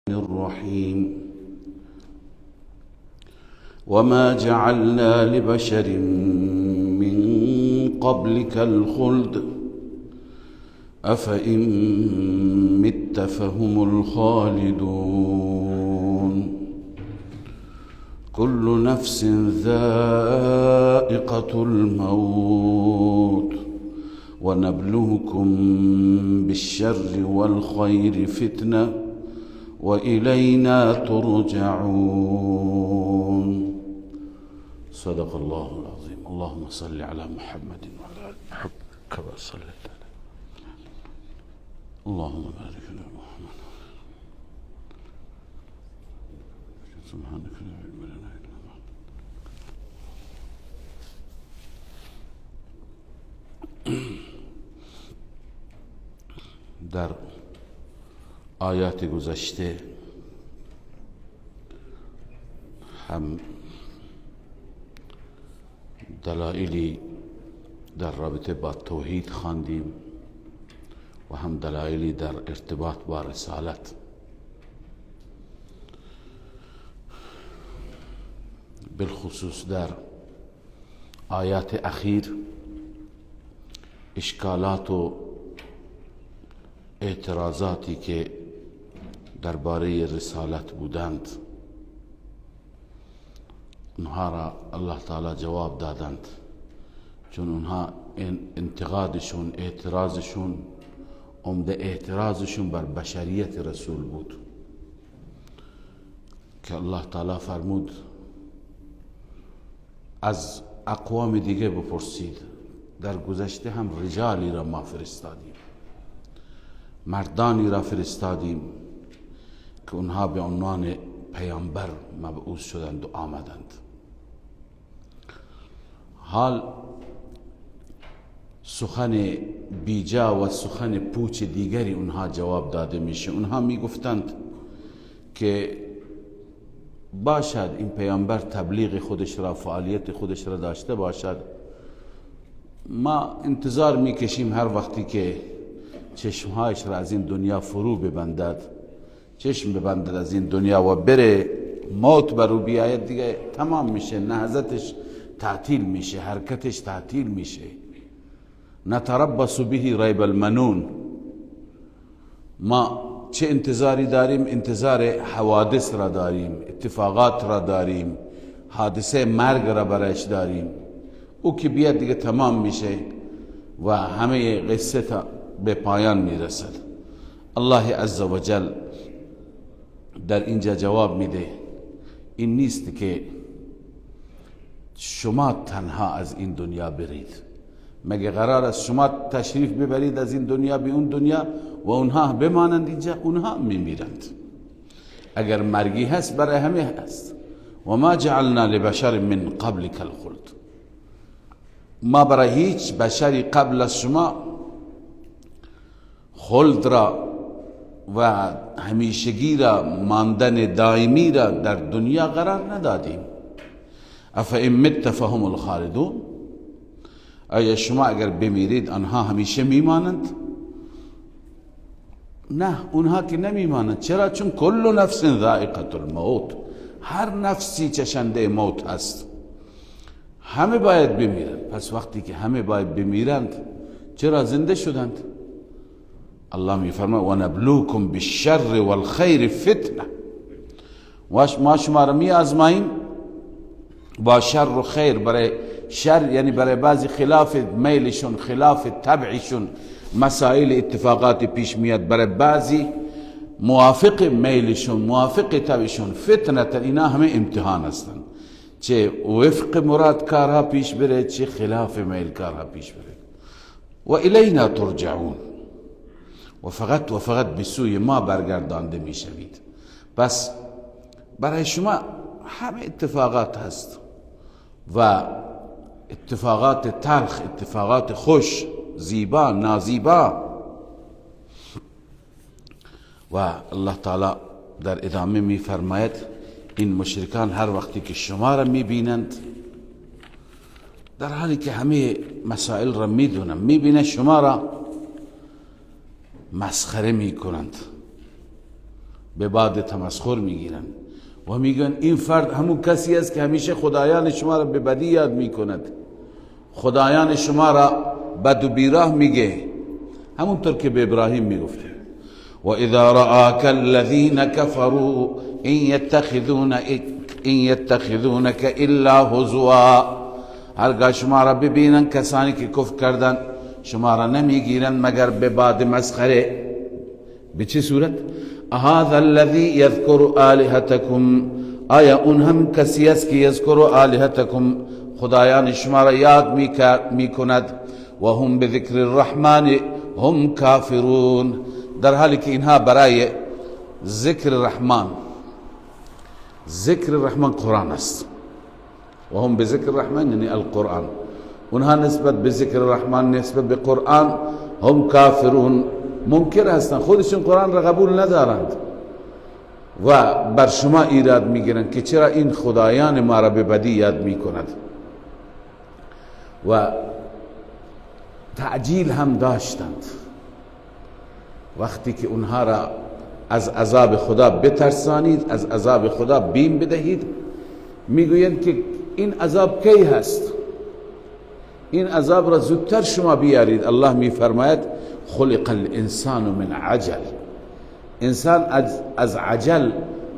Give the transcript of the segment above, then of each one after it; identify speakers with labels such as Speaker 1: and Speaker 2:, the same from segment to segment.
Speaker 1: الرحيم وما جعلنا لبشر من قبلك الخلد أفإن مت فهم الخالدون كل نفس ذائقة الموت ونبلوكم بالشر والخير فتنة وإلينا ترجعون. صدق الله العظيم. اللهم صل على محمد وعلى آل محمد كما صليت على اللهم بارك على محمد. سبحانك لا علم لنا إلا ما در آیات گذشته هم دلایلی در رابطه با توحید خواندیم و هم دلایلی در ارتباط با رسالت. بالخصوص در آیات اخیر اشکالات و اعتراضاتی که درباره رسالت بودند اونها را الله تعالی جواب دادند، چون اونها انتقادشون اعتراضشون عمده اعتراضشون بر بشریت رسول بود که الله تعالی فرمود از اقوام دیگه بپرسید. در گذشته هم رجالی را ما فرستادیم، مردانی را فرستادیم که اونها به عنوان پیامبر مبعوث شدند و آمدند. حال سخن بیجا و سخن پوچ دیگری اونها جواب داده میشه. اونها میگفتند که باشد این پیامبر تبلیغ خودش را فعالیت خودش را داشته باشد، ما انتظار میکشیم هر وقتی که چشمهایش را از این دنیا فرو ببندد، چشم ببندد از این دنیا و بره، موت بر او بیاید، دیگه تمام میشه، نهضتش تعطیل میشه، حرکتش تعطیل میشه. نتربص به ریب المنون. ما چه انتظاری داریم؟ انتظار حوادث را داریم، اتفاقات را داریم، حادثه مرگ را برایش داریم. او که بیاد دیگه تمام میشه و همه قصه به پایان میرسد. الله عزوجل در اینجا جواب میده این نیست که شما تنها از این دنیا برید، مگه قرار است شما تشریف ببرید از این دنیا به اون دنیا و اونها بمانند اینجا؟ اونها میمیرند. اگر مرگی هست برای همه هست. و ما جعلنا لبشر من قبلک الخلد. ما برای هیچ بشری قبل از شما خلد را و همیشگی را، ماندن دائمی را در دنیا قرار ندادیم. افئن مت فهم الخالدون. آیا شما اگر بمیرید آنها همیشه میمانند؟ نه، اونها که نمیمانند. چرا؟ چون کل نفس ذائقة الموت، هر نفسی چشنده موت هست، همه باید بمیرند. پس وقتی که همه باید بمیرند چرا زنده شدند؟ الله میفرماید و نبلوکم بالشر والخیر فتنه. ما شما را می آزماییم با شر و خیر. برای شر یعنی برای بعضی خلاف میلشون، خلاف طبعشون مسائل اتفاقات پیش میاد، برای بعضی موافق میلشون، موافق طبعشون. فتنه، اینا همه امتحان هستند، چه وفق مراد کارها پیش بره، چه خلاف میل کارها پیش بره. و الینا ترجعون. و فقط به سوی ما برگردانده میشوید. پس برای شما همه اتفاقات هست و اتفاقات تلخ، اتفاقات خوش، زیبا، نازیبا. و الله تعالی در ادامه میفرماید این مشرکان هر وقتی که شما را میبینند، در حالی که همه مسائل را میدونن، میبینه شما را مسخره میکنند به باد تمسخر میگیرن و میگن این فرد همون کسی است که همیشه خدایان شما را به بدی یاد میکند، خدایان شما را بد و بیراه میگه، همونطور که به ابراهیم میگفته و اذا رآك الذین کفروا این یتخذونک الا هزوا، هرگاه شما را ببینن کسانی که کفر کردن شما را نمیگیرن مگر به باد مسخره. به چه صورت؟ هذا الذی یذکر آلهتکم، آیا اون هم کسی است که یذکر آلهتکم خدایان شما را یاد میکند و هم بذکر الرحمن هم کافرون، در حالی که اینها برای ذکر الرحمن قرآن است و هم بذکر الرحمن یعنی القرآن، اونها نسبت به ذکر الرحمن نسبت به قرآن هم کافرون منکر هستند، خودشون قرآن را قبول ندارند و بر شما ایراد میگیرند که چرا این خدایان ما را به بدی یاد میکند. و تعجیل هم داشتند، وقتی که اونها را از عذاب خدا بترسانید، از عذاب خدا بیم بدهید، میگویند که این عذاب کی هست، این عذاب را زودتر شما بیارید. الله میفرماید خلق الانسان من عجل، انسان از عجل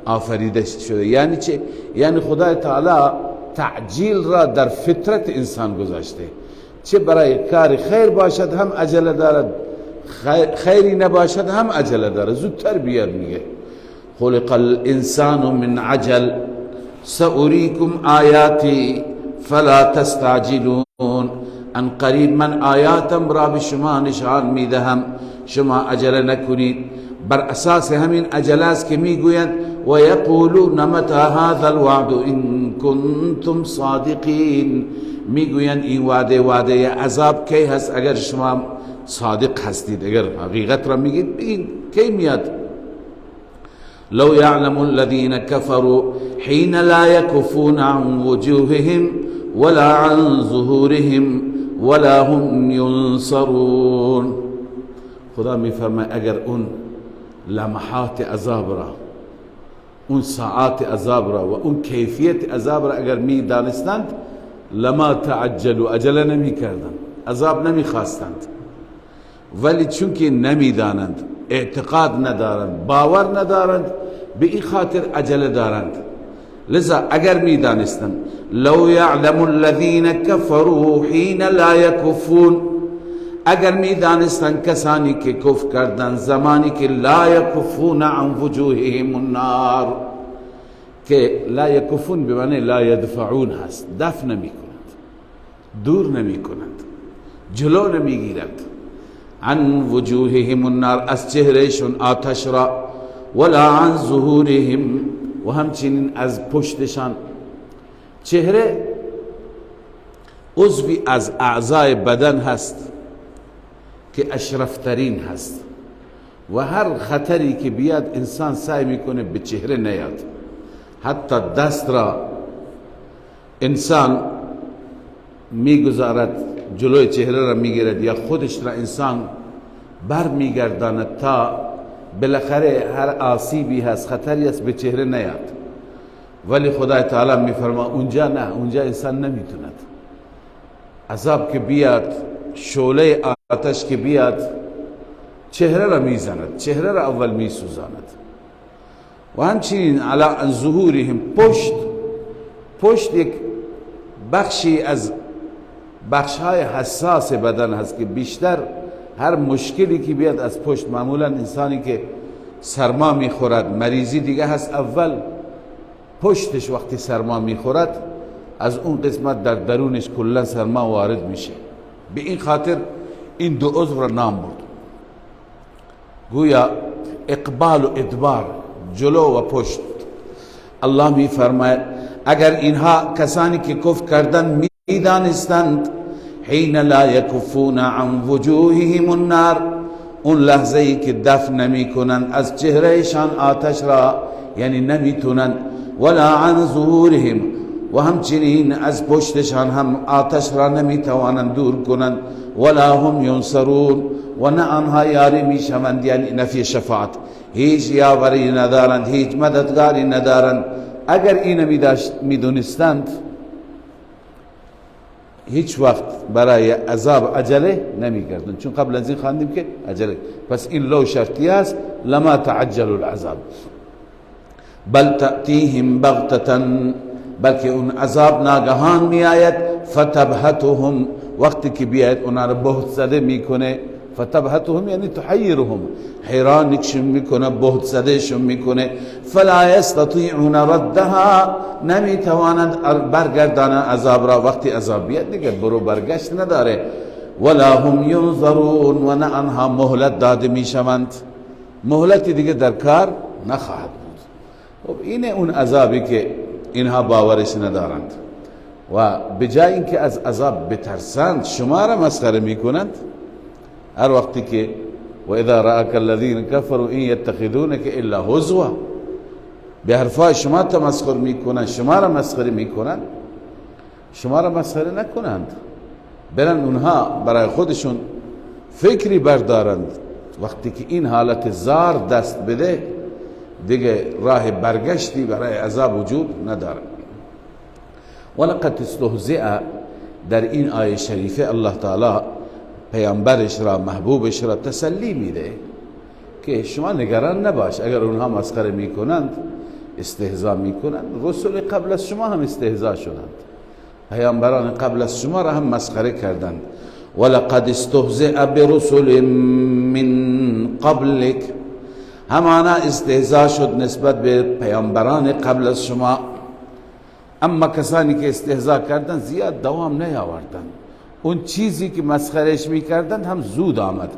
Speaker 1: آفریده شده. یعنی چه؟ یعنی خدای تعالی تعجیل را در فطرت انسان گذاشته، چه برای کار خیر باشد هم عجله دارد، خیری نباشد هم عجله دارد، زودتر بیاد. میگه خلق الانسان من عجل سأریکم آیاتی فلا تستعجلون، ان قریب من آیاتم را به شما نشان میدهم شما عجله نکنید. بر اساس همین عجله است که میگویند و یقولون متى هذا الوعد ان کنتم صادقین، میگویند این وعده عذاب کی هست اگر شما صادق هستید، اگر حقیقت را میگید بگید کی میاد. لو يعلم الذين كفروا حين لا يكفون عن وجوههم ولا عن ظهورهم ولا هم ينصرون. خدا میفرماید اگر اون لمحات عذاب را، اون ساعات عذاب را و اون کیفیت عذاب را اگر می دانستند لما تعجلوا، عجله نمی کردند، عذاب نمی خواستند، ولی چون که نمی دانند، اعتقاد ندارند، باور ندارند، به این خاطر عجله دارند. لذا اگر می دانستند لو يعلم الذين كفروا حين لا يكفون، اگر می دانستند کسانی که کفر کردن زمانی که لا یکفون عن وجوههم النار، که لا یکفون به معنی لا یدفعون هست، دفع نمی کنند، دور نمی کنند، جلو نمی گیرند، عن وجوههم النار از چهرهشون آتش را، ولا عن ظهورهم و همچنین از پشتشان. چهره عضوی از اعضای بدن هست که اشرفترین هست و هر خطری که بیاد انسان سعی میکنه به چهره نیاد. حتی دست را انسان میگذارد جلوی چهره را میگیرد یا خودش را انسان بر میگرداند تا بالاخره هر آسیبی هست، خطری هست، به چهره نیاد. ولی خدای تعالی میفرما اونجا نه، اونجا انسان نمیتوند. عذاب که بیاد، شعله آتش که بیاد، چهره را میزند، چهره را اول میسوزاند. و همچنین علی ظهورهم، پشت یک بخشی از بخشهای حساس بدن هست که بیشتر هر مشکلی که بیاد از پشت، معمولا انسانی که سرما میخورد، مریضی دیگه هست، اول پشتش وقتی سرما میخورد از اون قسمت در درونش کلا سرما وارد میشه. به این خاطر این دو عضو را نام برد، گویا اقبال و ادبار، جلو و پشت. الله می فرماید اگر اینها کسانی که کفر کردن میدانستند حین لا یکفون عن وجوههم النار، اون لحظه ای که دفع نمی کنند از چهرهشان آتش را، یعنی نمیتونند، ولا عن ظهورهم و همچنین از پشتشان هم آتش را نمیتوانند دور کنند، ولا هم ینصرون و نه آنها یاری میشوند، یعنی نفی شفاعت، هیچ یاوری ندارند، هیچ مددگاری ندارند. اگر این میدونستند هیچ وقت برای عذاب عجله نمیکردند، چون قبل از این خواندیم که عجله. پس این لو شرطی است، لما تعجل العذاب بل تأتیهم بغتة، بلکه اون عذاب ناگهان می آید. فتبهتهم، وقتی که بیاید اونا رو بهت زده میکنه. فتبهتهم یعنی تحیرهم، حیرانشون میکنه، بهت زدهشون میکنه. فلا یستطیعون ردها، نمیتوانند برگردانند عذاب را. وقتی عذاب بیاد دیگه برو برگشت نداره. ولا هم ینظرون، و نه آنها مهلت داده میشوند، مهلتی دیگه در کار نخواهد بود. خب اینه اون عذابی که اینها باورش ندارند و بجای اینکه از عذاب بترسند شما را مسخره میکنند. هر وقتی که و اذا رآك الذين كفروا ان يتخذونك الا هزوا، به حرفای شما تمسخر میکنند، شما را مسخره میکنند. شما را مسخره نکنند، برن اونها برای خودشون فکری بردارند. وقتی که این حالت زار دست بده دیگه راه برگشتی برای عذاب وجود ندارد. ولقد استهزئ، در این آیه شریفه الله تعالی پیامبرش را، محبوبش را تسلی میده که شما نگران نباش. اگر اونها مسخره میکنند، استهزا میکنند، رسول قبل از شما هم استهزا شدند، پیامبران قبل از شما را هم مسخره کردند. ولقد استهزئ برسل من قبلک، همانا استهزا شد نسبت به پیامبران قبل از شما. اما کسانی که استهزا کردند زیاد دوام نیاوردند. اون چیزی که مسخرهش میکردند هم زود آمد.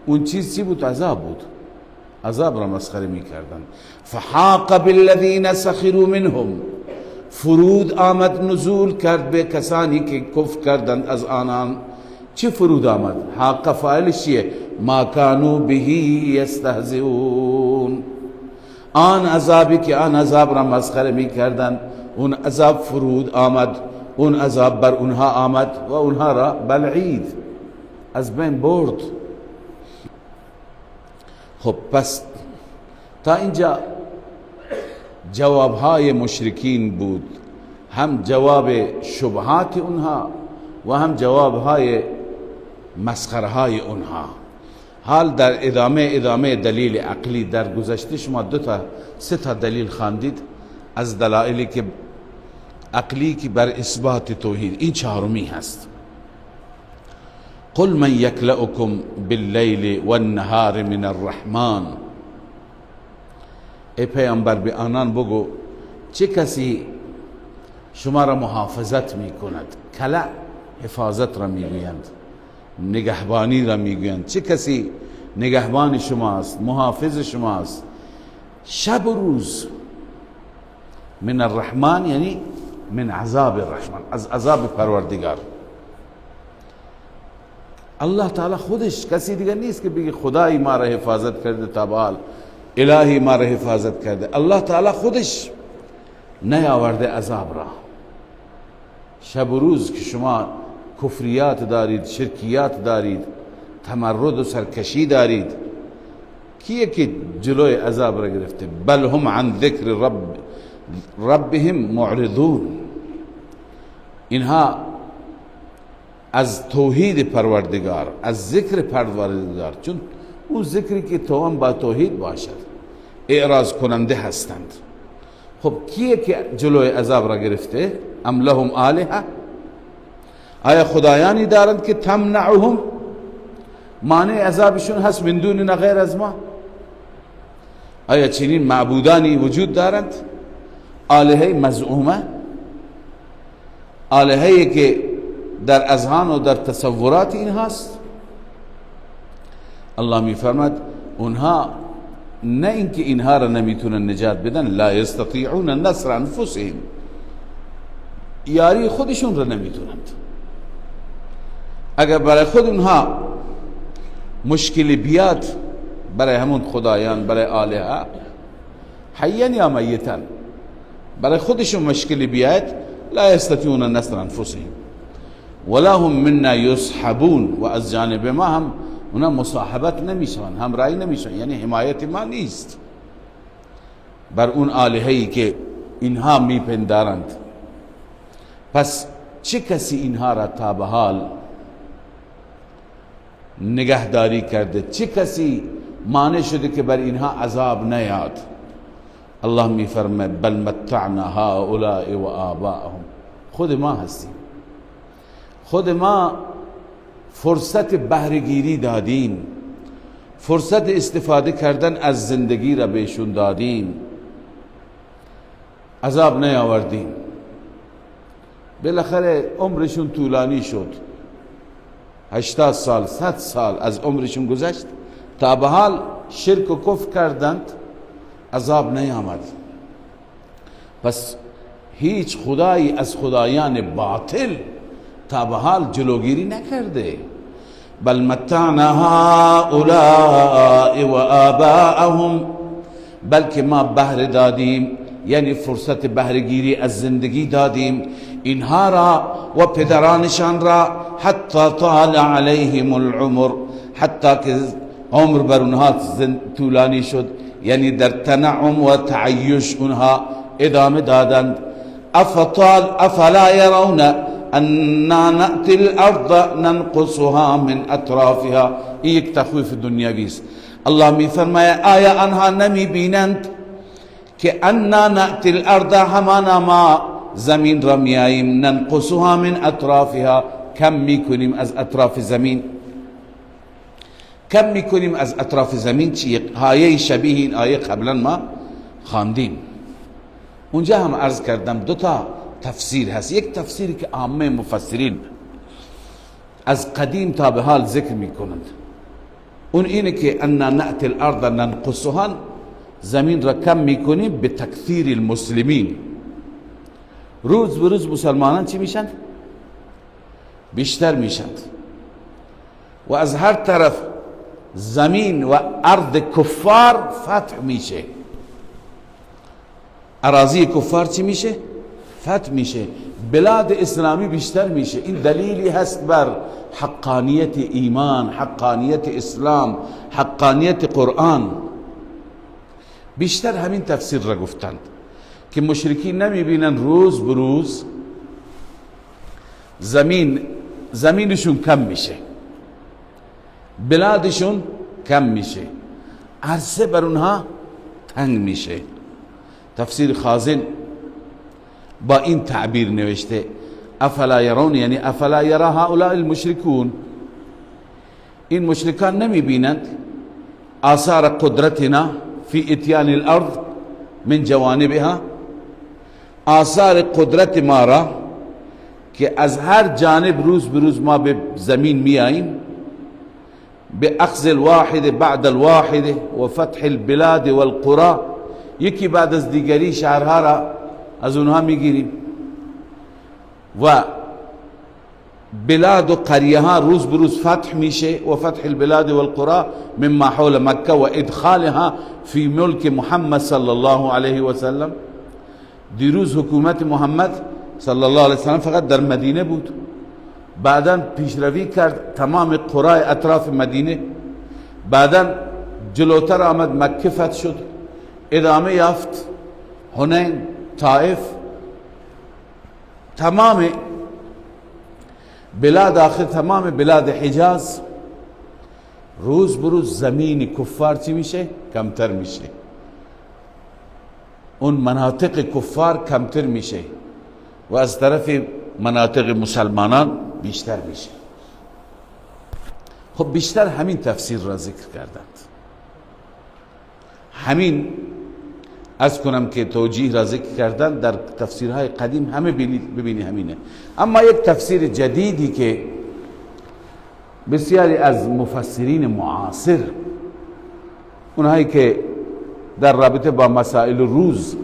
Speaker 1: اون چیز چی بود؟ عذاب بود. عذاب را مسخره میکردند. فحاق بالذین سخروا منهم، فرود آمد، نزول کرد به کسانی که کفر کردند از آنان. چه فرود آمد؟ حاق فاعلش چیه؟ ما کانوا به یستهزئون، آن عذابی که آن عذاب را مسخره میکردند، اون عذاب فرود آمد، اون عذاب بر اونها آمد و اونها را بلعید، از بین برد. خب پس تا اینجا جوابهای مشرکین بود، هم جواب شبهات اونها و هم جوابهای مسخرهای اونها. حال در ادامه دلیل عقلی در گذشته شما سه تا دلیل خواندید از دلایلی که عقلی که بر اثبات توحید. این چهارمی هست. قل من یکلؤکم باللیل والنهار من الرحمن، ای پیامبر به آنان بگو چه کسی شما را محافظت می کند. کلأ حفاظت را می گویند، نگهبانی را می گویند. چه کسی نگهبان شماست، محافظ شماست شب و روز؟ من الرحمن یعنی من عذاب الرحمن، از عذاب پروردگار. الله تعالی خودش، کسی دیگر نیست که بگه خدای ما را حفاظت کرده تا به حال، الهی ما را حفاظت کرده. الله تعالی خودش نیاورده عذاب را. شب و روز که شما کفریات دارید، شرکیات دارید، تمرد و سرکشی دارید، کیه که جلوی عذاب را گرفته؟ بل هم عن ذکر ربهم معرضون، اینها از توحید پروردگار، از ذکر پروردگار، چون اون ذکری که توان با توحید باشد، اعراض کننده هستند. خب کیه که جلوی عذاب را گرفته؟ ام لهم آلهه، آیا خدایانی دارند که تمنعهم، مانع عذابشون هست من دوننا غیر از ما؟ آیا چنین معبودانی وجود دارند؟ آلهه مزعومه، آلهه‌ای که در اذهان و در تصورات این هست. الله میفرماد اونها نه اینکه اینها را نمیتونن نجات بدن، لا یستطیعون نصر انفسهم، یاری خودشون را نمیتونند. اگر برای خود اونها مشکلی بیاد، برای همون خدایان، برای آلهه، حیان یا میتن، برای خودشون مشکلی بیاد، لا یستطیعون نصر انفسهم ولا هم منا یصحبون، و از جانب ما هم اونا مصاحبت نمیشن، همراهی نمیشن، یعنی حمایت ما نیست بر اون آلهه‌ای که اینها میپندارند. پس چه کسی اینها را تا به حال نگهداری کرده؟ چه کسی مانع شده که بر اینها عذاب نیاد؟ الله میفرمه بل متعنا هؤلاء و آباءهم. خود ما هستیم، خود ما فرصت بهره‌گیری دادیم، فرصت استفاده کردن از زندگی را بهشون دادیم، عذاب نیاوردیم. بالاخره عمرشون طولانی شد، 80 سال 100 سال از عمرشون گذشت، تا به حال شرک و کفر کردند، عذاب نیامد. پس هیچ خدایی از خدایان باطل تا به حال جلوگیری نکرده. بل متعنا هؤلاء و آباءهم، بلکه ما بهره دادیم، یعنی فرصت بهره‌گیری از زندگی دادیم اینها را و پدرانشان را، حتی طال علیهم العمر، حتی که عمر بر اونها طولانی شد، یعنی در تنعم و تعیش اونها ادامه دادند. افلا يرون انا نأتی الارض ننقصها من اطرافها. این یک تخویف دنیاوی است. الله می فرماید آیا آنها نمی بینند که انا نأتی الارض، همانا ما زمین را می آییم، ننقصها من اطرافها، کم می کنیم از اطراف زمین. کم می کنیم از اطراف زمین. چی؟ آیه شبیه این آیه قبلا ما خواندیم. اونجا هم عرض کردم دو تا تفسیر هست. یک تفسیری که عامه مفسرین از قدیم تا به حال ذکر می کنند، اون اینه که انا نأتی الارض ننقصها، زمین را کم می کنیم به تکثیر المسلمین. روز به روز مسلمانان چی میشند؟ بیشتر میشند و از هر طرف زمین و ارض کفار فتح میشه. اراضی کفار چی میشه؟ فتح میشه. بلاد اسلامی بیشتر میشه. این دلیلی هست بر حقانیت ایمان، حقانیت اسلام، حقانیت قرآن. بیشتر همین تفسیر را گفتند که مشرکین نمیبینن روز به روز زمینشون کم میشه، بلادشون کم میشه، عرصه بر اونها تنگ میشه. تفسیر خازن با این تعبیر نوشته افلا يرون، یعنی افلا يرى هؤلاء المشركون. این مشرکان نمی بینند آثار قدرتنا فی اتیان الارض من جوانبها، آثار قدرت ما را که از هر جانب روز به روز ما به زمین می آییم، به اخذ الواحد بعد الواحد و فتح البلاد والقرى، یکی بعد از دیگری شهرها را از اونها میگیریم و بلاد و قریه ها روز به روز فتح میشه، و فتح البلاد والقرى مما حول مکه و ادخالها فی ملک محمد صلی الله علیه و سلم. دیروز حکومت محمد صلی الله علیه و سلم فقط در مدینه بود، بعدا پیشروی کرد تمام قرای اطراف مدینه، بعدا جلوتر آمد مکه فتح شد، ادامه یافت حنین، طائف، تمام بلاد، آخر تمام بلاد حجاز. روز بروز زمین کفار چی میشه؟ کمتر میشه، اون مناطق کفار کمتر میشه و از طرف مناطق مسلمانان بیشتر میشه. خب بیشتر همین تفسیر را ذکر کردند. همین از کنم که توجیه را ذکر کردن در تفسیرهای قدیم همه ببینی همینه. اما یک تفسیر جدیدی که بسیاری از مفسرین معاصر، اونهایی که در رابطه با مسائل روز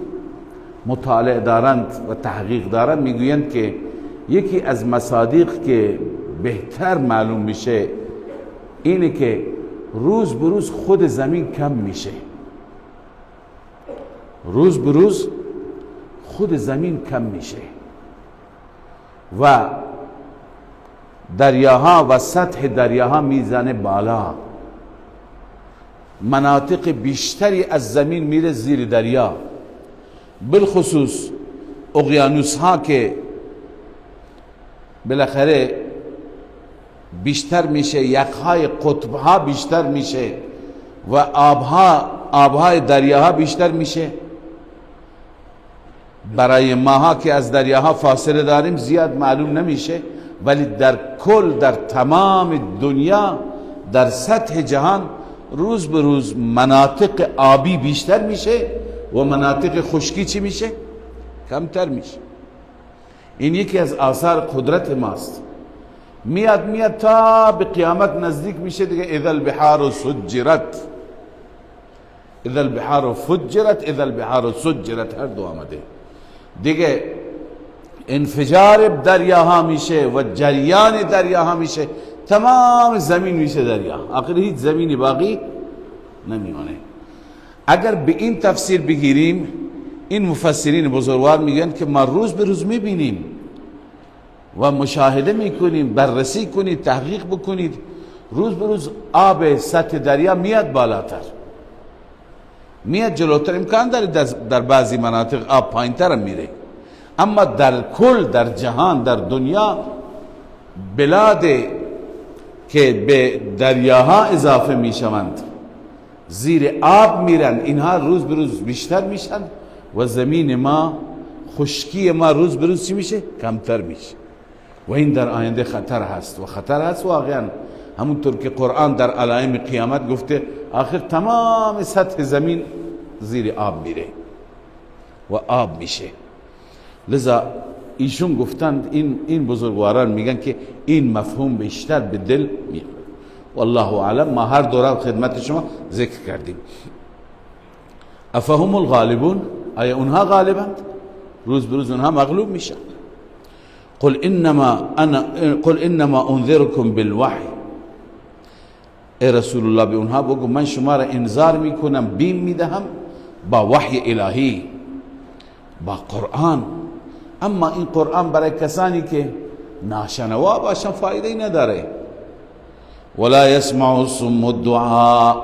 Speaker 1: مطالعه دارند و تحقیق دارند، میگویند که یکی از مصادیق که بهتر معلوم میشه اینه که روز به روز خود زمین کم میشه، روز به روز خود زمین کم میشه و دریاها و سطح دریاها میزنه بالا، مناطق بیشتری از زمین میره زیر دریا، بالخصوص اقیانوس ها که بالاخره بیشتر میشه، یخهای قطب ها بیشتر میشه و آبهای دریاها بیشتر میشه. برای ماها که از دریاها فاصله داریم زیاد معلوم نمیشه، ولی در کل در تمام دنیا در سطح جهان روز به روز مناطق آبی بیشتر میشه و مناطق خشکی چی میشه؟ کمتر میشه. این یکی از آثار قدرت ماست. میاد تا به قیامت نزدیک میشه دیگه. اذا البحار سجرت، اذا البحار فجرت، اذا البحار سجرت، هر دو آمده دیگه. انفجار دریاها میشه و جریان دریاها میشه، تمام زمین میشه دریا، آخر هیچ زمینی باقی نمیمونه. اگر به این تفسیر بگیریم، این مفسرین بزرگوار میگن که ما روز به روز میبینیم و مشاهده میکنیم، بررسی کنید، تحقیق بکنید، روز به روز آب سطح دریا میاد بالاتر، میاد جلوتر. امکان داره در بعضی مناطق آب پایینتر میره، اما در کل در جهان در دنیا بلاد که به دریاها اضافه میشوند زیر آب میرن، اینها روز به روز بیشتر میشن و زمین ما، خشکی ما روز به روز چی میشه؟ کمتر میشه. و این در آینده خطر هست و خطر هست واقعا، همونطور که قرآن در علائم قیامت گفته آخر تمام سطح زمین زیر آب میره و آب میشه. لذا ایشون گفتند، این بزرگواران میگن که این مفهوم بیشتر به دل میاد. والله اعلم. ما هر دوره خدمت شما ذکر کردیم. افهم الغالبون، آیا اونها غالبند؟ روز به روز اونها مغلوب میشن. قل انما انذركم بالوحی، ای رسول الله به اونها بگو من شما را انذار میکنم، بیم میدهم با وحی الهی، با قرآن. اما این قرآن برای کسانی که ناشنوا باشن فایده نداره. ولا يسمع الصم الدعاء،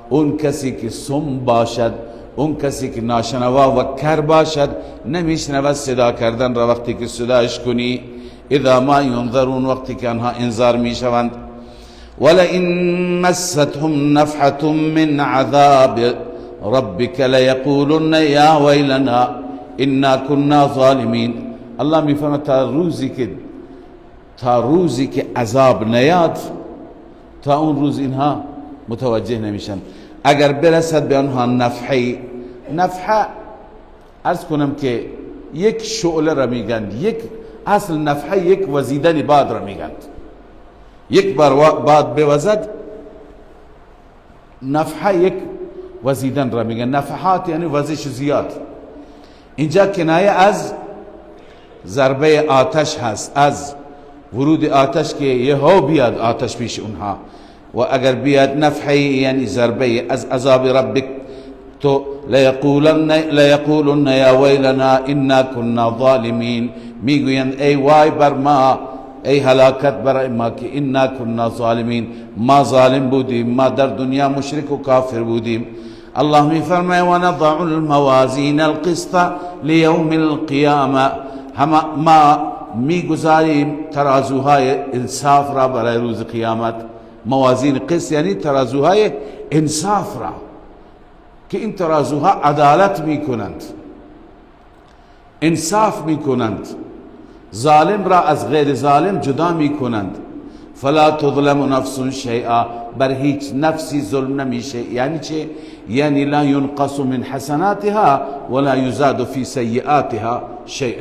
Speaker 1: اون کسی که صم باشد، اون کسی که ناشنوا و کر باشد، نمیشنود صدا کردن را وقتی که صداش کنی. اذا ما ينذرون، وقتی که آنها انذار میشوند. ولئن مستهم نفحة من عذاب ربك ليقولن يا ويلنا انا كنا ظالمين. الله میفرماید تا روزی که عذاب نیاد، تا اون روز اینها متوجه نمیشن. اگر برسد به آنها نفحه عرض کنم که یک شعله را میگن، یک اصل نفحه یک وزیدن باد را میگن. یک بار باد بوزد، نفحه یک وزیدن را میگن. نفحات یعنی وزش زیاد. اینجا کنایه از ضربه آتش هست، از ورود آتش که یهو بیاد آتش پیش اونها. و اگر بیاد نفحه یعنی ضربه از عذاب ربک، تو لیقولن یا ویلنا انا كنا ظالمین، میگویند ای وای بر ما، ای هلاکت برای ما که انا كنا ظالمین، ما ظالم بودیم، ما در دنیا مشرک و کافر بودیم. الله میفرماید و نضع الموازین القسط لیوم القیامه، ما میگذاریم ترازوهای انصاف را برای روز قیامت. موازین قسط یعنی ترازوهای انصاف را، که این ترازوها عدالت میکنند، انصاف میکنند، ظالم را از غیر ظالم جدا میکنند. فلا تظلم نفس شیئا، بر هیچ نفسی ظلم نمیشه. یعنی چه؟ یعنی لا ينقص من حسناتها ولا يزاد في سیئاتها شیء،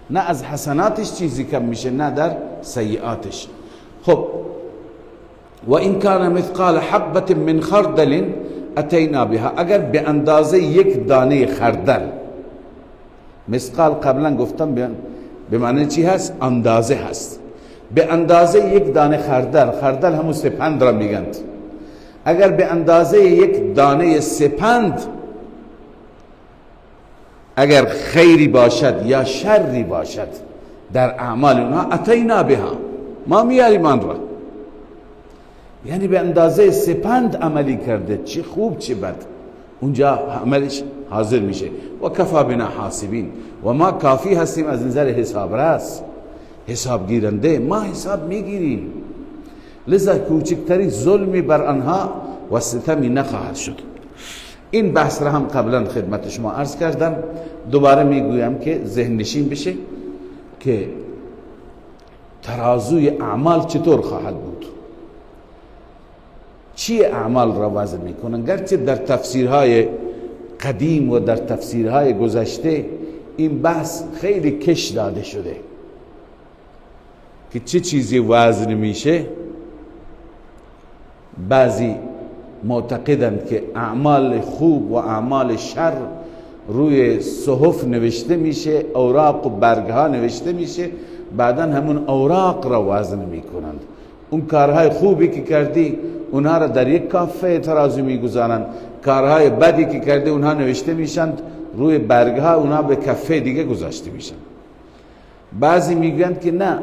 Speaker 1: نه از حسناتش چیزی کم میشه نه در سیئاتش. خب و این کان مثقال حبة من خردل اتینا بها، اگر به اندازه یک دانه خردل، مثقال قبلا گفتم به معنی چی هست؟ اندازه هست. به اندازه یک دانه خردل همون سپند را میگند. اگر به اندازه یک دانه سپند اگر خیری باشد یا شری باشد در اعمال اونها، اتینا بها، ما میاریم آن را. یعنی به اندازه سپند عملی کرده، چه خوب چه بد، اونجا عملش حاضر میشه. و کفا بنا حاسبین، و ما کافی هستیم از نظر حساب راس، حساب گیرنده، ما حساب میگیریم. لذا کوچکتری ظلمی بر آنها و ستمی نخواهد شد. این بحث را هم قبلا خدمت شما عرض کردم، دوباره میگویم که ذهن نشین بشه که ترازوی اعمال چطور خواهد بود، چی اعمال را وزن میکنن. گرچه در تفسیرهای قدیم و در تفسیرهای گذشته این بحث خیلی کش داده شده که چه چیزی وزن میشه. بعضی معتقدند که اعمال خوب و اعمال شر روی صحف نوشته میشه، اوراق و برگها نوشته میشه، بعدا همون اوراق را وزن میکنند. اون کارهای خوبی که کردی اونها را در یک کافه ترازو میگذارند، کارهای بدی که کردی اونها نوشته میشند روی برگها، اونها به کفه دیگه گذاشته میشن. بعضی میگویند که نه،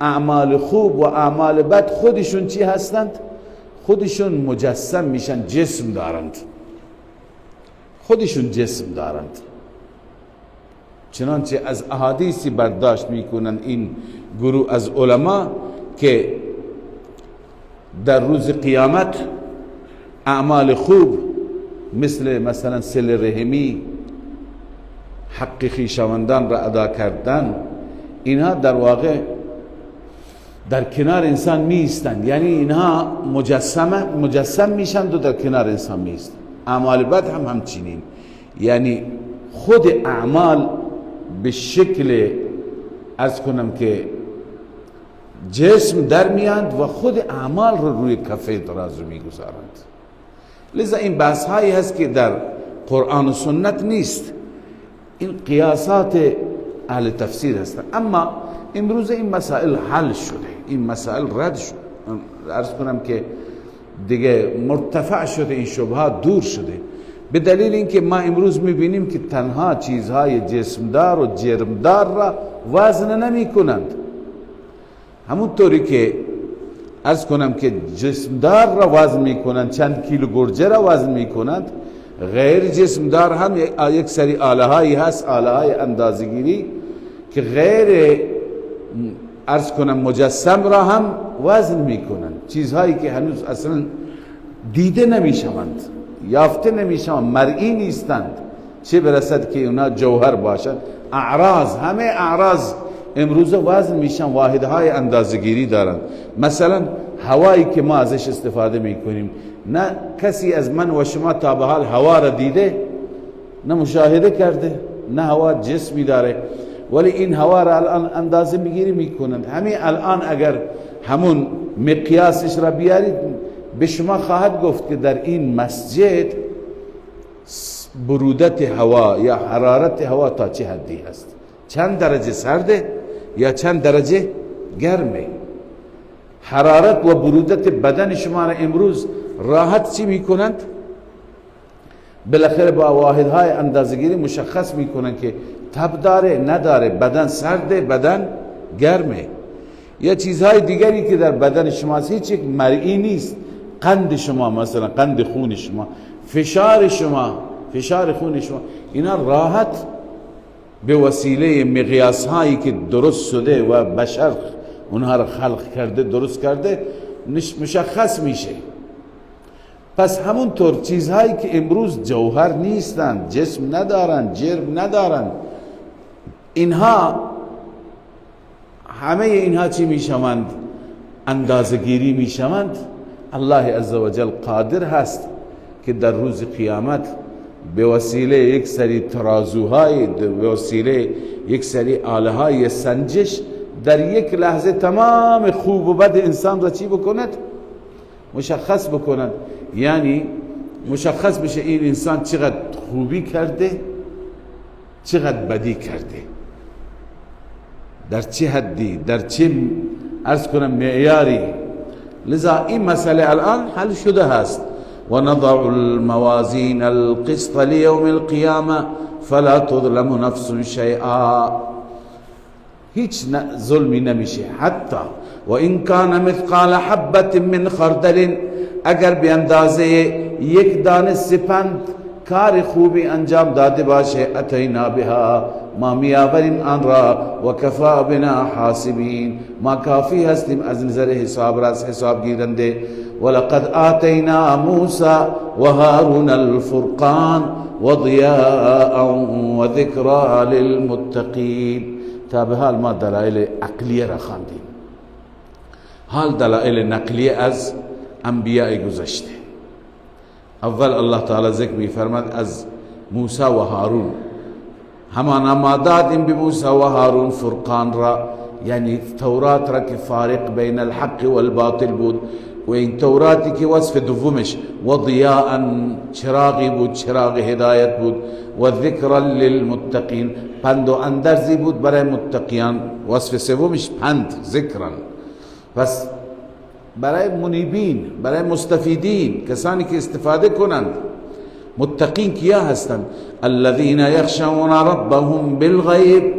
Speaker 1: اعمال خوب و اعمال بد خودشون چی هستند؟ خودشون مجسم میشن، جسم دارند، خودشون جسم دارند. چنانچه از احادیثی برداشت میکنن این گروه از علما که در روز قیامت اعمال خوب مثلا صله رحمی، حق خویشاوندان را ادا کردن، اینها در واقع در کنار انسان می ایستند. یعنی اینها مجسم میشند و در کنار انسان می ایستند. اعمال بد هم همچنین، یعنی خود اعمال به شکل عرض کنم که جسم در میاند و خود اعمال رو روی کفه ترازو می گذارند. لذا این بحث هایی هست که در قرآن و سنت نیست، این قیاسات اهل تفسیر هستند. اما امروز این مسائل حل شده، این مسائل رد شد، عرض کنم که دیگه مرتفع شده، این شبهات دور شده، به دلیل اینکه ما امروز میبینیم که تنها چیزهای جسمدار و جرمدار را وزن نمی کنند. همونطوری که عرض کنم که جسمدار را وزن می کنند، چند کیلو گرجه را وزن می کنند، غیر جسمدار هم یک سری آله هایی هست، آله های اندازگیری که غیر عرض کنم مجسم را هم وزن می کنند، چیزهایی که هنوز اصلا دیده نمی شوند، یافته نمی شوند، مرئی نیستند، چه برسد که اونا جوهر باشند. اعراض، همه اعراض امروز وزن میشن، واحدهای اندازه‌گیری دارند. مثلا هوایی که ما ازش استفاده میکنیم، نه کسی از من و شما تا به حال هوا را دیده، نه مشاهده کرده، نه هوا جسمی داره، ولی این هوا را الان اندازه میگیری میکنند. همین الان اگر همون مقیاسش را بیارید، به شما خواهد گفت که در این مسجد برودت هوا یا حرارت هوا تا چه حدی هست، چند درجه سرده یا چند درجه گرمه. حرارت و برودت بدن شما را امروز راحت چی میکنند؟ بالاخره با واحدهای اندازه‌گیری مشخص میکنند که تب داره نداره، بدن سرده بدن گرمه. یا چیزهای دیگری که در بدن شما هیچ یک مرئی نیست، قند شما مثلا، قند خون شما، فشار شما، فشار خون شما، اینا راحت به وسیله مقیاس هایی که درست شده و بشر اونها را خلق کرده، درست کرده، مشخص میشه. پس همونطور چیزهایی که امروز جوهر نیستند، جسم ندارند، جرم ندارند، اینها همه اینها چی میشوند؟ اندازه‌گیری میشوند. الله عزوجل قادر هست که در روز قیامت به وسیله یک سری ترازوهای، به وسیله یک آله آله‌های سنجش، در یک لحظه تمام خوب و بد انسان را چی بکند؟ مشخص بکند. یعنی مشخص بشه این انسان چقدر خوبی کرده، چقدر بدی کرده، در چه حدی، در چه عرض کنم معیاری. لذا این مسئله الان حل شده هست. ونضع الموازين القسط ليوم القيامة فلا تظلم نفس شيئا. هیچ ظلمی نمیشه. حتی و این کان مثقال حبت من خردل، اگر به اندازه یک دانه سپند کار خوبی انجام داده باشه، اتینا بها، ما میآوریم آن را، و کفا بنا حاسبین، ما کافی هستیم از نظر حساب راست حساب گیرنده. ولقد آتینا موسی و هارون الفرقان و ضیاء و ذکرا للمتقین. تا به حال ما دلائل عقلیه را خواندیم، حال دلائل نقلیه از انبیاء گذشته. اول الله تعالی ذکر می فرماد از موسی و هارون، همانا ما دادیم به موسی و هارون فرقان را، یعنی تورات را که فارق بین الحق والباطل بود، و این توراتی که وصف دومش و ضیاء چراغی بود، چراغ هدایت بود، و ذکرا للمتقین پند و اندرزی بود برای متقیان، وصف سومش پند ذکرا. پس برای منیبین، برای مستفیدین، کسانی که استفاده کنند. متقین کیا هستند؟ الذين يخشون ربهم بالغیب،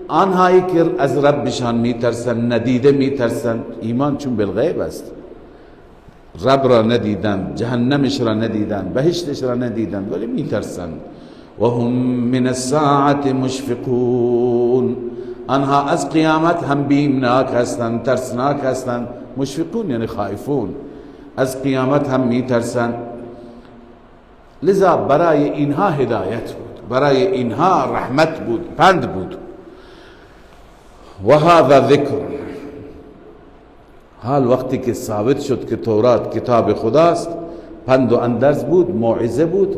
Speaker 1: آنهایی که از ربشان میترسند، ندیده میترسند. ایمان چون بالغیب است، رب را ندیدند، جهنمش را ندیدند، بهشتش را ندیدند، ولی میترسند. و هم من الساعة مشفقون، آنها از قیامت هم بیمناک هستند، ترسناک هستند. مشفقون یعنی خائفون، از قیامت هم میترسند. لذا برای اینها هدایت بود، برای اینها رحمت بود، پند بود. و هذا ذکر، حال وقتی که ثابت شد که تورات کتاب خداست، پند و اندرز بود، موعظه بود،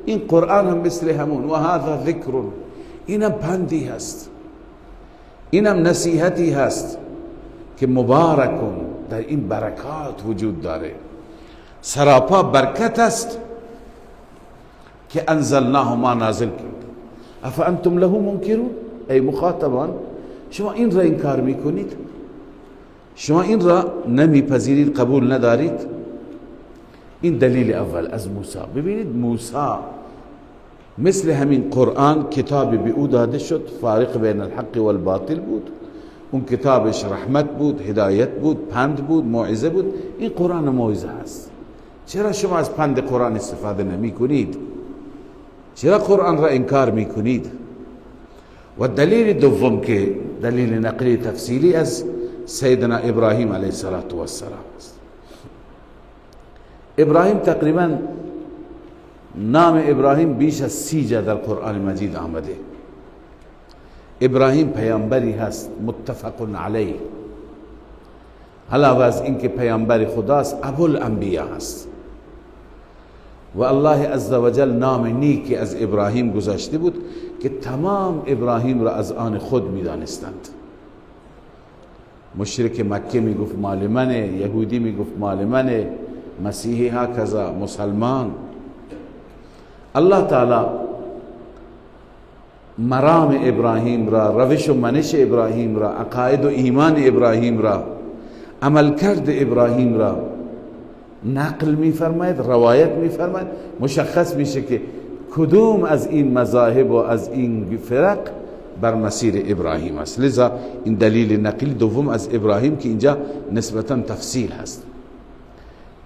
Speaker 1: این قرآن هم مثل همون. و هذا ذکر، اینم پندی هست، اینم نصیحتی هست که مبارکون، در این برکات وجود داره، سراپا برکت است که انزلناه، ما نازل کرد. افانتم له منکرون، ای مخاطبان شما این را انکار میکنید؟ شما این را نمیپذیرید، قبول ندارید؟ این دلیل اول از موسی. ببینید موسی مثل همین قرآن کتابی به او داده شد، فارق بین الحق والباطل بود. اون کتابش رحمت بود، هدایت بود، پند بود، موعظه بود. این قرآن موعظه است. چرا شما از پند قرآن استفاده نمی کنید؟ چرا قرآن را انکار می کنید؟ و دلیل دوم که دلیل نقلی تفصیلی از سیدنا ابراهیم علیه السلام است. ابراهیم تقریبا نام ابراهیم بیش از 30 جا در قرآن مجید آمده. ابراهیم پیامبری هست متفق علیه، علاوه از اینکه پیامبر خداست ابوالانبیا هست. و الله عزوجل نام نیکی از ابراهیم گذاشته بود که تمام ابراهیم را از آن خود می‌دانستند. مشرک مکه میگفت مال منه، یهودی میگفت مال منه، مسیحی ها کذا، مسلمان. الله تعالی مرام ابراهیم را، روش و منش ابراهیم را، عقاید و ایمان ابراهیم را، عملکرد ابراهیم را نقل میفرماید، روایت میفرماید. مشخص میشه که کدوم از این مذاهب و از این فرق بر مسیر ابراهیم است. لذا این دلیل نقلی دوم از ابراهیم که اینجا نسبتا تفصیل هست.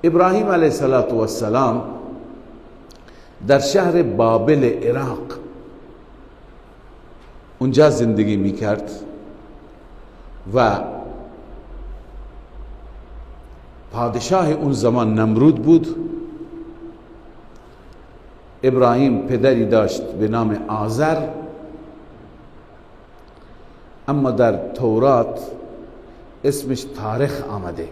Speaker 1: ابراهیم علیه السلام در شهر بابل عراق اونجا زندگی میکرد و پادشاه اون زمان نمرود بود. ابراهیم پدری داشت به نام آزر، اما در تورات اسمش تارخ آمده.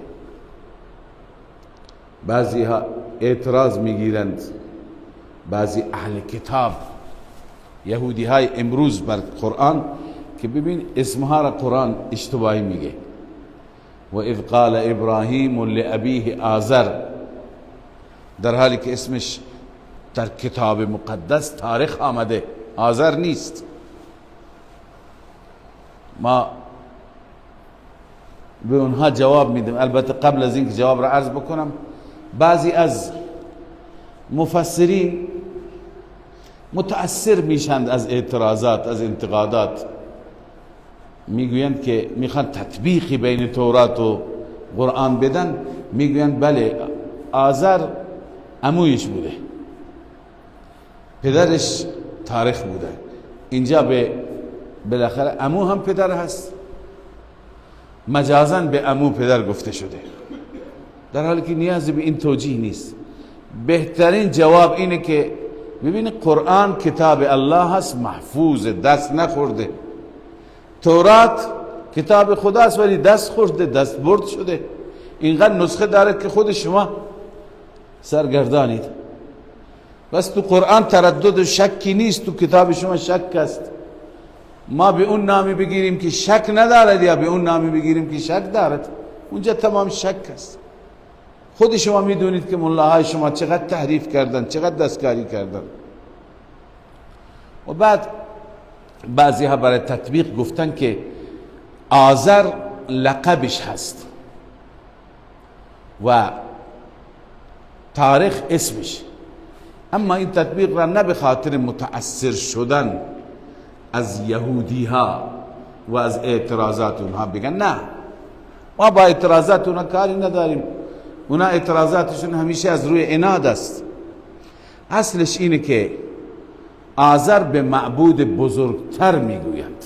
Speaker 1: بعضی ها اعتراض میگیرند، بعضی اهل کتاب یهودی های امروز بر قرآن که ببین اسمها را قرآن اشتباهی میگه. و اذ قال ابراهیم لابیه آزر، در حالی که اسمش در کتاب مقدس تاریخ آمده، آزر نیست. ما به اونها جواب میدیم. البته قبل از اینکه جواب را عرض بکنم، بعضی از مفسرین متأثر میشند از اعتراضات، از انتقادات. میگویند که میخوان تطبیقی بین تورات و قرآن بدن، میگویند بله آزر عمویش بوده، پدرش تاریخ بوده، اینجا بالاخره عمو هم پدر هست، مجازاً به عمو پدر گفته شده، در حالی که نیازی به این توجیه نیست. بهترین جواب اینه که ببینید قرآن کتاب الله هست، محفوظ، دست نخورده. تورات کتاب خداست ولی دست خورده، دست برد شده، اینقدر نسخه داره که خود شما سرگردانید. بس تو قرآن تردد و شکی نیست، تو کتاب شما شک است. ما به اون نامی بگیریم که شک ندارد یا به اون نامی بگیریم که شک دارد، اونجا تمام شک است. خود شما میدونید که ملاهای شما چقدر تحریف کردن، چقدر دستکاری کردن. و بعد بعضی ها برای تطبیق گفتن که آزر لقبش هست و تاریخ اسمش، اما این تطبیق را نه به خاطر متأثر شدن از یهودی ها و از اعتراضات اونها بگن، نه ما با اعتراضات اونها کاری نداریم، اونا اعتراضاتشون همیشه از روی عناد است. اصلش اینه که آزر به معبود بزرگتر میگویند،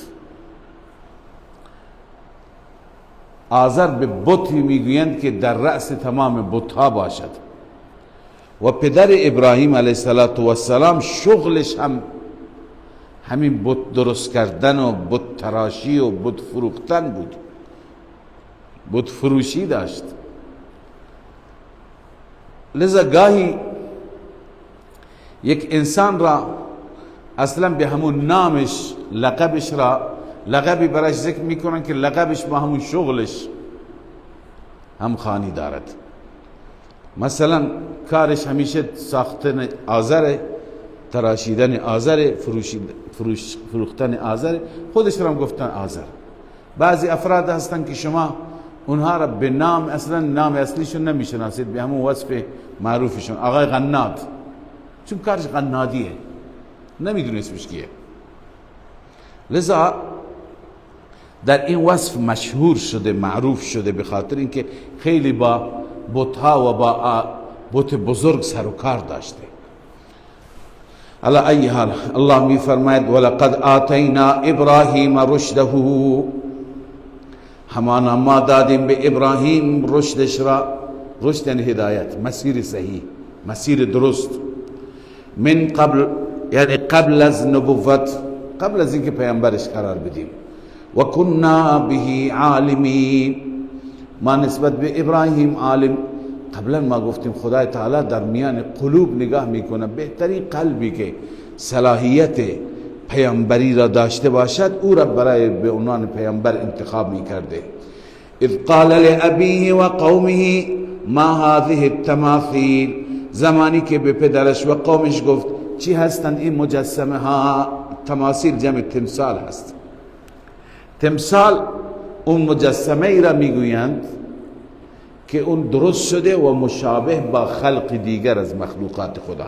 Speaker 1: آزر به بتی میگویند که در رأس تمام بتها باشد. و پدر ابراهیم علیه السلام شغلش هم همین بت درست کردن و بت تراشی و بت فروختن بود، بت فروشی داشت. لذا گاهی یک انسان را اصلا به همون نامش لقبش را لقبی برایش ذکر میکنن که لقبش با همون شغلش هم خانی دارد. مثلا کارش همیشه ساختن آذر، تراشیدن آذر، فروختن آذر، خودش را هم گفتن آذر. بعضی افراد هستن که شما اونها را به نام، اصلا نام اصلیشون نمیشناسید، به همون وصف معروفشون، آقای قناد، چون کارش قنادیه، نمیدونه اسمش کیه. لذا در این وصف مشهور شده، معروف شده، به خاطر اینکه خیلی با بت‌ها و با بت بزرگ سر و کار داشته. علی ای حال الله می فرماید ولقد آتینا ابراهیم رشده، همانا ما دادیم به ابراهیم رشدش را، رشد یعنی هدایت، مسیر صحیح، مسیر درست. من قبل یعنی قبل از نبوت، قبل از اینکه پیامبرش قرار بدیم. و کنا به عالمین، ما نسبت به ابراهیم عالم. قبلا ما گفتیم خدای تعالی در میان قلوب نگاه میکنه، بهترین قلبی که صلاحیت پیامبری را داشته باشد او را برای به عنوان پیامبر انتخاب میکرده. اذ قال لابیه و قومه ما هذه التماثیل، زمانی که به پدرش و قومش گفت چی هستند این مجسمه ها؟ تماثیل جمع تمثال هست. تمثال اون مجسمه ای را میگویند که اون درست شده و مشابه با خلق دیگر از مخلوقات خدا.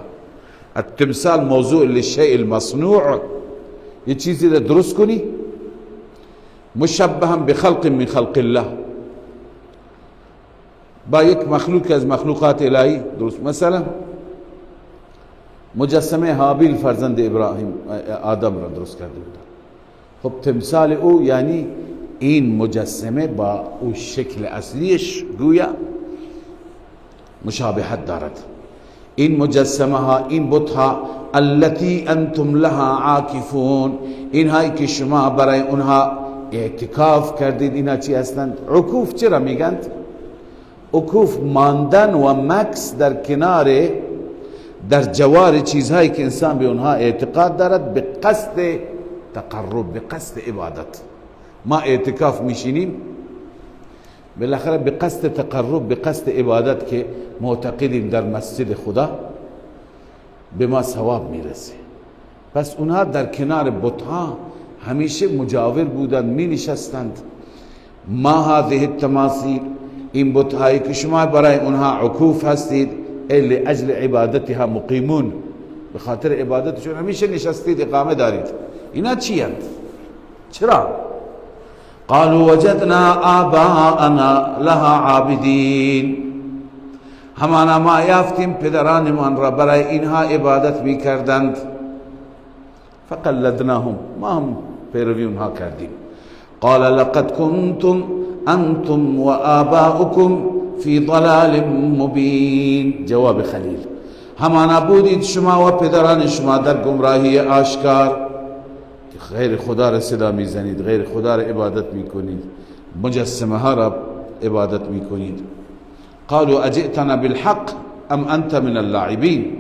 Speaker 1: التمثال موضوع للشیء المصنوع، یه چیزی را درست کنی مشبه هم بخلق من خلق الله، با یک مخلوق از مخلوقات الهی درست. مثلا مجسمه حابیل فرزند ابراهیم آدم را درست کرده بود. خب تمثال او یعنی این مجسمه با او شکل اصلیش گویا مشابهت دارد. این مجسمه ها، این بت ها، التي انتم لها عاکفون، این هایی که شما برای اونها اعتکاف کردید، اینا چی هستند؟ عکوف. چرا میگند عکوف؟ ماندن و مکس در کنار، در جوار چیزهایی که انسان به اونها اعتقاد دارد به قصد تقرب، به قصد عبادت. ما اعتکاف میشینیم بالاخره به قصد تقرب، به قصد عبادت که معتقدیم در مسجد خدا به ما ثواب میرسه. پس اونها در کنار بتها همیشه مجاور بودند، می نشستند. ما هذه التماثیل، این بتهایی که شما برای اونها عکوف هستید، لاجل عبادتها مقیمون، به خاطر عبادتشون همیشه نشستید، اقامه دارید. اینا چی هست؟ چرا؟ قالوا وجدنا آباءنا لها عابدین، همانا ما یافتیم پدرانمان را برای اینها عبادت می کردند. فقلدناهم، ما هم پیروی اونها کردیم. قال لقد كنتم انتم و آباؤكم فی ضلال مبین، جواب خلیل، همانا بودید شما و پدران شما در گمراهی آشکار، غیر خدا را صدا میزنید، غیر خدا را عبادت میکنید، مجسمه ها را عبادت میکنید. قالوا اجئتنا بالحق ام انت من اللاعبین،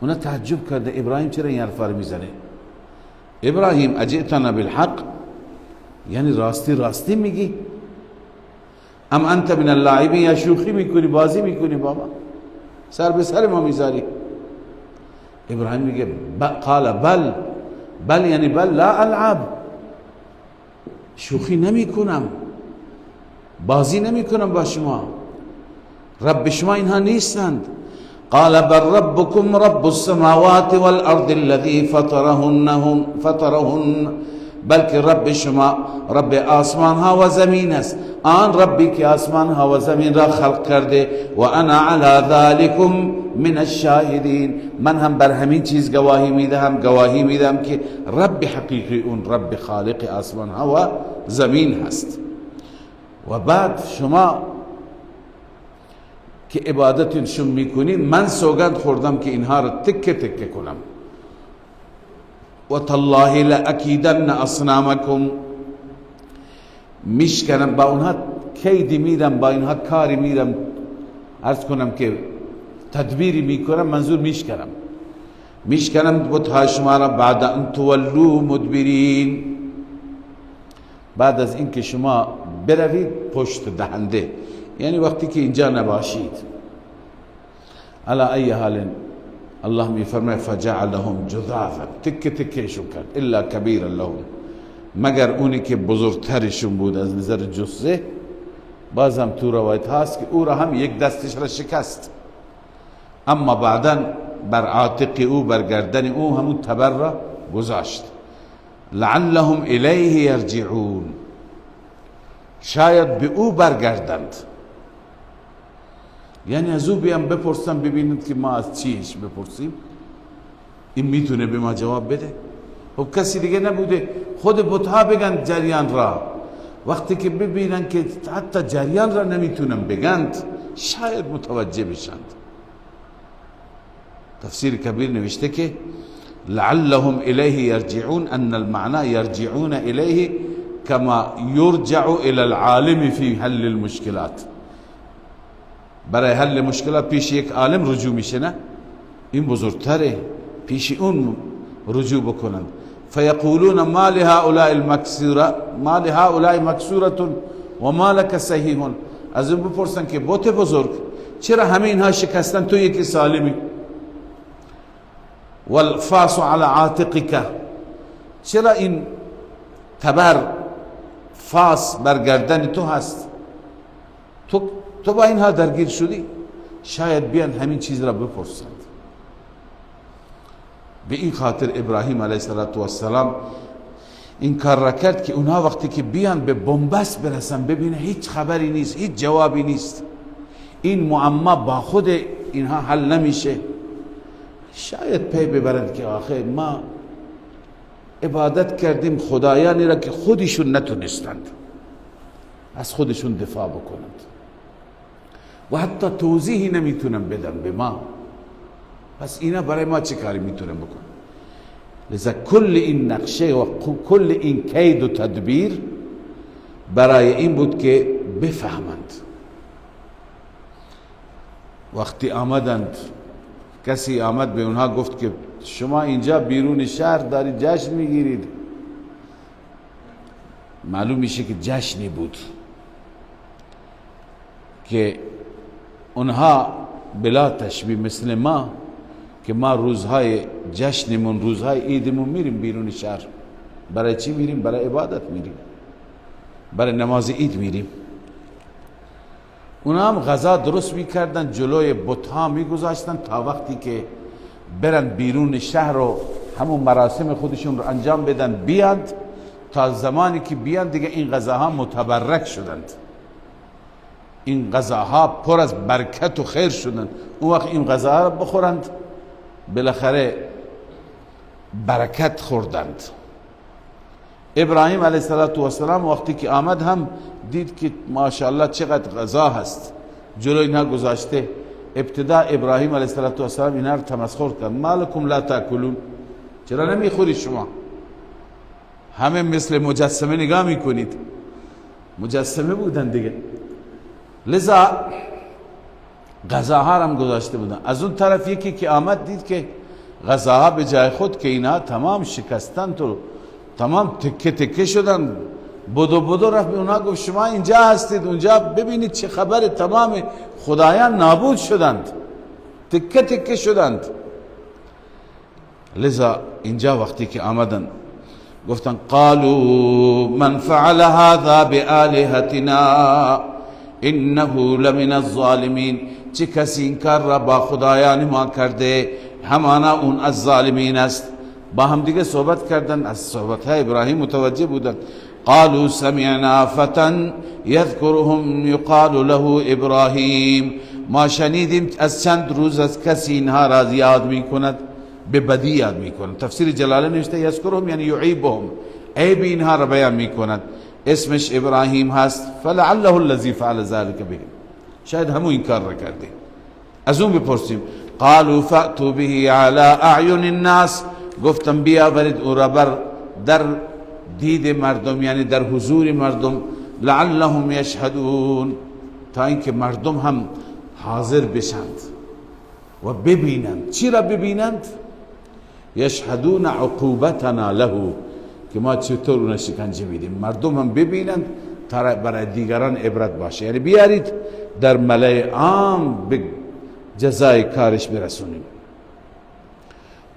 Speaker 1: اونا تعجب کرده ابراهیم چرا این حرفا رو میزنه. ابراهیم اجئتنا بالحق، یعنی راستی میگی؟ ام انت من اللاعبین، یا شوخی میکنی، بازی میکنی بابا، سر به سر ما میذاری. ابراهیم میگه قال بل یعنی بل لا العب، شوخی نمی کنم، بازی نمی کنم با شما، رب شما اینها نیستند. قال بل ربكم رب السماوات والارض الذي فطرهن، بلکه رب شما رب آسمان ها و زمین است، آن ربی که آسمان ها و زمین را خلق کرده. و انا على ذلكم من الشاهدین، من هم بر همین چیز گواهی میدهم که رب حقیقی اون رب خالق آسمان ها و زمین هست. و بعد شما که عبادتشون میکنید، من سوگند خوردم که اینها را تکه تکه کنم. و تالله لاکیدن اصنامکم، میشکنم با اونها، کیدی میدم با اینها، کاری میدم، عرض کنم که تدبیری میکنم، منظور میشکنم بتهای شما را بعد ان تولوا مدبرین، بعد از اینکه شما بروید پشت دهنده، یعنی وقتی که اینجا نباشید. علی ای حال الله میفرماید فجعلهم جذاذا، تکه تکهشون کرد، الا کبیرا لهم، مگر اونی که بزرگترشون بود از نظر جثه. باز هم تو روایت هست که او را هم یک دستش را شکست، اما بعدا بر عاتق او، بر گردن او همون تبر را گذاشت. لعلهم الیه یرجعون، شاید به او برگردند، یعنی از او بیام بپرسم ببینید که ما از چیش بپرسیم، این میتونه به ما جواب بده؟ خب کسی دیگه نبوده، خود بتها بگن جریان را، وقتی که ببینن که حتی جریان را نمیتونن بگند، شاید متوجه بشند. تفسیر کبیر نوشته که لعلهم الیه یرجعون، ان المعنى یرجعون الیه کما یرجع الی العالم فی حل المشکلات، برای حل مشکلات پیش یک عالم رجوع میشه، نه این بزرگتره، پیش اون رجوع بکنند. فیقولون ما لهؤلاء المکسوره، ما لهؤلاء مکسوره و ما لك صحیح، از اون بپرسن که بت بزرگ چرا همه اینها شکستن، تو یکی سالمی؟ والفاس على عاتقك، چرا این تبر فاس بر گردن تو هست، تو با اینها درگیر شدی؟ شاید بیان همین چیز را بپرسند. به این خاطر ابراهیم علیه السلام این کار را کرد که اونها وقتی که بیان به بنبست برسن، ببینه هیچ خبری نیست، هیچ جوابی نیست، این معما با خود اینها حل نمیشه، شاید پی ببرند که آخه ما عبادت کردیم خدایانی را که خودشون نتونستند از خودشون دفاع بکنند و حتی توضیحی نمیتونن بدن به ما، پس اینا برای ما چه کاری میتونن بکنن؟ لذا کل این نقشه و کل این کید و تدبیر برای این بود که بفهمند. وقتی آمدند، کسی آمد به اونها گفت که شما اینجا بیرون شهر دارید جشن میگیرید، معلوم میشه که جشنی بود که اونها بلا تشبیه مثل ما که ما روزهای جشنمون، روزهای عیدمون میریم بیرون شهر، برای چی میریم؟ برای عبادت میریم، برای نماز عید میریم. اونا هم غذا درست میکردن، جلوی بتها میگذاشتن تا وقتی که برن بیرون شهر و همون مراسم خودشون رو انجام بدن بیاد، تا زمانی که بیان دیگه این غذاها متبرک شدند، این غذاها پر از برکت و خیر شدند، اون وقت این غذاها را بخورند بالاخره برکت خوردند. ابراهیم علیه السلام وقتی که آمد هم دید که ماشاءالله چقدر غذا هست جلوی اینها گذاشته. ابتدا ابراهیم علیه السلام اینها رو تمسخر کرد، مالکم لا تاکلون، چرا نمیخورید شما؟ همه مثل مجسمه نگاه میکنید. مجسمه بودن دیگه، لذا غذاها هم گذاشته بودن. از اون طرف یکی که آمد دید که غذاها به جای خود که اینا تمام شکستن تو تمام تکه تکه شدن، بدو رفت به اونها گفت شما اینجا هستید، اونجا ببینید چه خبر، تمام خدایان نابود شدند، تکه تکه شدند. لذا اینجا وقتی که آمدن گفتن قالوا من فعل هذا بآلهتنا انه لمن الظالمین، چه کسی این کار را با خدایان ما کرده همانا اون از ظالمین است. با هم دیگه صحبت کردن، از صحبت های ابراهیم متوجه بودن. قالوا سمعنا فتى یذکرهم یقال له ابراهیم، ما شنیدیم از چند روز از کسی اینها را یاد میکند، به بدی یاد میکند. تفسیر جلاله نوشته یذکرهم یعنی یعیبهم، عیب اینها را بیان میکند، اسمش ابراهیم هست. فلعله الذی فعل ذلك بهم، شاید همون این کار را کرده. از اون بپرسیم. قالوا فأتوا به على اعین الناس، گفتم بیاورید او را بر در دید مردم، یعنی در حضور مردم، لعلهم یشهدون، تا اینکه مردم هم حاضر بشند و ببینند. چی را ببینند؟ یشهدون عقوبتنا له، که ما چطور اون شکنجه میدیم، مردم هم ببینند تا برای دیگران عبرت باشه. یعنی بیارید در ملأ عام به جزای کارش برسونیم.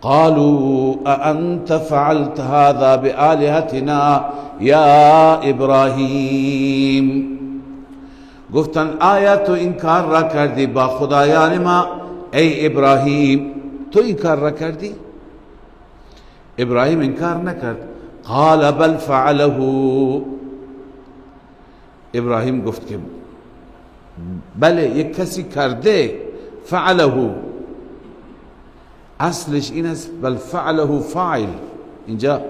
Speaker 1: قالوا أأنت فعلت هذا بآلهتنا یا ابراهیم، گفتن آیا تو این کار را کردی با خدایان ما ای ابراهیم؟ تو این کار را کردی؟ ابراهیم این کار نکرد. قال بل فعله، ابراهیم گفت که بله یک کسی کرده. فعله اصلش این است، بل فعله فاعل، اینجا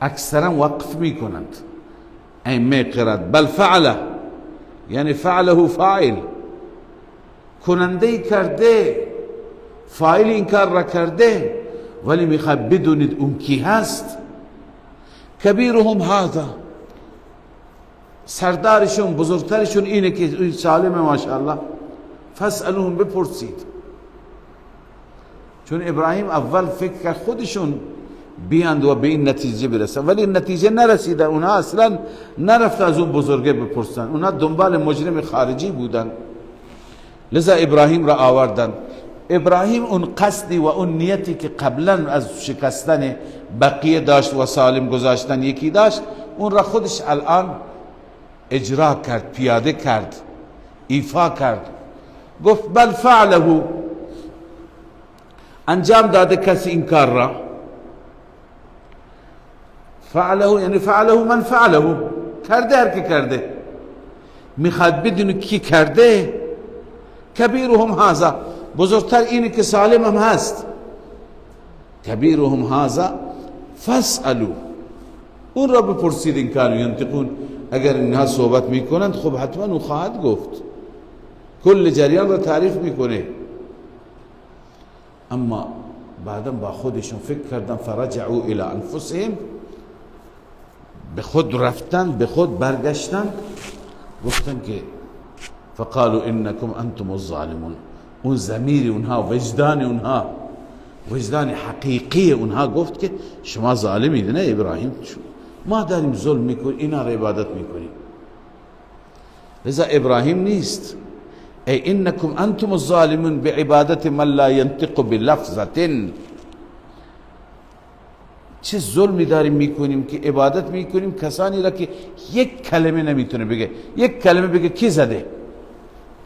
Speaker 1: اکثرا وقف میکنند ائمه قرائت، بل فعله یعنی فعله فاعل، کننده کرده، فاعل این کار را کرده. ولی میخواد بدونید اون کی هست. کبیرهم هذا، سردارشون بزرگترشون اینه که این سالم ماشاءالله، فاسألوهم، بپرسید. چون ابراهیم اول فکر کرد خودشون بیاند و به این نتیجه برسن، ولی نتیجه نرسیده. اونها اصلا نرفت از اون بزرگه بپرسن، اونها دنبال مجرم خارجی بودن. لذا ابراهیم را آوردن. ابراهیم اون قصدی و اون نیتی که قبلا از شکستن بقیه داشت و سالم گذاشتن یکی داشت، اون را خودش الان اجرا کرد، پیاده کرد، ایفا کرد. گفت بل فعله، انجام داده کسی این کار را. فعله یعنی فعله من فعله، کرده هر که کرده. میخواد بدونه کی کرده. کبیرهم هذا، بزرگتر اینه که سالم هم هست. کبیرهم هذا فاسألوا، اون را بپرسید. این کانوا ینطقون، اگر اینها صحبت میکنند خب حتما او خواهد گفت، کل جریان را تعریف میکنه. اما بعدم با خودشون فکر کردن، فرجعوا الى انفسهم، به خود رفتن، به خود برگشتن، گفتن که فقالوا انکم انتم الظالمون. اون ضمیر اونها، وجدان اونها، وجدان حقیقی اونها گفت که شما ظالمید. نه ابراهیم، ما داریم ظلم میکنیم، اینا را عبادت میکنیم. لذا ابراهیم نیست. ای انکم انتم الظالمون بعبادت من لا ینطق بلفظة. چه ظلمی داریم میکنیم که عبادت میکنیم کسانی را که یک کلمه نمیتونه بگه. یک کلمه بگه کی زده،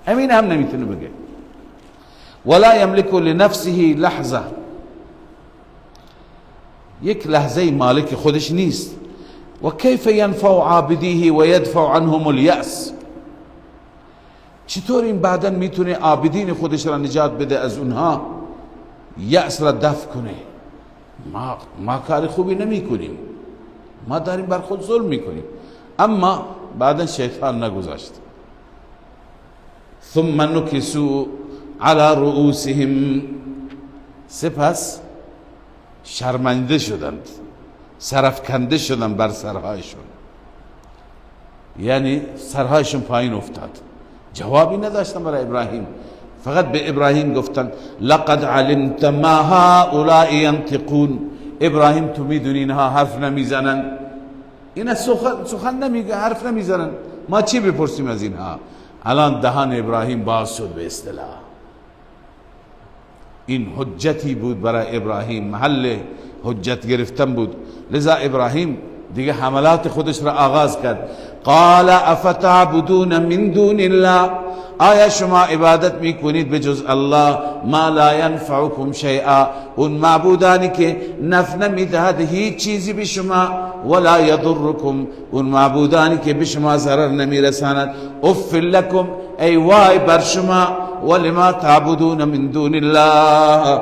Speaker 1: امین هم نمیتونه بگه. ولا یملک لنفسه لحظه، یک لحظه مالک خودش نیست. و کیف ینفع عابدیه و یدفع عنهم الیأس، چطور این بعدا میتونه عابدین خودش را نجات بده از اونها، یأس را دفع کنه؟ ما کار خوبی نمی کنیم، ما داریم بر خود ظلم میکنیم. اما بعدا شیطان نگذاشت. ثم نکسوا علی رؤوسهم، سپس شرمنده شدند، سرافکنده شدند بر سرهایشون، یعنی سرهایشون پایین افتاد. جوابی نداشتن برای ابراهیم، فقط به ابراهیم گفتن لقد علمت ما هؤلاء ينطقون، ابراهیم تو میدونی اینها حرف نمیزنن، اینا سخن نمیگه، حرف نمیزنن، ما چی بپرسیم از اینها؟ الان دهان ابراهیم باز شد به اصطلاح. این حجتی بود برای ابراهیم، محل حجت گرفتن بود، لذا ابراهیم دیگه حملات خودش را آغاز کرد. قال افتعبدون من دون الله، آیا شما عبادت میکنید به جز الله ما لا ینفعکم شیئا، اون معبودانی که نفع نمیدهد هیچ چیزی به شما، ولا یضرکم، اون معبودانی که به شما ضرر نمیرساند. اف لکم، ای وای بر شما، ولما تعبدون من دون الله،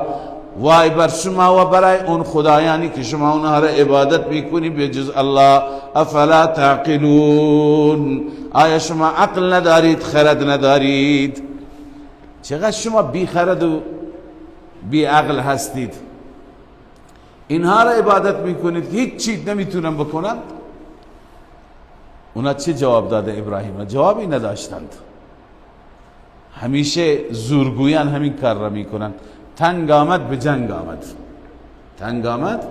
Speaker 1: وای بر شما و برای اون خدایانی که شما اونها را عبادت میکنید به جز الله. افلا تعقلون، آیا شما عقل ندارید، خرد ندارید؟ چقدر شما بی خرد و بی عقل هستید. اینها را عبادت میکنید، هیچ چیز نمیتونن بکنند. اونا چه جواب داده ابراهیم؟ جوابی نداشتند. همیشه زورگویان همین کار را میکنند. تنگ آمد به جنگ آمد، تنگ آمد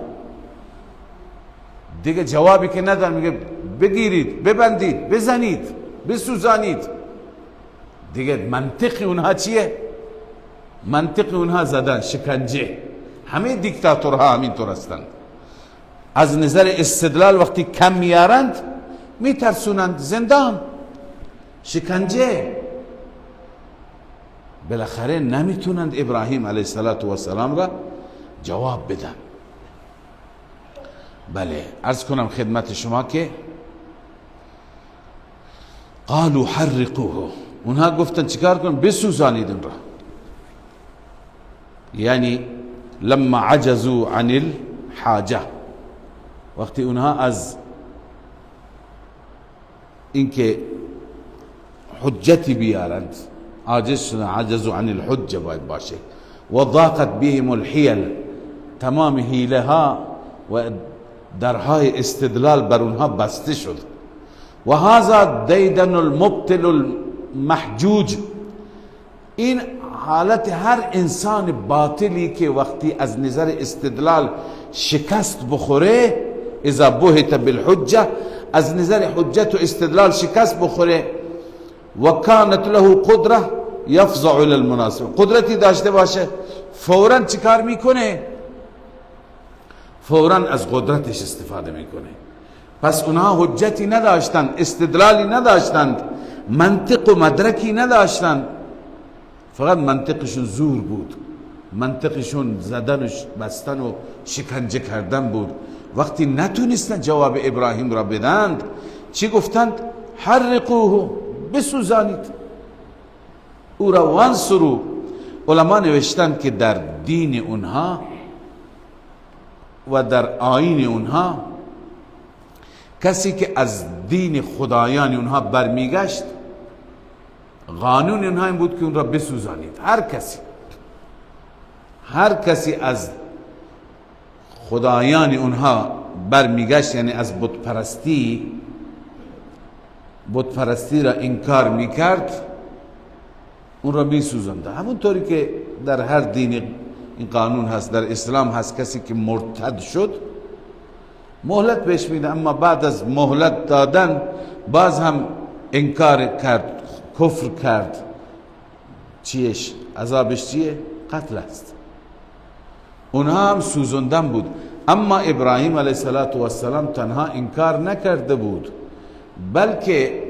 Speaker 1: دیگه جوابی که ندار، میگه بگیرید، ببندید، بزنید، بسوزانید. دیگه منطق اونها چیه؟ منطق اونها زدن، شکنجه. همه دیکتاتورها همینطور هستند. از نظر استدلال وقتی کم میارند میترسونند، زندان، شکنجه. بالاخره نمیتونند ابراهیم علیه السلام را جواب بدن. بله، عرض کنم خدمت شما که قالوا حرقوه، اونها گفتن چیکار کنیم؟ بسوزانید اون را. یعنی لما عجزوا عن الحاجه، وقتی اونها از اینکه حجتی بیارند عاجز شدن، عجزوا عن الحجه باید باشه. و ضاقت بهم الحیل، تمام حیله ها و درهای استدلال بر اونها بسته شد. و هذا دیدن المبطل المحجوج، این حالت هر انسان باطلی که وقتی از نظر استدلال شکست بخوره، اذا بهت بالحجه، از نظر حجت و استدلال شکست بخوره، و کانت له قدره یفزع الى المناصب، قدرتی داشته باشه فوراً چیکار میکنه؟ فوراً از قدرتش استفاده میکنه. پس اونها حجتی نداشتند، استدلالی نداشتند، منطق و مدرکی نداشتند، فقط منطقشون زور بود، منطقشون زدن و بستن و شکنجه کردن بود. وقتی نتونستن جواب ابراهیم را بدند، چی گفتند؟ حرقوه، بسوزانید او را. وانصروا، علما نوشتند که در دین اونها و در آیین اونها کسی که از دین خدایان اونها برمیگشت، قانون اونها این بود که اون را بسوزانید. هر کسی از خدایان اونها برمیگشت، یعنی از بتپرستی را انکار میکرد، اون را میسوزانده. همونطوری که در هر دین این قانون هست، در اسلام هست، کسی که مرتد شد مهلت بهش میده، اما بعد از مهلت دادن باز هم انکار کرد، کفر کرد، چیش عذابش چیه؟ قتل است. اونها هم سوزندن بود. اما ابراهیم علیه السلام تنها انکار نکرده بود، بلکه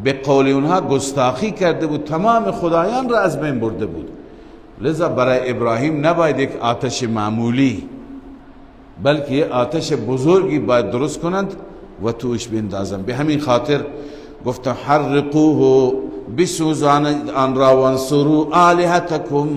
Speaker 1: به قول اونها گستاخی کرده بود، تمام خدایان را از بین برده بود. لذا برای ابراهیم نباید یک آتش معمولی، بلکه یک آتش بزرگی باید درست کنند و توش بندازم. به همین خاطر گفتم حرقوه، بسوزان آن را، وانصروا آلهتکم،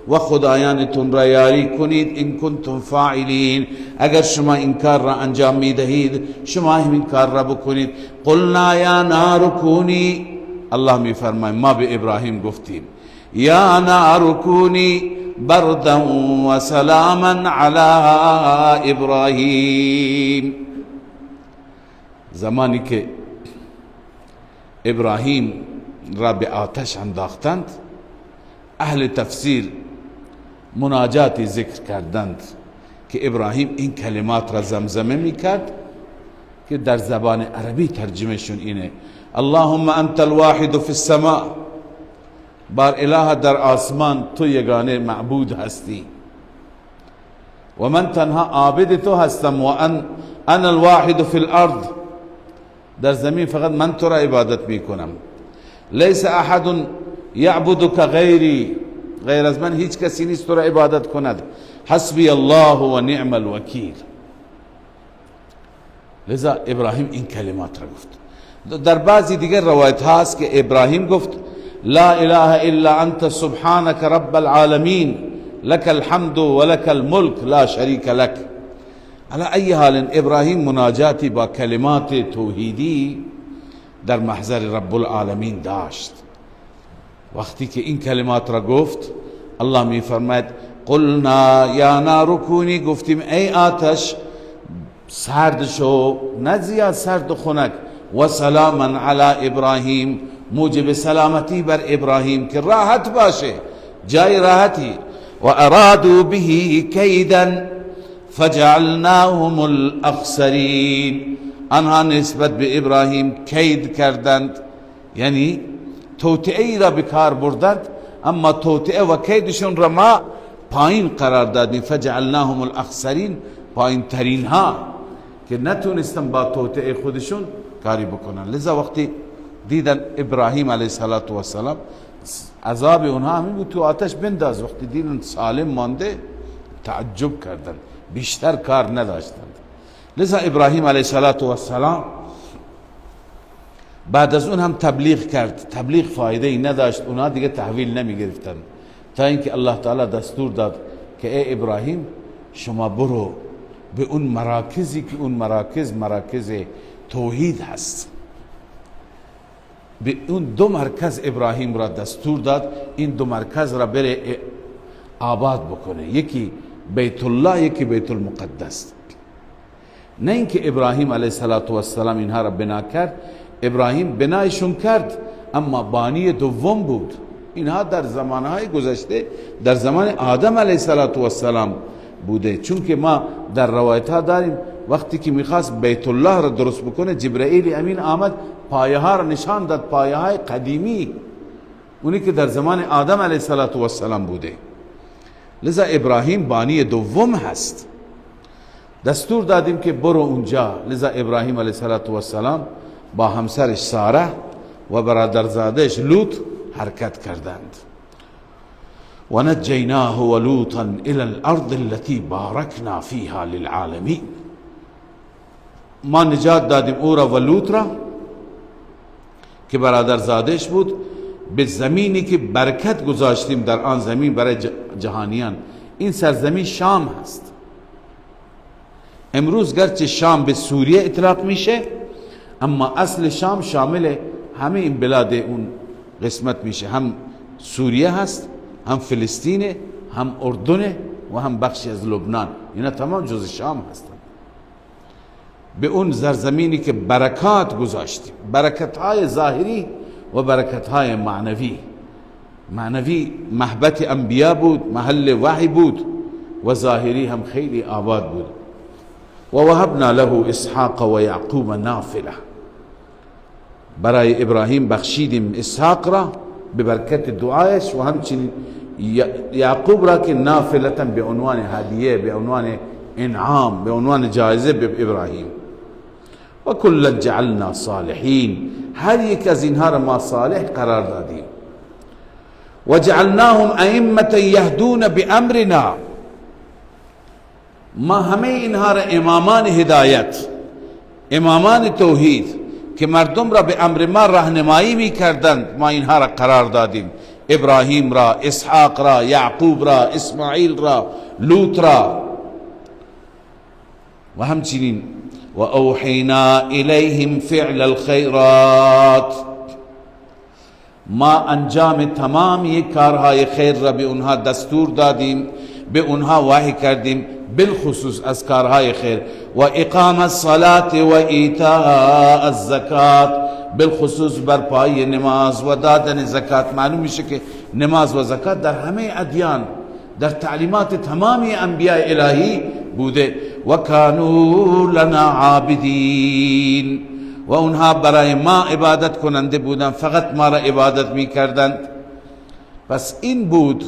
Speaker 1: و خدایانتون را یاری کنید، ان کنتم فاعلین، اگر شما این کار را انجام میدهید شما همین کار را بکنید. قلنا یا نار کونی، الله میفرماید ما به ابراهیم گفتیم یا نار کونی بردا و سلاما علی ابراهیم. زمانی که ابراهیم را به آتش انداختند، اهل تفسیر مناجاتی ذکر کردند که ابراهیم این کلمات را زمزمه میکرد که در زبان عربی ترجمه شون اینه: اللهم انت الواحد فی السماء، بار اله در آسمان تو یگانه معبود هستی، و من تنها عابد تو هستم، و انا الواحد فی الارض، در زمین فقط من تو را عبادت میکنم. لیس احد یعبدک غیری، غیر از من هیچ کسی نیست تو را عبادت کند. حسبی الله و نعم الوکیل. لذا ابراهیم این کلمات را گفت. در بعضی دیگر روایت هاست که ابراهیم گفت لا اله الا انت سبحانك رب العالمین لك الحمد و لك الملك لا شریک لك. على ای حال ابراهیم مناجاتی با کلمات توحیدی در محضر رب العالمین داشت. وقتی که این کلمات را گفت، الله می فرماید قلنا یا نار کونی، گفتیم ای آتش سرد شو، نه زیاد سرد و خنک، و سلاما علی ابراهیم، موجب سلامتی بر ابراهیم که راحت باشه، جای راحتی. و ارادوا به کیدا فجعلناهم الاخسرین، آنها نسبت به ابراهیم کید کردند، یعنی توطئه را به کار بردند، اما توطئه و کیدشون را ما پایین قرار دادیم. فجعلناهم الاخسرین، پایین ترین ها که نتونستن با توطئه خودشون کاری بکنن. لذا وقتی دیدن ابراهیم علیه السلام عذاب اونها همین بود، تو آتش بنداز، وقتی دیدن سالم مانده تعجب کردن، بیشتر کار نداشتند. لذا ابراهیم علیه السلام بعد از اون هم تبلیغ کرد. تبلیغ فایده ای نداشت، اونها دیگه تحویل نمی گرفتن، تا اینکه الله تعالی دستور داد که ای ابراهیم شما برو به اون مراکزی که اون مراکز توحید هست، به اون دو مرکز ابراهیم را دستور داد این دو مرکز را بره آباد بکنه، یکی بیت الله، یکی بیت المقدس. نه اینکه ابراهیم علیه السلام اینها را بنا کرد، ابراهیم بنایشون کرد اما بانی دوم بود. اینها در زمانهای گذشته در زمان آدم علیه السلام بوده، چون که ما در روایت ها داریم وقتی که میخواست بیت الله را درست بکنه، جبرئیل امین آمد پایه ها را نشان داد، پایه های قدیمی، اونی که در زمان آدم علیه السلام بوده. لذا ابراهیم بانی دوم هست، دستور دادیم که برو اونجا. لذا ابراهیم علیه السلام با همسرش ساره و برادرزادش لوط حرکت کردند. و نجیناه و لوطا الى الارض التي بارکنا فیها للعالمین، ما نجات دادیم او را و لوط را که برادرزادش بود به زمینی که برکت گذاشتیم در آن زمین برای جهانیان. این سرزمین شام هست. امروز گرچه شام به سوریه اطلاق میشه، اما اصل شام شامل همه این بلاد اون قسمت میشه، هم سوریه هست، هم فلسطین، هم اردن و هم بخشی از لبنان، اینا تمام جز شام هستند. به اون سرزمینی که برکات گذاشتیم، برکت‌های ظاهری و برکت‌های معنوی. معنوی محبت انبیا بود، محل وحی بود، و ظاهری هم خیلی آباد بود. و وهبنا له اسحاق و یعقوب نافله، برای ابراهیم بخشیدیم اسحاق را به برکت دعایش، و همچنین یعقوب را که نافلتا به عنوان هدیه، به عنوان انعام، به عنوان جایزه به ابراهیم. و کلا جعلنا صالحین، هر یک از اینها را ما صالح قرار دادیم. و جعلناهم ائمة یهدون بامرنا، ما همه اینها را امامان هدایت، امامان توحید که مردم را به امر ما راهنمایی می کردند، ما اینها را قرار دادیم. ابراهیم را، اسحاق را، یعقوب را، اسماعیل را، لوط را. و همچنین و اوحینا الیهم فعل الخیرات، ما انجام تمام یک کارهای خیر را به اونها دستور دادیم، به اونها وحی کردیم، بالخصوص از کارهای خیر. و اقام الصلاة و ایتاء الزکات، بالخصوص برپایی نماز و دادن زکات. معلوم میشه که نماز و زکات در همه ادیان، در تعلیمات تمام انبیاء الهی بوده. و کانوا لنا عابدین، و اونها برای ما عبادت کننده بودند، فقط ما را عبادت می کردند. پس این بود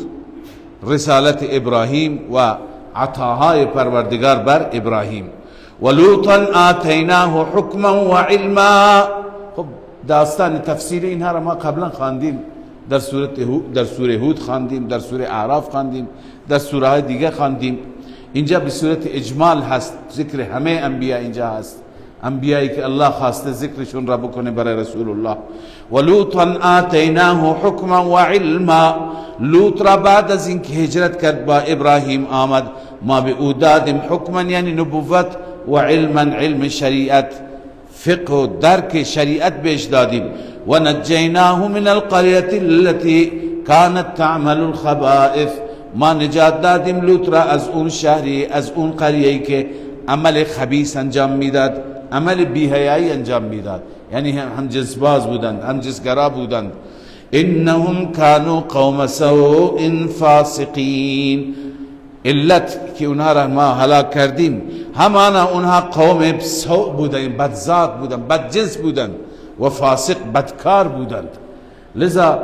Speaker 1: رسالت ابراهیم و عطاهای پروردگار بر ابراهیم. و لوطا آتیناه حکما و علما. خب داستان تفسیر اینها را ما قبلا خواندیم، در سوره هود خواندیم، در سوره اعراف خواندیم، در سوره های دیگه خواندیم. اینجا به صورت اجمال هست، ذکر همه انبیاء اینجا هست، انبیایی که الله خواسته ذکرشون را بکنه برای رسول الله. و لوطا آتیناه حکما و علما، لوط را بعد از اینکه هجرت کرد با ابراهیم آمد، ما به او دادیم حکما یعنی نبوت، و علما علم شریعت، فقه و درک شریعت بهش دادیم. و نجیناه من القرية التي كانت تعمل الخبائث، ما نجات دادیم لوط را از اون شهری، از اون قریه‌ای که عمل خبیث انجام میداد، عمل بی‌حیایی انجام میداد، یعنی هم جنسباز بودند، هم جنسگرا بودند. انهم كانوا قوم سوء فاسقین، علت که اونها را ما هلاک کردیم همانا اونها قوم سوء بودند، بدذات بودند، بدجنس بودند و فاسق بدکار بودند. لذا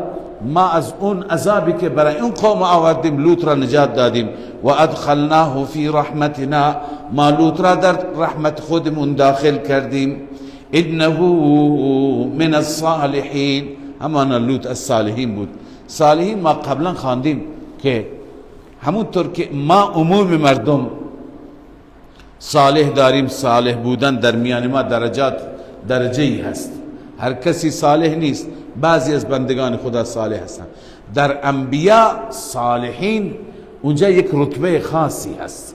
Speaker 1: ما از اون عذابی که برای اون قوم آوردیم لوط را نجات دادیم. و ادخلناه فی رحمتنا، ما لوط را در رحمت خودمون داخل کردیم. انه من الصالحین، همانا لوط از صالحین بود. صالحین ما قبلا خواندیم که همونطور که ما عموم مردم صالح داریم، صالح بودن در میان ما درجه ای هست، هر کسی صالح نیست، بعضی از بندگان خدا صالح هستند. در انبیاء صالحین اونجا یک رتبه خاصی هست،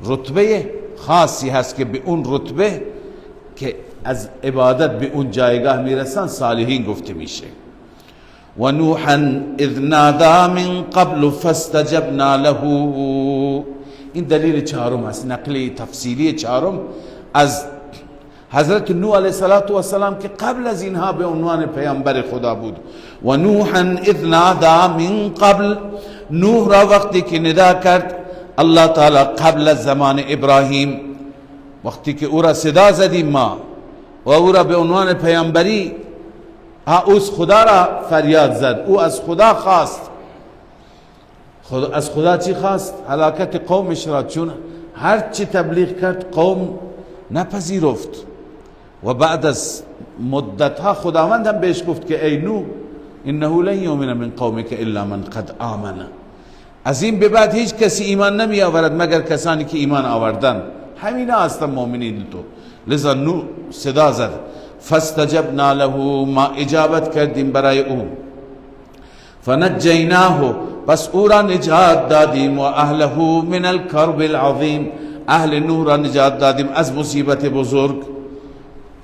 Speaker 1: رتبه خاصی هست که به اون رتبه که از عبادت به اون جایگاه میرسن صالحین گفته میشه. و نوحا اذ نادا من قبل فاستجبنا له، این دلیل چهارم است، نقلی تفصیلی چهارم از حضرت نوح علیه السلام که قبل از اینها به عنوان پیامبر خدا بود. و نوحا اذ نادا من قبل، نوح را وقتی که ندا کرد الله تعالی قبل از زمان ابراهیم، وقتی که او را صدا زدیم ما و او را به عنوان پیامبری، او از خدا را فریاد زد، او از خدا خواست. از خدا چی خواست؟ هلاکت قومش را، چون هر چی تبلیغ کرد قوم نپذیرفت. و بعد از مدت ها خداوند هم بهش گفت که ای نوح انه لن یؤمن من قومک الا من قد آمن، از این به بعد هیچ کسی ایمان نمی آورد مگر کسانی که ایمان آوردن، همین هستن مؤمنین تو. لذا نوح صدا زد، فاستجبنا له، ما اجابت کردیم برای او. فنجیناه، پس او را نجات دادیم. و اهله من الکرب العظیم، اهل نوح را نجات دادیم از مصیبت بزرگ،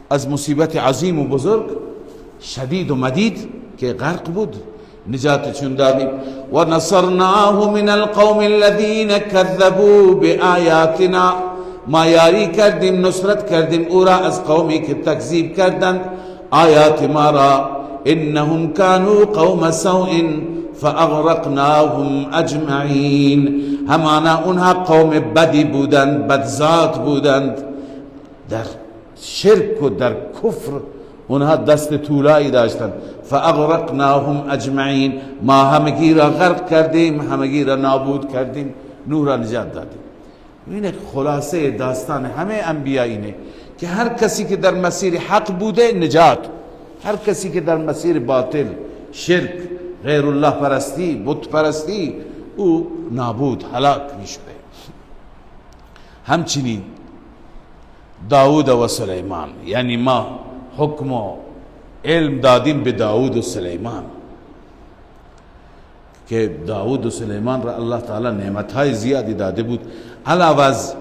Speaker 1: از مصیبت عظیم و بزرگ، شدید و مدید که غرق بود، نجاتشون دادیم. و نصرناه من القوم الذين كذبوا بآیاتنا، ما یاری کردیم، نصرت کردیم او را از قومی که تکذیب کردند آیات ما را. انهم كانوا قوم سوء فاغرقناهم اجمعین، همانا اونها قوم بدی بودند، بدذات بودند، در شرک و در کفر اونها دست طولایی داشتند. فاغرقناهم اجمعین، ما همگی را غرق کردیم، همگی را نابود کردیم، نوح را نجات دادیم. این خلاصه داستان همه انبیاء اینه که هر کسی که در مسیر حق بوده نجات، هر کسی که در مسیر باطل، شرک، غیر الله پرستی، بت پرستی، او نابود، هلاک می شده. همچنین داود و سلیمان، یعنی ما حکم و علم دادیم به داود و سلیمان که داود و سلیمان را الله تعالی نعمتهای زیادی داده بود، علاوه از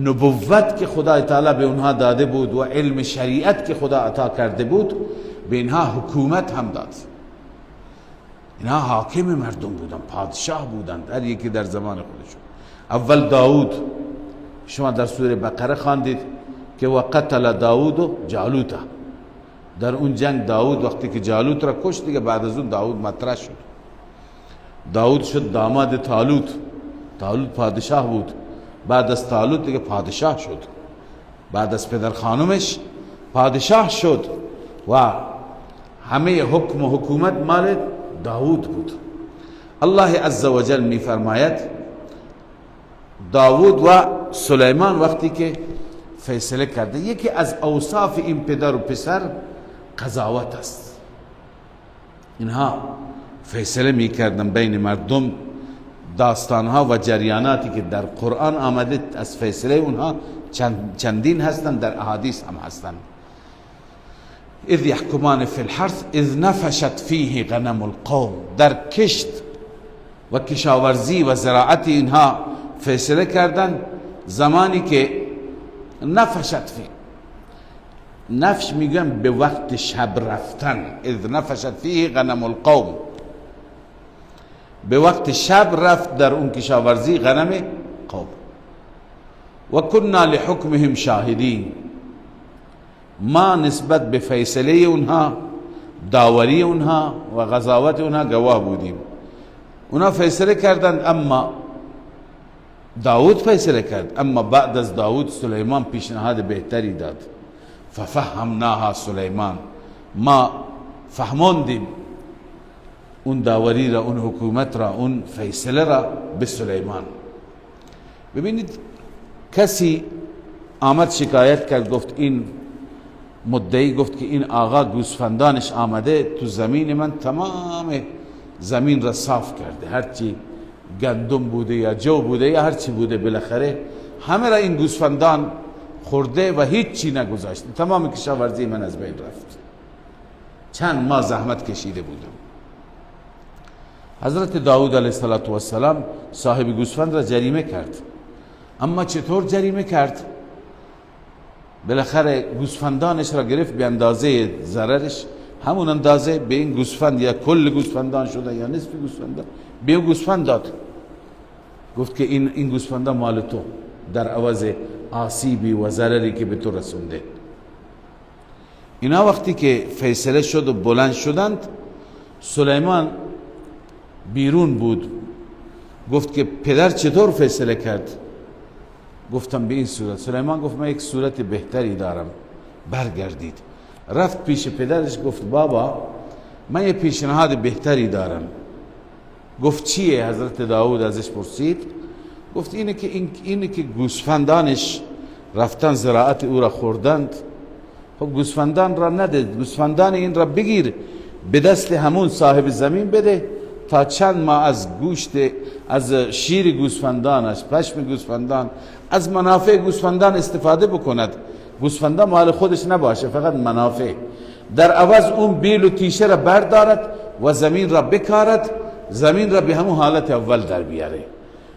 Speaker 1: نبوت که خدا تعالی به اونها داده بود و علم شریعت که خدا عطا کرده بود، به اینها حکومت هم داد. اینها حاکم مردم بودن، پادشاه بودند، هر یکی در زمان خودشون. اول داود، شما در سوره بقره خواندید که وقتل داود و جالوت، در اون جنگ داود وقتی که جالوت را کشت دیگه بعد از اون داود مطرح شد. داود شد داماد طالوت. طالوت پادشاه بود، بعد از طالوت دیگه پادشاه شد، بعد از پدر خانمش پادشاه شد و همه حکم و حکومت مال داود بود. الله عزوجل می فرماید داود و سلیمان وقتی که فیصله کرده، یکی از اوصاف این پدر و پسر قضاوت است. اینها فیصله می کردن بین مردم، داستانها و جریاناتی که در قرآن آمده از فیصله اونها چندین هستند، در احادیث هم هستند. اذ یحکمان فی الحرث اذ نفشت فیه غنم القوم، در کشت و کشاورزی و زراعت اینها فیصله کردند زمانی که نفشت فیه، نفش میگن به وقت شب رفتن، اذ نفشت فیه غنم القوم، به وقت شب رفت در اون کشاورزی غنم قوم. و کنا لحکمهم شاهدین، ما نسبت به فیصله اونها، داوری اونها و قضاوت اونها گواه بودیم. اونها فیصله کردند، اما داود فیصله کرد، اما بعد از داود سلیمان پیشنهاد بهتری داد. ففهمناها سلیمان، ما فهماندیم اون داوری را، اون حکومت را، اون فیصله را به سلیمان. ببینید کسی آمد شکایت کرد، گفت این مدعی گفت که این آقا گوسفندانش آمده تو زمین من تمام زمین را صاف کرده، هرچی گندم بوده یا جو بوده یا هرچی بوده بالاخره همه را این گوسفندان خورده و هیچ چی نگذاشت، تمام کشاورزی من از بین رفت، چند ماه زحمت کشیده بودم. حضرت داود علیه السلام صاحب گوسفند را جریمه کرد، اما چطور جریمه کرد؟ بالاخره گوسفندانش را گرفت، به اندازه ضررش همون اندازه به این گوسفند، یا کل گوسفندان شده یا نصف گوسفندان، به اون گوسفند داد. گفت که این گوسفندان مال تو در عوض آسیبی و ضرری که به تو رسونده. اینا وقتی که فیصله شد و بلند شدند، سلیمان بیرون بود، گفت که پدر چطور فیصله کرد؟ گفتم به این صورت. سلیمان گفت من یک صورت بهتری دارم، برگردید. رفت پیش پدرش، گفت بابا من یک پیشنهاد بهتری دارم. گفت چیه؟ حضرت داود ازش پرسید، گفت اینه که گوسفندانش رفتن زراعت او را خوردند، خب گوسفندان را نده، گوسفندان این را بگیر به دست همون صاحب زمین بده تا چند ماه از گوشت، از شیر گوسفندان، از پشم گوسفندان، از منافع گوسفندان استفاده بکند. گوسفندان مال خودش نباشه، فقط منافع. در عوض اون بیل و تیشه را بردارد و زمین را بکارد، زمین را به همون حالت اول در بیاره.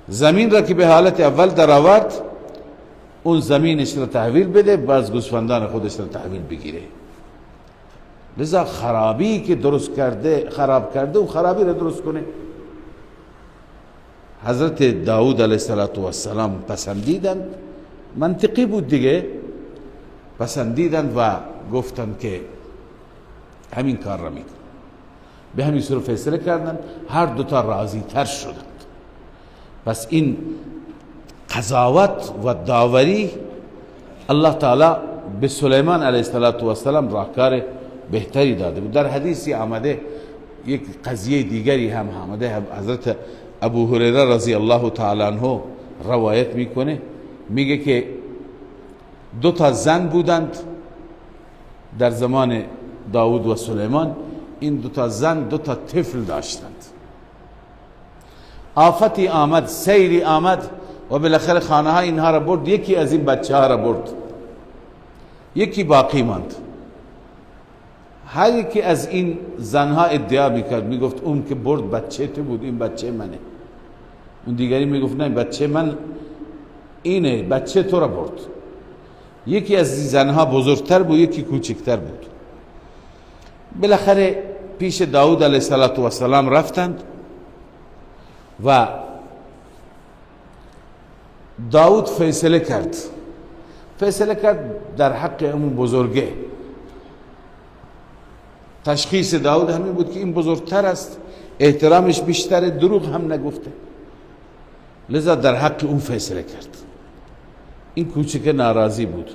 Speaker 1: زمین را که به حالت اول در آورد، اون زمینش را تحویل بده، باز گوسفندان خودش را تحویل بگیره. لذا خرابی که درست کرده، خراب کرده و خرابی را درست کنه. حضرت داود علیه السلام پسندیدند، منطقی بود دیگه، پسندیدند و گفتند که همین کار را میکنند. به همین صورت فیصله کردند، هر دوتا راضی تر شدند. پس این قضاوت و داوری الله تعالی به سلیمان علیه السلام راهکار بهتری داده بود. در حدیثی آمده، یک قضیه دیگری هم آمده، حضرت ابو هریره رضی الله تعالی عنه روایت میکنه، میگه که دو تا زن بودند در زمان داود و سلیمان. این دو تا زن دو تا طفل داشتند. آفتی آمد، سیلی آمد و بالاخره خانه ها اینها را برد، یکی از این بچه ها را برد. یکی باقی ماند. هر یکی از این زنها ادعا میکرد، میگفت اون که برد بچه تو بود، این بچه منه. اون دیگری میگفت نه بچه من اینه، بچه تو را برد. یکی از این زنها بزرگتر بود، یکی کوچکتر بود. بالاخره پیش داود علیه السلام رفتند و داود فیصله کرد در حق اون بزرگه. تشخیص داود همین بود که این بزرگتر است، احترامش بیشتره، دروغ هم نگفته، لذا در حق اون فیصله کرد. این کوچکه ناراضی بود.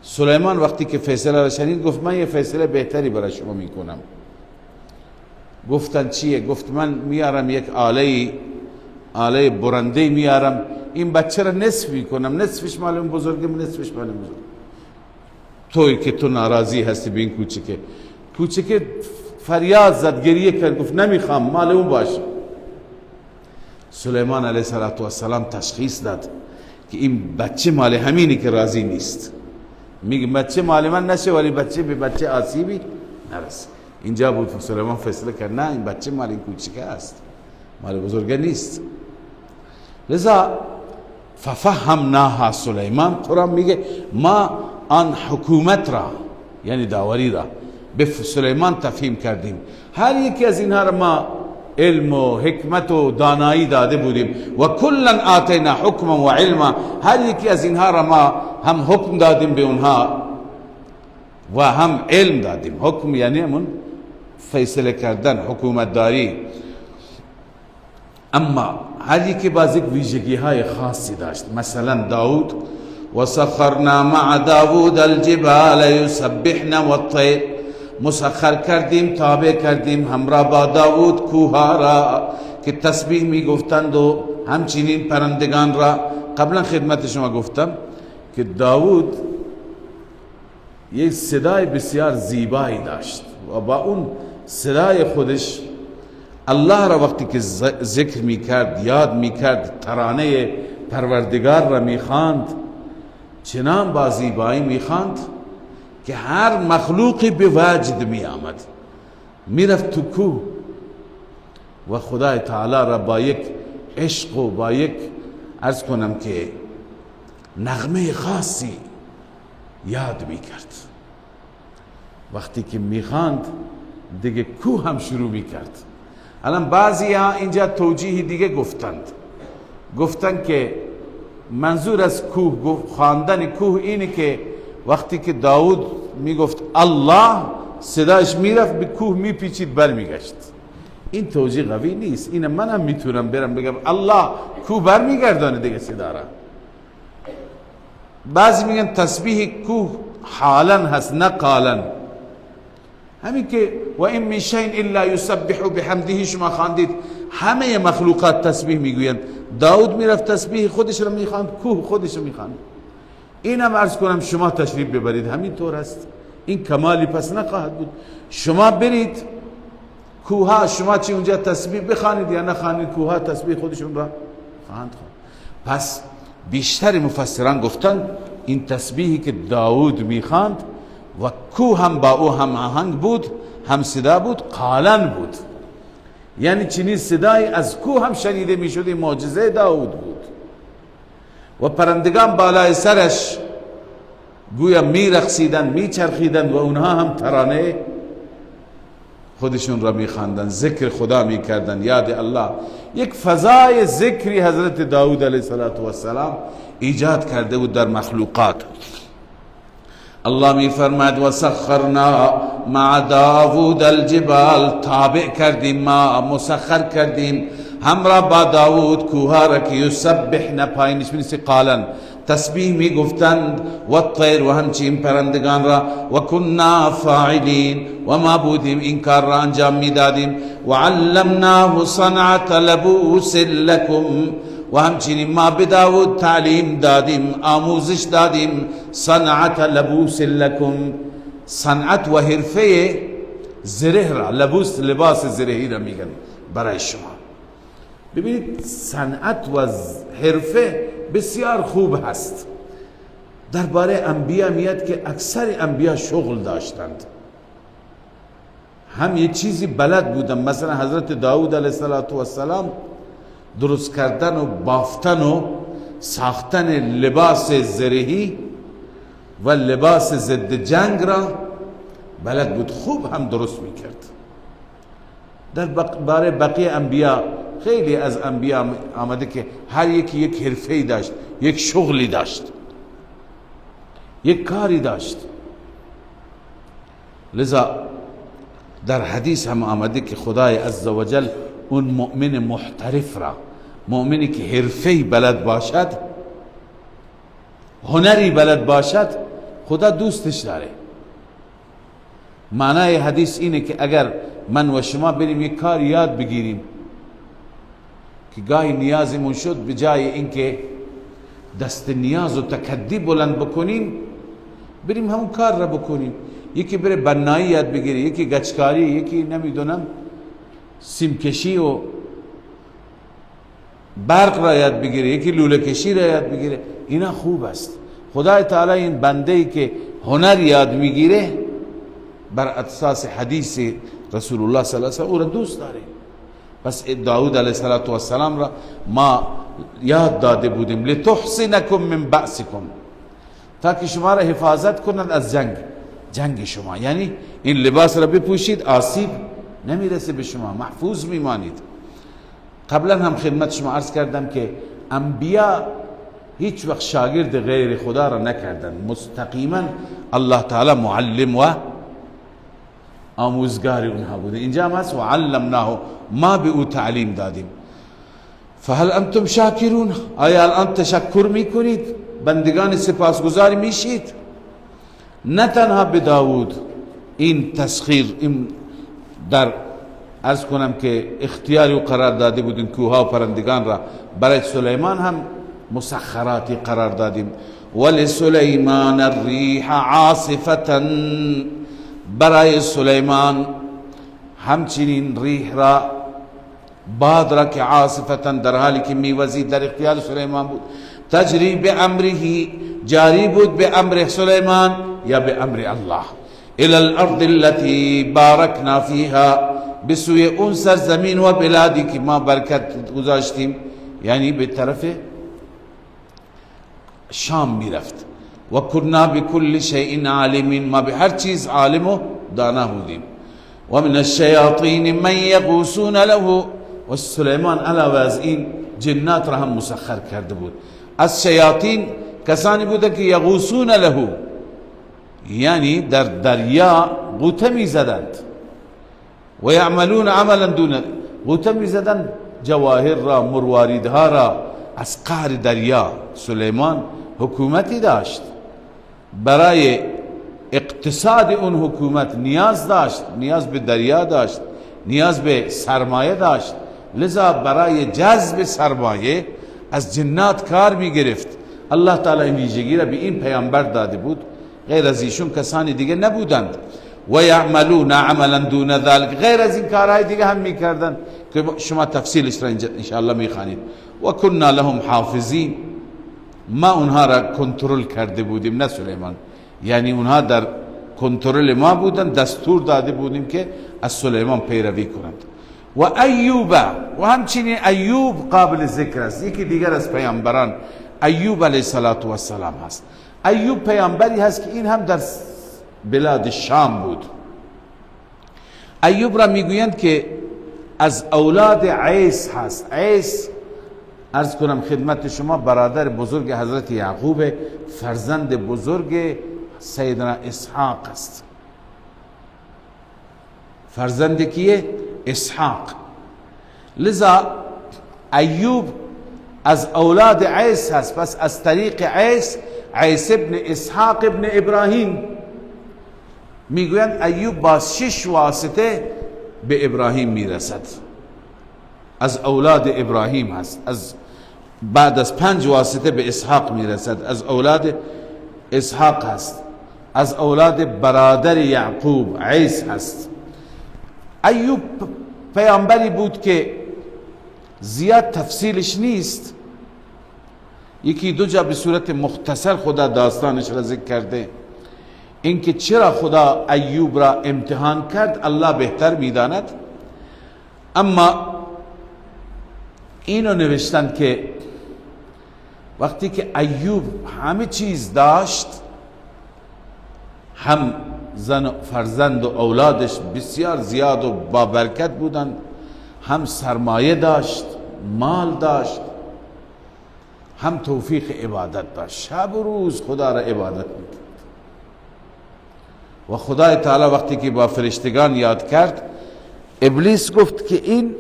Speaker 1: سلیمان وقتی که فیصله را شنید گفت من یه فیصله بهتری برای شما میکنم. گفتن چیه؟ گفت من میارم یک آله برنده میارم، این بچه را نصف میکنم، نصفش مال اون بزرگه، نصفش مال اون بزرگه. توی که تو ناراضی هستی به این کوچکه فریاد زد، گریه کرد، گفت نمیخوام، مال اون باشه. سلیمان علیه السلام تشخیص داد که این بچه مال همینی که راضی نیست. میگه بچه مال من نشه ولی بچه به بچه آسیبی نرسه. اینجا بود سلیمان فیصله کرد نه، این بچه مال این کوچکه است، مال بزرگه نیست. لذا ففهمناها سلیمان، قرآن میگه ما آن حکومت را یعنی داوری را به سلیمان تفهیم کردیم. هر یکی از اینها را ما علم و حکمت و دانایی داده بودیم. و کلا آتینا حکما و علما، هر یکی از اینها را ما هم حکم دادیم به اونها و هم علم دادیم. حکم یعنی همون فیصله کردن، حکومت داری. اما هر یکی باز یک ویژگی های خاصی داشت. مثلا داود و سخرنا مع داود الجبال یسبحن والطیر، مسخر کردیم، تابع کردیم همراه با داود کوها را که تسبیح می گفتند و همچنین پرندگان را. قبلا خدمت شما گفتم که داود یک صدای بسیار زیبایی داشت و با اون صدای خودش الله را وقتی که ذکر می کرد، یاد می کرد، ترانه پروردگار را می خواند، چنان با زیبایی می خواند که هر مخلوقی به وجد می آمد، می رفت تو کوه و خدای تعالی را با یک عشق و با یک عرض کنم که نغمه خاصی یاد می کرد. وقتی که می خواند دیگه کوه هم شروع می کرد. الان بعضی ها اینجا توجیه دیگه گفتن که منظور از کوه، خواندن کوه اینه که وقتی که داود میگفت الله، صداش میرفت به کوه میپیچید بر میگشت. این توجیه قوی نیست. این منم میتونم برم بگم الله، کوه بر میگردانه دیگه صدا را. بعضی میگن تسبیح کوه حالا هست نه قالا. همین که و این من شیء الا یسبح بحمده، شما خواندید همه مخلوقات تسبیح میگویند. داود میرفت تسبیح خودش رو میخواند، کوه خودش رو میخواند. اینم عرض کنم شما تشریف ببرید، همین طور است. این کمالی پس نخواهد بود. شما برید کوها، شما چی اونجا تسبیح بخوانید یا نخوانید، کوها تسبیح خودشون را خواهند. پس بیشتر مفسران گفتند این تسبیحی که داود میخواند و کوه هم با او هم آهنگ بود، هم صدا بود، قالن بود. یعنی چنین صدای از کوه هم شنیده میشد. این معجزه داود بود. و پرندگان بالای سرش گویا میرقصیدن، میچرخیدن و اونها هم ترانه خودشون را میخواندن، ذکر خدا میکردن، یاد الله. یک فضای ذکری حضرت داود علیه السلام ایجاد کرده بود در مخلوقات. الله میفرماید و سخرنا مع داود الجبال، تابع کردیم، ما مسخر کردیم همراه با داود کوها را که یسبحن، پایینش می‌نویسه قالن، تسبیح میگفتند، و الطیر، و همچین پرندگان را، و کنا فاعلین، و ما بودیم این کار را انجام میدادیم. و علمناه صنعة لبوس لکم، و همچنین ما به داود تعلیم دادیم، آموزش دادیم، صنعة لبوس لکم، صنعت و حرفه زره را، لبوس لباس زرهی را میگن برای شما. ببینید صنعت و حرفه بسیار خوب هست. درباره انبیا میاد که اکثر انبیا شغل داشتند، هم یه چیزی بلد بودن. مثلا حضرت داود علیه السلام درست کردن و بافتن و ساختن لباس زرهی و لباس ضد جنگ را بلد بود، خوب هم درست میکرد. در باره بقیه انبیا خیلی از انبیا آمده که هر یکی یک حرفه‌ای داشت، یک شغلی داشت، یک کاری داشت. لذا در حدیث هم آمده که خدای عزوجل اون مؤمن محترف را، مؤمنی که حرفه‌ای بلد باشد، هنری بلد باشد، خدا دوستش داره. معنای حدیث اینه که اگر من و شما بریم یک کار یاد بگیریم که گاهی نیازمون شد، به جای اینکه دست نیاز و تکدی بلند بکنیم، بریم همون کار را بکنیم. یکی بره بنایی یاد بگیره، یکی گچکاری، یکی نمیدونم سیمکشی و برق را یاد بگیره، یکی لوله کشی را یاد بگیره. اینا خوب است. خدای تعالی این بنده ای که هنر یاد میگیره بر اساس حدیث رسول الله صلی الله علیه و آله او را دوست داره. پس داود علیه السلام را ما یاد داده بودیم لتحصنکم من بأسکم، تا که شما را حفاظت کنند از جنگ شما. یعنی این لباس را بپوشید، آسیب نمیرسه به شما، محفوظ میمانید. قبلا هم خدمت شما عرض کردم که انبیا هیچ وقت شاگرد غیر خدا را نکردن، مستقیما الله تعالی معلم و آموزگار اونها بوده. اینجا هم هست و علمناه، ما به او تعلیم دادیم. فهل انتم شاکرون، آیا الان تشکر میکنید، بندگان سپاسگزار میشید؟ نه تنها به داود این تسخیر، این در عرض کنم که اختیاری و قرار داده بودیم کوها و پرندگان را، برای سلیمان هم مسخراتی قرار دادیم. ولسلیمان الریح عاصفة، برای سلیمان همچنین ریح را، باد را که عاصفة در حالی که میوزید در اختیار سلیمان بود. تجری به امره، جاری بود به امر سلیمان یا به امر الله. الى الارض التي باركنا فيها، به سوی اون سرزمین و بلادی که ما برکت گذاشتیم، یعنی به طرف شام میرفت. و کنا بكل شيء عالمین، ما به هر چیز عالم و دانا بودیم. و من الشیاطین من یغوصون له، و سلیمان علاوه از این جنات را هم مسخر کرده بود. از شیاطین کسانی بوده که یغوصون له، یعنی در دریا غوطه می زدند. و یعملون عملا دون، غوطه می زدند جواهر را، مرواریدها را از قعر دریا. سلیمان حکومتی داشت، برای اقتصاد اون حکومت نیاز داشت، نیاز به دریا داشت، نیاز به سرمایه داشت. لذا برای جذب سرمایه از جنات کار می گرفت. الله تعالی این ویژگی را به این پیامبر داده بود، غیر از ایشون کسانی دیگه نبودند. و یعملون عملا دون ذلك، غیر از این کارهای دیگه هم میکردند که شما تفصیلش را انشاءالله میخوانید. و کنا لهم حافظین، ما اونها را کنترل کرده بودیم، نه سلیمان، یعنی اونها در کنترل ما بودند، دستور داده بودیم که از سلیمان پیروی کنند. و ایوب، و همچنین ایوب قابل ذکر است، یکی دیگر از پیامبران ایوب علیه السلام هست. ایوب پیامبری هست که این هم در بلاد شام بود. ایوب را میگویند که از اولاد عیس هست. عیس عرض کنم خدمت شما برادر بزرگ حضرت یعقوب، فرزند بزرگ سیدنا اسحاق است. فرزند کیه؟ اسحاق. لذا ایوب از اولاد عیس هست. پس از طریق عیس ابن اسحاق ابن ابراهیم، میگویند ایوب با 6 واسطه به ابراهیم میرسد، از اولاد ابراهیم هست. از بعد از 5 واسطه به اسحاق میرسد، از اولاد اسحاق هست، از اولاد برادر یعقوب عیس هست. ایوب پیامبری بود که زیاد تفصیلش نیست، یکی دو جا به صورت مختصر خدا داستانش را ذکر کرده. اینکه چرا خدا ایوب را امتحان کرد الله بهتر میداند. اما اینو نوشتند که وقتی که ایوب همه چیز داشت، هم زن و فرزند و اولادش بسیار زیاد و با برکت بودند، هم سرمایه داشت، مال داشت، هم توفیق عبادت داشت، شب و روز خدا را عبادت میکرد. و خدای تعالی وقتی که با فرشتگان یاد کرد، ابلیس گفت که این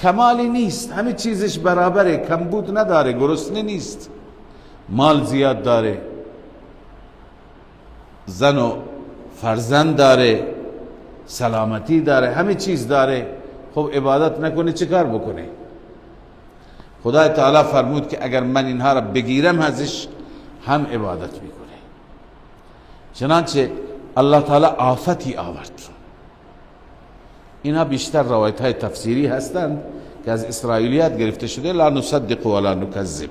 Speaker 1: کمالی نیست، همه چیزش برابره، کمبود نداره، گرسنه نیست، مال زیاد داره، زن و فرزند داره، سلامتی داره، همه چیز داره، خب عبادت نکنه چه کار بکنه؟ خدای تعالی فرمود که اگر من اینها را بگیرم ازش هم عبادت میکنه. چنانچه الله تعالی آفتی آورد. اینها بیشتر روایت های تفسیری هستند که از اسرائیلیات گرفته شده. لا نصدق ولا نکذب.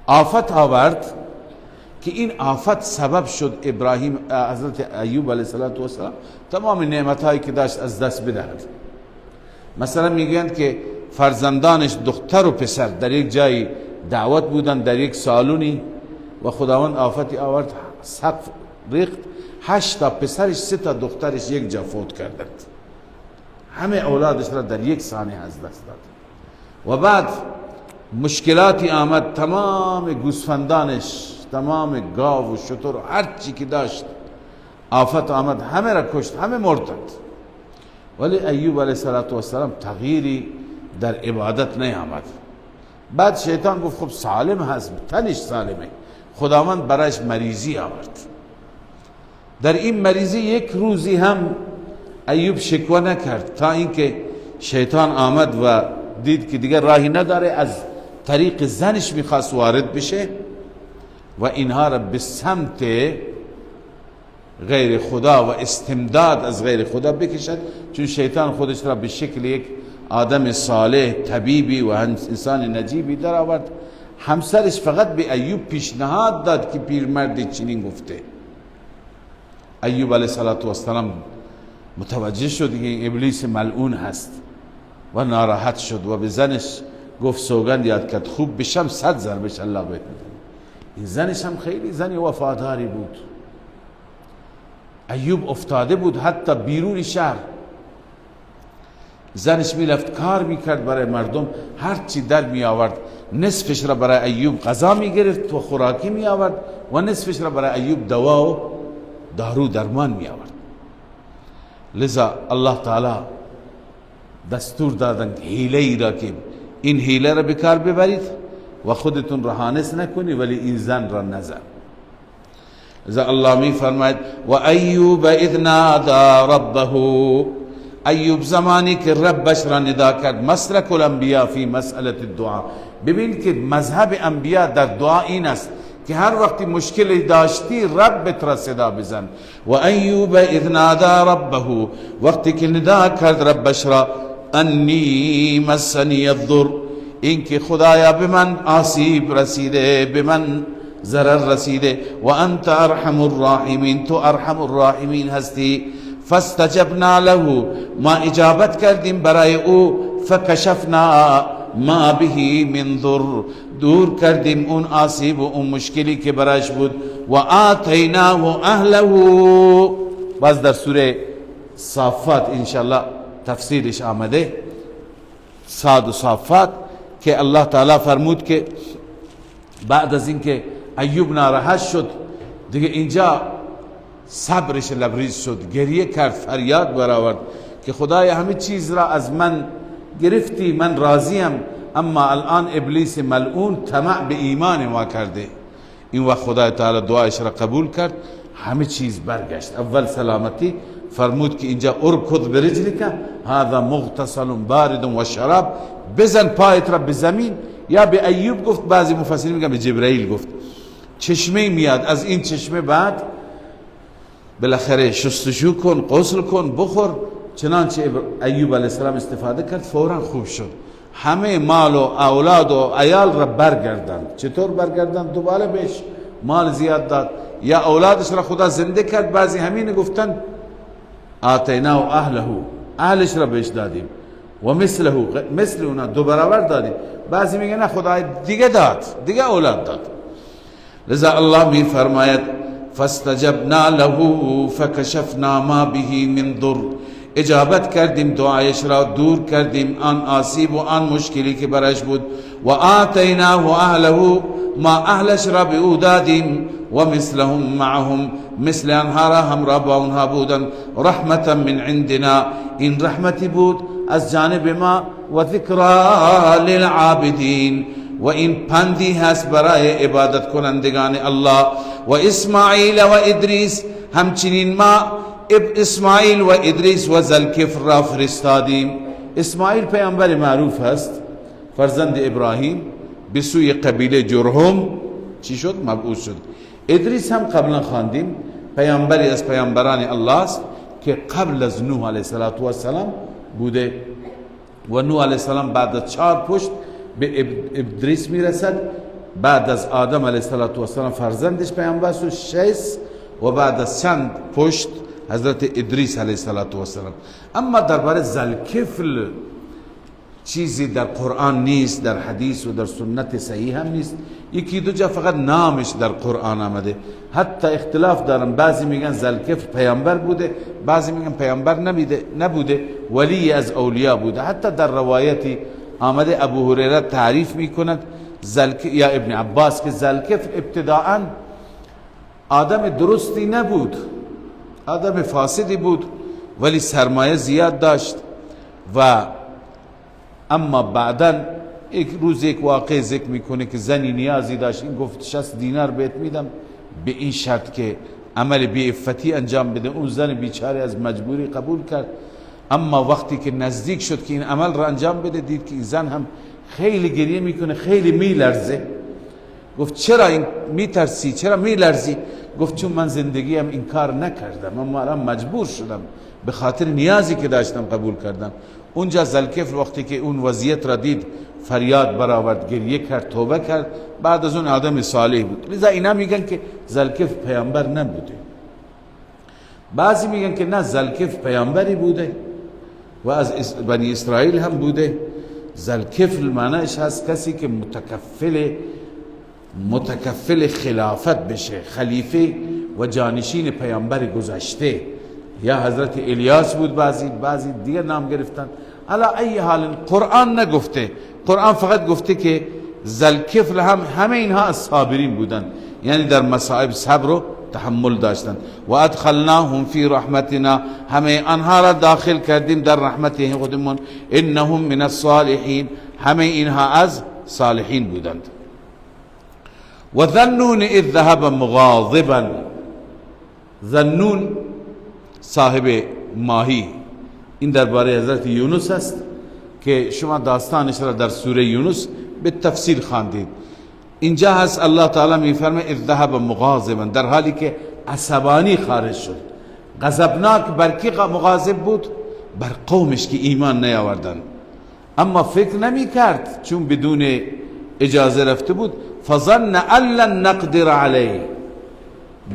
Speaker 1: آفت آورد که این آفت سبب شد حضرت ایوب علیه السلام تمام نعمت هایی که داشت از دست بدهد. مثلا میگویند که فرزندانش دختر و پسر در یک جایی دعوت بودند، در یک سالونی، و خداوند آفتی آورد، سقف ریخت، 8 تا پسرش 3 تا دخترش یک جا فوت کردند، همه اولادش را در یک ثانیه از دست داد. و بعد مشکلاتی آمد، تمام گوسفندانش، تمام گاو و شتر و هر چی که داشت آفت آمد، همه را کشت، همه مردند. ولی ایوب علیه السلام تغییری در عبادت نیامد. بعد شیطان گفت خب سالم هست، تنش سالمه، خداوند برایش مریضی آورد. در این مریضی یک روزی هم ایوب شکوه نکرد، تا اینکه شیطان آمد و دید که دیگر راهی نداره، از طریق زنش میخواست وارد بشه و اینها را به سمت غیر خدا و استمداد از غیر خدا بکشد، چون شیطان خودش را به شکل یک آدم صالح، طبیبی و انسان نجیبی در آورد. همسرش فقط به ایوب پیشنهاد داد که پیرمرد چنین گفته. ایوب علیه السلام متوجه شد که این ابلیس ملعون هست و ناراحت شد و به زنش گفت سوگند یاد کرد خوب بشم 100 ضربش الله بهت میده. این زنش هم خیلی زنی وفاداری بود. ایوب افتاده بود حتی بیرون شهر، زنش میرفت کار میکرد برای مردم، هرچی در می آورد نصفش را برای ایوب غذا می گرفت و خوراکی می آورد و نصفش را برای ایوب دوا و دارو درمان می آورد. لذا الله تعالی دستور دادن حیله ای را که این حیله را بکار ببرید و خودتون را حانس نکنی، ولی این زن را نزن. لذا الله می فرماید و ایوب اذ نادى ربه، ایوب زمانی که ربش را ندا کرد. مسلک الانبیاء فی مسئله الدعاء. ببین که مذهب انبیاء در دعا این است که هر وقتی مشکلی داشتی ربت را صدا بزن. و ایوب اذ نادى ربه، وقتی که ندا کرد ربش را، انی مسنی الضر، این که خدایا به من آسیب رسیده، به من ضرر رسیده، و انت ارحم الراحمین، تو ارحم الراحمین هستی. فاستجبنا له، ما اجابت کردیم برای او. فکشفنا ما به من ضر، دور کردیم اون آسیب و اون مشکلی که برایش بود. و آتیناه اهله، باز در سوره صافات انشاءالله تفسیرش آمده، صاد و صافات، که الله تعالی فرمود که بعد از اینکه ایوب ناراحت شد دیگه اینجا صبرش لبریز شد، گریه کرد، فریاد برآورد که خدای همه چیز را از من گرفتی، من راضیم، اما الان ابلیس ملعون طمع به ایمان ما کرده. این وقت خدای تعالی دعایش را قبول کرد، همه چیز برگشت. اول سلامتی، فرمود که اینجا ارکض برجلک هذا مغتسل بارد و شراب، بزن پایت را به زمین. یا به ایوب گفت، بعضی مفسرین میگن به جبرائیل گفت، چشمه میاد، از این چشمه بعد بالاخره شستشو کن، غسل کن، بخور. چنانچه ایوب علیه السلام استفاده کرد، فورا خوب شد. همه مال و اولاد و عیال را برگردند. چطور برگردند؟ دوباره بهش مال زیاد داد یا اولادش را خدا زنده کرد. بعضی همین گفتن آتینا و اهلش را بهش دادیم و مثل اونا 2 برابر دادیم. بعضی میگه نه خدا دیگه داد، دیگه اولاد داد. لذا الله می فرماید فاستجبنا له فکشفنا ما به من ضر، اجابت کردیم دعایش را، دور کردیم آن آسیب و آن مشکلی که برش بود. و آتیناه اهله، ما اهلش را به او دادیم و مثلهم معهم، مثل آنها را همراه با اونها بودن. رحمتا من عندنا، این رحمتی بود از جانب ما، و ذکرى للعابدین، و این پندی هست برای عبادت کنندگان الله. و اسماعیل و ادریس، همچنین ما اسماعیل و ادریس و ذوالکفل را فرستادیم. اسماعیل پیامبر معروف هست، فرزند ابراهیم، به سوی قبیله جرهم چی شد؟ مبعوث شد. ادریس هم قبلا خواندیم پیامبری از پیامبران الله است که قبل از نوح علیه السلام بوده و نوح علیه السلام بعد از 4 پشت به ادریس میرسد. بعد از آدم علیه السلام فرزندش پیامبر شد 6 و بعد از چند پشت حضرت ادریس علیه السلام. اما درباره ذوالکفل چیزی در قرآن نیست، در حدیث و در سنت صحیح هم نیست. 1-2 جا فقط نامش در قرآن آمده. حتی اختلاف دارن، بعضی میگن ذوالکفل پیامبر بوده، بعضی میگن پیامبر نبوده، ولی از اولیاء بوده. حتی در روایتی آمده ابو هریره تعریف میکند یا ابن عباس که ذوالکفل ابتداءً آدم درستی نبود، آدم فاسدی بود، ولی سرمایه زیاد داشت. و اما بعداً یک واقع ذکر میکنه که زنی نیازی داشت، این گفت 60 دینار بهت میدم به این شرط که عمل بی عفتی انجام بده. اون زن بیچاره از مجبوری قبول کرد. اما وقتی که نزدیک شد که این عمل را انجام بده، دید که این زن هم خیلی گریه میکنه، خیلی میلرزه. گفت چرا این میترسی، چرا میلرزی؟ گفت چون من زندگیم این کار نکردم، اما الان مجبور شدم، به خاطر نیازی که داشتم قبول کردم. اونجا ذوالکفل وقتی که اون وضعیت را دید فریاد برآورد، گریه کرد، توبه کرد. بعد از اون آدم صالح بود. لذا اینا میگن که ذوالکفل پیامبر نبوده. بعضی میگن که نه، ذوالکفل پیامبری بوده و از بنی اسرائیل هم بوده. ذوالکفل معنیش هست کسی که متکفل خلافت بشه، خلیفه و جانشین پیامبر گذشته. یا حضرت الیاس بود، بعضی دیگر نام گرفتن. علی ای حال قرآن نگفته، قرآن فقط گفته که ذوالکفل همه اینها از صابرین بودن، یعنی در مصائب صبر و تحمل داشتن. و ادخلناهم فی رحمتنا، همه آنها را داخل کردیم در رحمت خودمون. انهم من الصالحین، همه اینها از صالحین بودند. و ذنون اذ ذهب مغاضبا، ذنون صاحب ماهی، این درباره حضرت یونس است که شما داستانش را در سوره یونس به تفصیل خواندید. اینجا هست الله تعالی میفرمه اذ ذهب مغاضبا، در حالی که عصبانی خارج شد. غضبناک بر کی مغاضب بود؟ بر قومش که ایمان نیاوردند. اما فکر نمی کرد، چون بدون اجازه رفته بود. فظن ان لن نقدر علیه،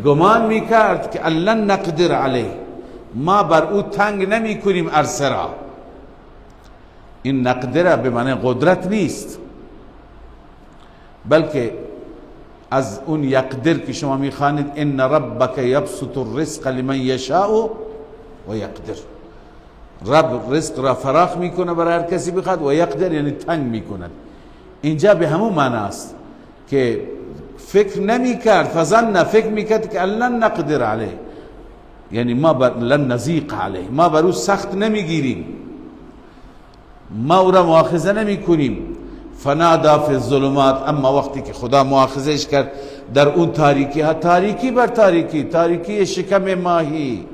Speaker 1: گمان می کرد که لن نقدر علیه، ما بر او تنگ نمی کنیم عرصه را. این نقدره به معنی قدرت نیست، بلکه از اون یقدر که شما میخوانید ان ربک یبسط الرزق لمن یشاء و یقدر، رب رزق را فراخ میکنه برای هر کسی بخواد، و یقدر یعنی تنگ میکنه. اینجا به همون معنی است که فکر نمیکرد، فظن، فکر میکرد که لن نقدر علیه، یعنی ما لن نزیق علیه، ما بر او سخت نمیگیریم، ما او را مؤاخذه نمی کنیم. فنادا فی الظلمات، اما وقتی که خدا مؤاخذهش کرد در اون تاریکی ها، تاریکی بر تاریکی، تاریکی شکم ماهی،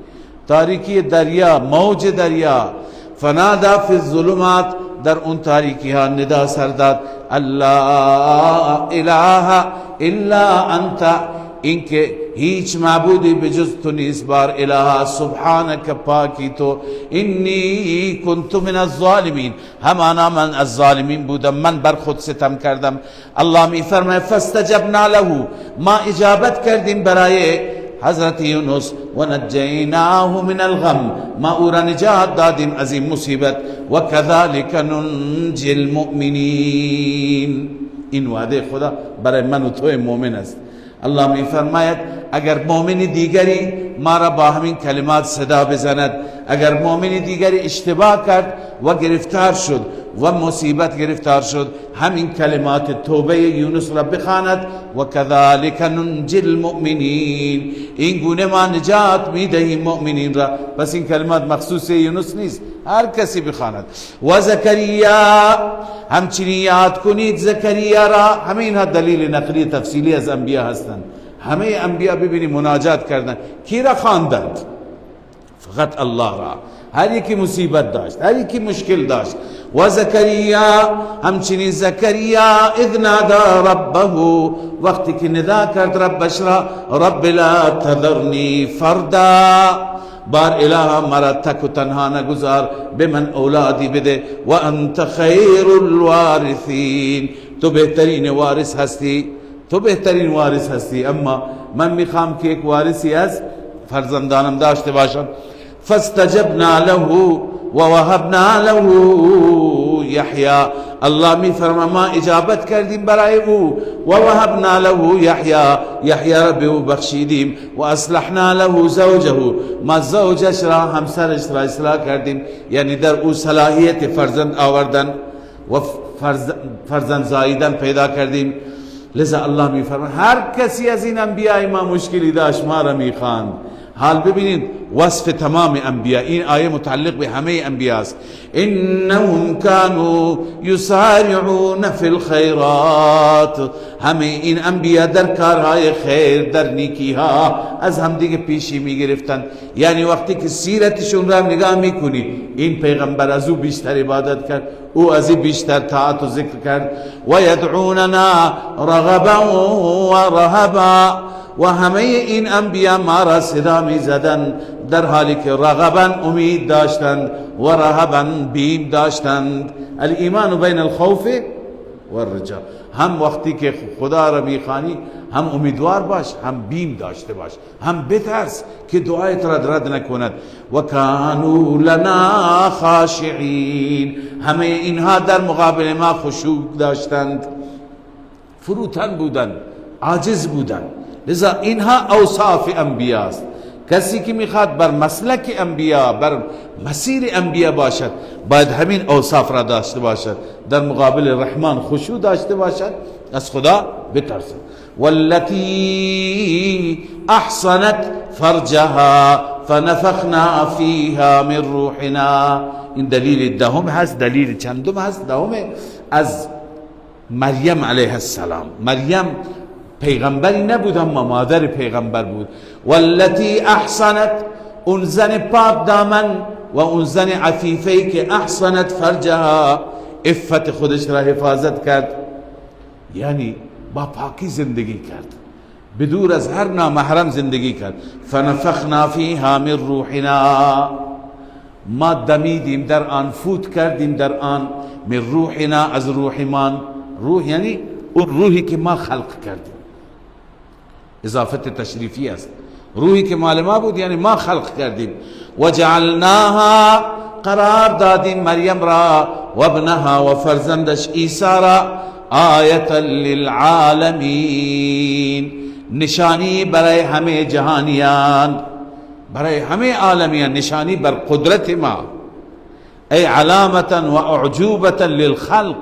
Speaker 1: تاریکی دریا، موج دریا. فنادا فی الظلمات، در اون تاریکی ها ندا سرداد الله اله الا انت، اینکه هیچ معبودی بجز تو نیست. بار اله سبحانک، پاکی تو، انی کنت من الظالمین، همانا من از ظالمین بودم، من بر خود ستم کردم. الله می فرماید فاستجبنا له، ما اجابت کردیم برای حضرت یونس، و نجیناه من الغم، ما او را نجات دادیم از این مصیبت. و کذالک ننجی المؤمنین، این وعده خدا برای من و تو مؤمن است. الله می فرماید اگر مؤمن دیگری ما را با همین کلمات صدا بزند، اگر مؤمن دیگری اشتباه کرد و گرفتار شد و مصیبت گرفتار شد، همین کلمات توبه یونس را بخواند، و کذالک ننجی المؤمنین، این گونه ما نجات میدهیم مؤمنین را. پس این کلمات مخصوص یونس نیست، هر کسی بخواند. و زکریا، همچنین یاد کنید زکریا را. همه اینها دلیل نقلی تفصیلی از انبیا هستند. همه انبیا ببینید مناجات کردند، کی را خواندند؟ فقط الله را. هر یکی مصیبت داشت، هر یکی مشکل داشت. و زکریا، همچنین زکریا اذ نادا ربه، وقتی که ندا کرد ربش را، رب لا تذرنی فردا، بار اله مرا تک و تنها نگذار، به من اولادی بده، و انت خیر الوارثین، تو بهترین وارث هستی، تو بهترین وارث هستی. اما من میخوام که یک وارثی از فرزندانم داشته باشم. فاستجبنا له و وهبنا له یحیی، الله می فرما ما اجابت کردیم برای او، و وهبنا له یحیی، یحیی را به او بخشیدیم، و اصلحنا له زوجه، ما زوجش را، همسرش را اصلاح کردیم، یعنی در او صلاحیت فرزند آوردن و فرزند زاییدن پیدا کردیم. لذا الله می فرما هر کسی از این انبیاء ما مشکلی داشت ما را می خواند. حال ببینید وصف تمام انبیاء، این آیه متعلق به همه انبیاء است. انهم كانوا یسارعون فی الخیرات، همه این انبیاء در کارهای خیر، در نیکی ها از همدیگه پیشی می گرفتند. یعنی وقتی که سیرتشون را نگاه میکنی، این پیغمبر از او بیشتر عبادت کرد، او از این بیشتر طاعت و ذکر کرد. و یدعوننا رغبا و رهبا، و همه این انبیاء ما را صدا می زدند در حالی که رغبا امید داشتند و رهبا بیم داشتند. الایمان بین الخوف و الرجا، هم وقتی که خدا را میخوانی هم امیدوار باش، هم بیم داشته باش، هم بترس که دعایت را رد نکند. و کانوا لنا خاشعین، همه اینها در مقابل ما خشوع داشتند، فروتن بودند، عاجز بودند. لذا اینها اوصاف انبیاء است. کسی که میخواد بر مسلک انبیاء، بر مسیر انبیاء باشد، باید همین اوصاف را داشته باشد، در مقابل رحمان خشوع داشته باشد، از خدا بترسد. والتی احصنت فرجها فنفخنا فیها من روحنا، این دلیل دهم هست. دلیل چندم هست؟ دهم از مریم علیه السلام. مریم پیغمبری نبود اما مادر پیغمبر بود. والتی احصنت، اون زن پاک دامن و اون زن عفیفه‌ای که احصنت فرجها، عفت خودش را حفاظت کرد، یعنی با پاکی زندگی کرد، بدور از هر نامحرم زندگی کرد. فنفخنا فیها من روحنا، ما دمیدیم در آن، فوت کردیم در آن، من روحنا، از روحمان. روح یعنی اون روحی که ما خلق کردیم، اضافت تشریفی است. روحی که مال ما بود یعنی ما خلق کردیم. و جعلناها، قرار دادیم مریم را، و ابنها، و فرزندش عیسی را، آیتا للعالمین، نشانی برای همه جهانیان، برای همه عالمیان، نشانی بر قدرت ما، ای علامتا و اعجوبتا للخلق.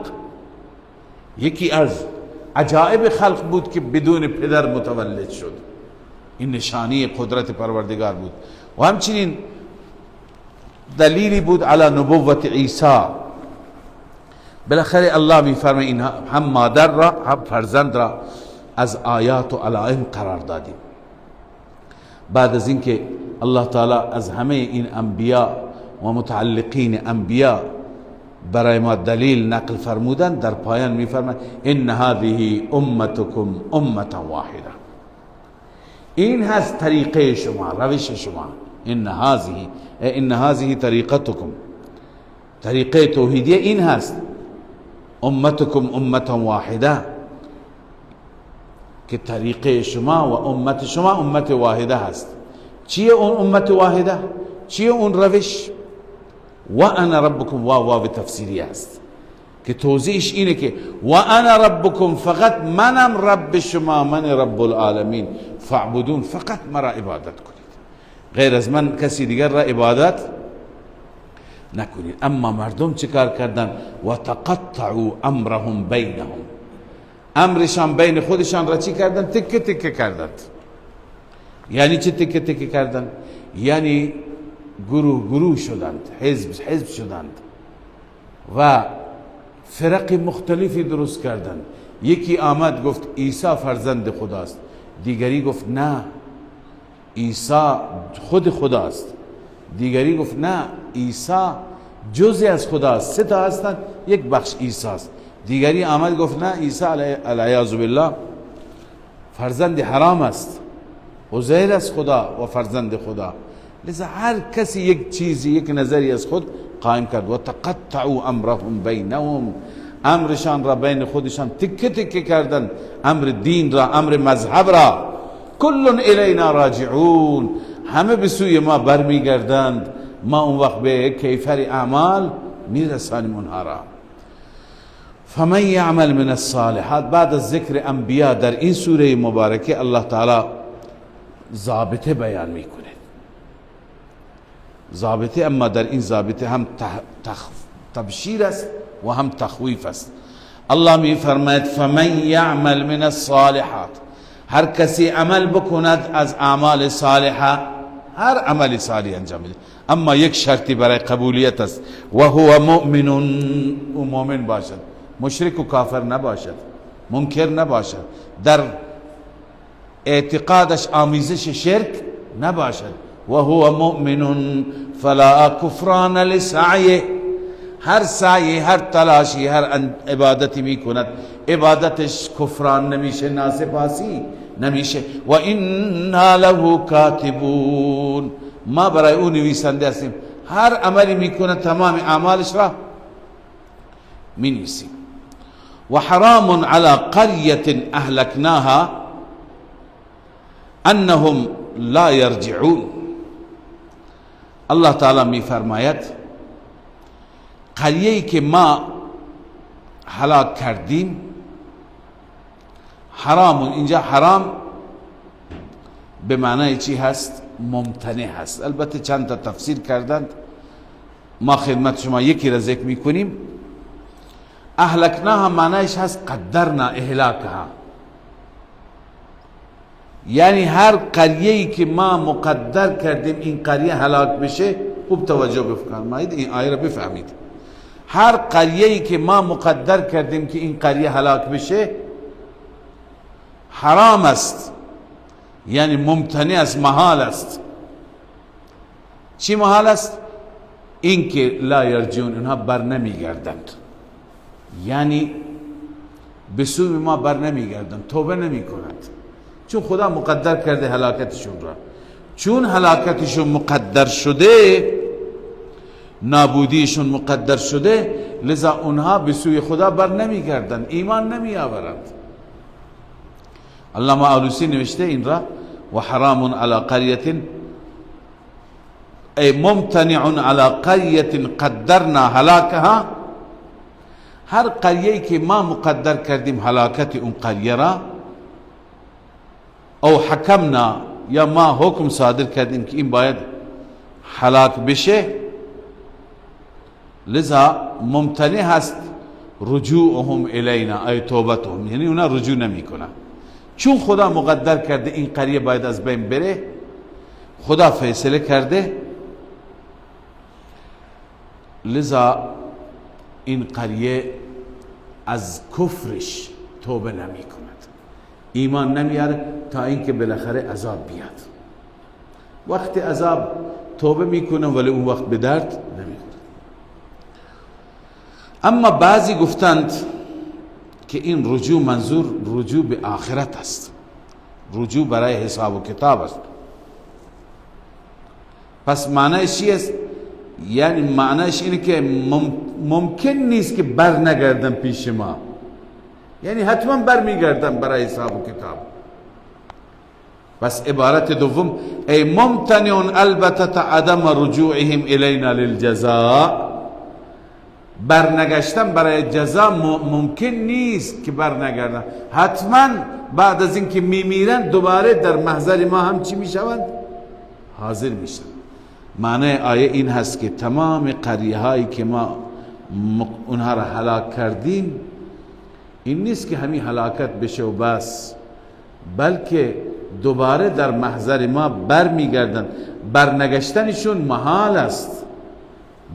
Speaker 1: یکی از عجائب خلق بود که بدون پدر متولد شد، این نشانی قدرت پروردگار بود. و همچنین دلیلی بود علی نبوت عیسی. بالاخره الله میفرماید این هم مادر را هم فرزند را از آیات و علائم قرار دادیم. بعد از اینکه الله تعالی از همه این انبیاء و متعلقین انبیاء برای ما دلیل نقل فرمودن، در پایان میفرماید ان هذه امتکم امه واحده، این هست طریقه شما، روش شما. ان هذه طریقتکم، طریقه توحیدیه این هست. امتکم امتا واحده، که طریقه شما و امت شما امت واحده هست. چیه اون امت واحده؟ چیه اون روش؟ و انا ربکم، واو تفسیری است که توضیحش اینه که و انا ربکم، فقط منم رب شما، من رب العالمین، فاعبدون، فقط مرا عبادت کنید، غیر از من کسی دیگر را عبادت نکنید. اما مردم چه کار کردن؟ و تقطعوا امرهم بینهم، امرشان بین خودشان را چی کردن؟ تکه تکه کردند. یعنی چه تکه تکه کردن؟ یعنی گروه شدند، حزب شدند و فرق مختلفی درست کردند. یکی آمد گفت عیسی فرزند خداست، دیگری گفت نه عیسی خود خداست، دیگری گفت نه عیسی جزئی از خداست، سه تا هستند یک بخش عیسی است. دیگری آمد گفت نه عیسی العیاذ بالله فرزند حرام است، عزیر از خدا و فرزند خدا. لذا هر کسی یک چیزی، یک نظری از خود قائم کرد. و تقطعوا امرهم بینهم، امرشان را بین خودشان تکه تکه کردن، امر دین را، امر مذهب را. کل الینا راجعون، همه به سوی ما برمیگردند، ما اون وقت به کیفر اعمال میرسانیم اونها را. فمن یعمل من الصالحات، بعد از ذکر انبیاء در این سوره مبارکه الله تعالی ضابطه بیان میکنه. ضابطه، اما در این ضابطه هم تبشیر است و هم تخویف است. الله می فرماید فمن یعمل من الصالحات، هر کسی عمل بکند از اعمال صالحه، هر عمل صالح انجام بده، اما یک شرطی برای قبولیت است، و هو مؤمن، و مؤمن باشد، مشرک و کافر نباشد، منکر نباشد، در اعتقادش آمیزش شرک نباشد. و هو مؤمن فلا کفران لسعیه، هر سعی، هر تلاشی، هر عبادتی میکند، عبادتش کفران نمیشه، ناسپاسی نمیشه. و انا له کاتبون، ما برای او نویسنده هستیم، هر عملی میکند تمام اعمالش را مینویسیم. و حرام علی قریة اهلکناها انهم لا یرجعون. الله تعالی می فرماید قریه‌ای که ما هلاک کردیم، حرام، اینجا حرام به معنای چی هست؟ ممتنع هست. البته چند تا تفسیر کردند، ما خدمت شما یکی را ذکر میکنیم. اهلکناها معنایش هست قدرنا اهلاکها، یعنی هر قریه‌ای که ما مقدر کردیم این قریه هلاک بشه، خوب توجه بفرمایید، این آیه را بفهمید. هر قریه‌ای که ما مقدر کردیم که این قریه هلاک بشه حرام است، یعنی ممتنع است، محال است. چی محال است؟ این که لا یرجون، اونها بر نمیگردند، یعنی به سوی ما بر نمیگردند، توبه نمی کنند، چون خدا مقدر کرده هلاکتشون را. چون هلاکتشون مقدر شده، نابودیشون مقدر شده، لذا اونها به سوی خدا بر نمیگردند، ایمان نمی آورند. علامه آلوسی نوشته این را و حرام علی قریة ای ممتنع علی قریة قدرنا هلاکها، هر قریه‌ای که ما مقدر کردیم هلاکت اون قریه را، او حکمنا، یا ما حکم صادر کردیم که این باید هلاک بشه، لذا ممتنع هست رجوعهم الینا ای توبتهم، یعنی اونا رجوع نمی کنن. چون خدا مقدر کرده این قریه باید از بین بره، خدا فیصله کرده، لذا این قریه از کفرش توبه نمی کند، ایمان نمیاره تا اینکه بالاخره عذاب بیاد. وقت عذاب توبه میکنه ولی اون وقت به درد نمیخوره. اما بعضی گفتند که این رجوع منظور رجوع به آخرت است، رجوع برای حساب و کتاب است. پس معنیش چی است؟ یعنی معنیش اینه که ممکن نیست که بر نگردم پیش ما، یعنی حتما بر میگردم برای حساب و کتاب. پس عبارت دوم ای ممتنع البته عدم رجوعهم الینا للجزاء، برنگشتن برای جزا ممکن نیست که برنگردن، حتما بعد از اینکه میمیرن دوباره در محضر ما هم چی میشوند؟ حاضر میشن. معنی آیه این هست که تمام قریه هایی که ما اونها را هلاک کردیم این نیست که همین هلاکت بشه و بس، بلکه دوباره در محضر ما برمیگردن. برنگشتنشون محال است،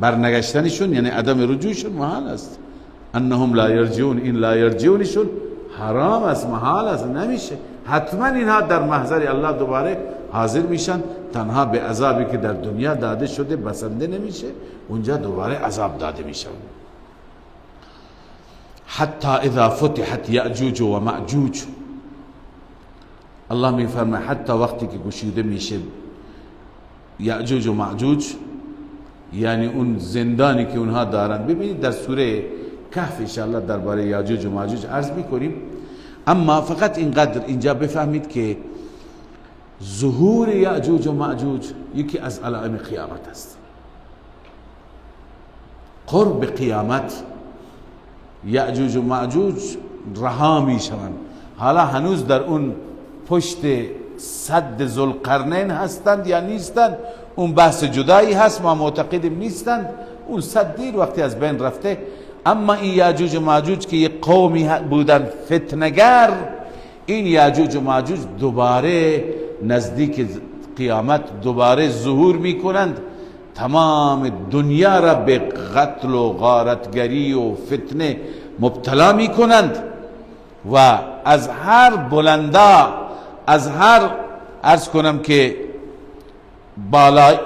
Speaker 1: برنگشتنشون یعنی عدم رجوعشون محال است. انهم لا یرجعون، این لا یرجعونشون حرام است، محال است، نمیشه. حتما اینها در محضر الله دوباره حاضر میشن، تنها به عذابی که در دنیا داده شده بسنده نمیشه، اونجا دوباره عذاب داده میشن. حتی اذا فتحت یأجوج و مأجوج، الله میفرماید حتی وقتی که گشوده میشه یأجوج و مأجوج، یعنی اون زندانی که اونها دارن. ببینید در سوره کهف انشاءالله درباره یأجوج و مأجوج عرض میکنیم، اما فقط اینقدر اینجا بفهمید که ظهور یأجوج و مأجوج یکی از علائم قیامت است. قرب قیامت یأجوج و مأجوج رها میشوند. حالا هنوز در اون پشت سد ذوالقرنین هستند یا نیستند، اون بحث جدایی هست، ما معتقدیم نیستند، اون سد دیر وقتی از بین رفته. اما این یأجوج و مأجوج که یک قومی بودن فتنگر، این یأجوج و مأجوج دوباره نزدیک قیامت دوباره ظهور میکنند، تمام دنیا را به قتل و غارتگری و فتنه مبتلا میکنند و از هر بلندا، از هر عرض کنم که بالا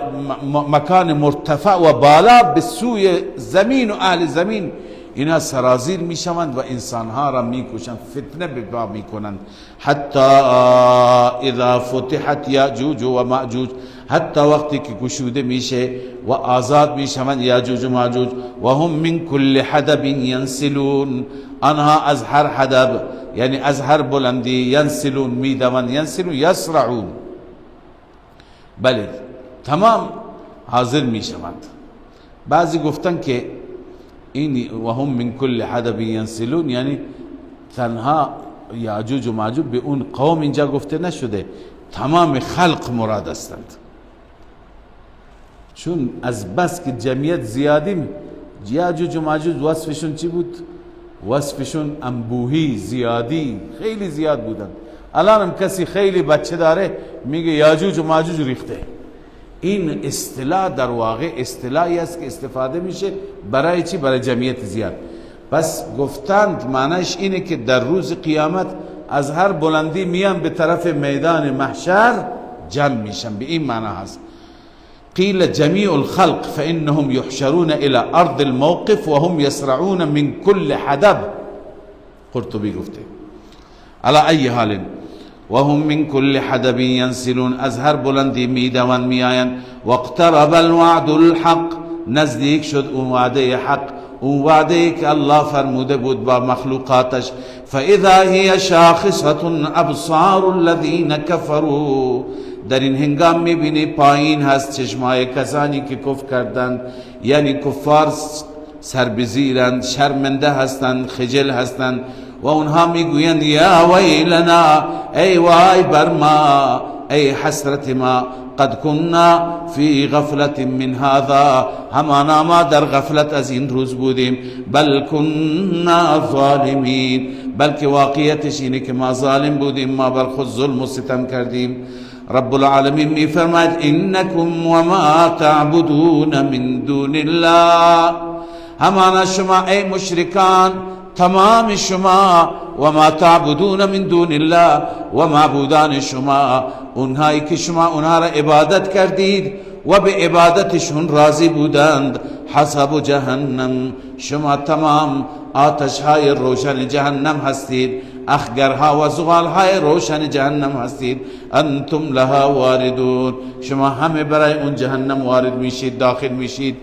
Speaker 1: مکان مرتفع و بالا به سوی زمین و اهل زمین اینا سرازیر میشوند و انسانها را میکشند، فتنه به پا میکنند. حتی اذا فتحت یأجوج و مأجوج، حتی وقتی که گشوده میشه و آزاد میشوند یأجوج و مأجوج، و هم من کل حدب ینسلون، آنها از هر حدب یعنی از هر بلندی ینسلون میدوند، ینسلون یسرعون، بله تمام حاضر میشوند. بعضی گفتن که این و هم من کل حدب ینسلون یعنی تنها یأجوج و مأجوج به اون قوم اینجا گفته نشده، تمام خلق مراد هستند، چون از بس که جمعیت زیادی. یأجوج و مأجوج وصفشون چی بود؟ وصفشون انبوهی، زیادی، خیلی زیاد بودن. الان هم کسی خیلی بچه داره میگه یأجوج و مأجوج ریخته. این اصطلاح در واقع اصطلاحی است که استفاده میشه برای چی؟ برای جمعیت زیاد. پس گفتند معنیش اینه که در روز قیامت از هر بلندی میان به طرف میدان محشر جمع میشن، به این معنی هست. قیل جمیع الخلق فانهم یحشرون الى ارض الموقف وهم یسرعون من كل حدب، قرطبی گفته. على ای حال وهم من كل حدب ینسلون، از هر بلندی میدوند میآیند. واقترب الوعد الحق، نزدیک شد اون وعده حق، اون وعده که الله فرموده بود با مخلوقاتش. فاذا هی شاخصة ابصار الذین کفروا، در این هنگام میبینی پایین هست چشمای کسانی که کفر کردند، یعنی کفار سربزیرند، شرمنده هستند، خجل هستند و اونها میگویند یا ویلنا، ای وای بر ما، ای حسرت ما، قد كنا فی غفلت من هذا، همانا ما در غفلت از این روز بودیم. بل كنا ظالمین، بلکه واقعیتش اینه که ما ظالم بودیم، ما بر خود ظلم و ستم کردیم. رب العالمین می فرماید انکم و ما تعبدون من دون الله، همانا شما ای مشرکان، تمام شما، و ما تعبدون من دون الله، و معبودان شما، اونهایی که شما اونها را عبادت کردید و به عبادتشون راضی بودند، حسب جهنم، شما تمام آتش های روشن جهنم هستید. اخگرها و زغالهای روشن جهنم هستید. انتم لها واردون، شما همه برای اون جهنم وارد میشید، داخل میشید.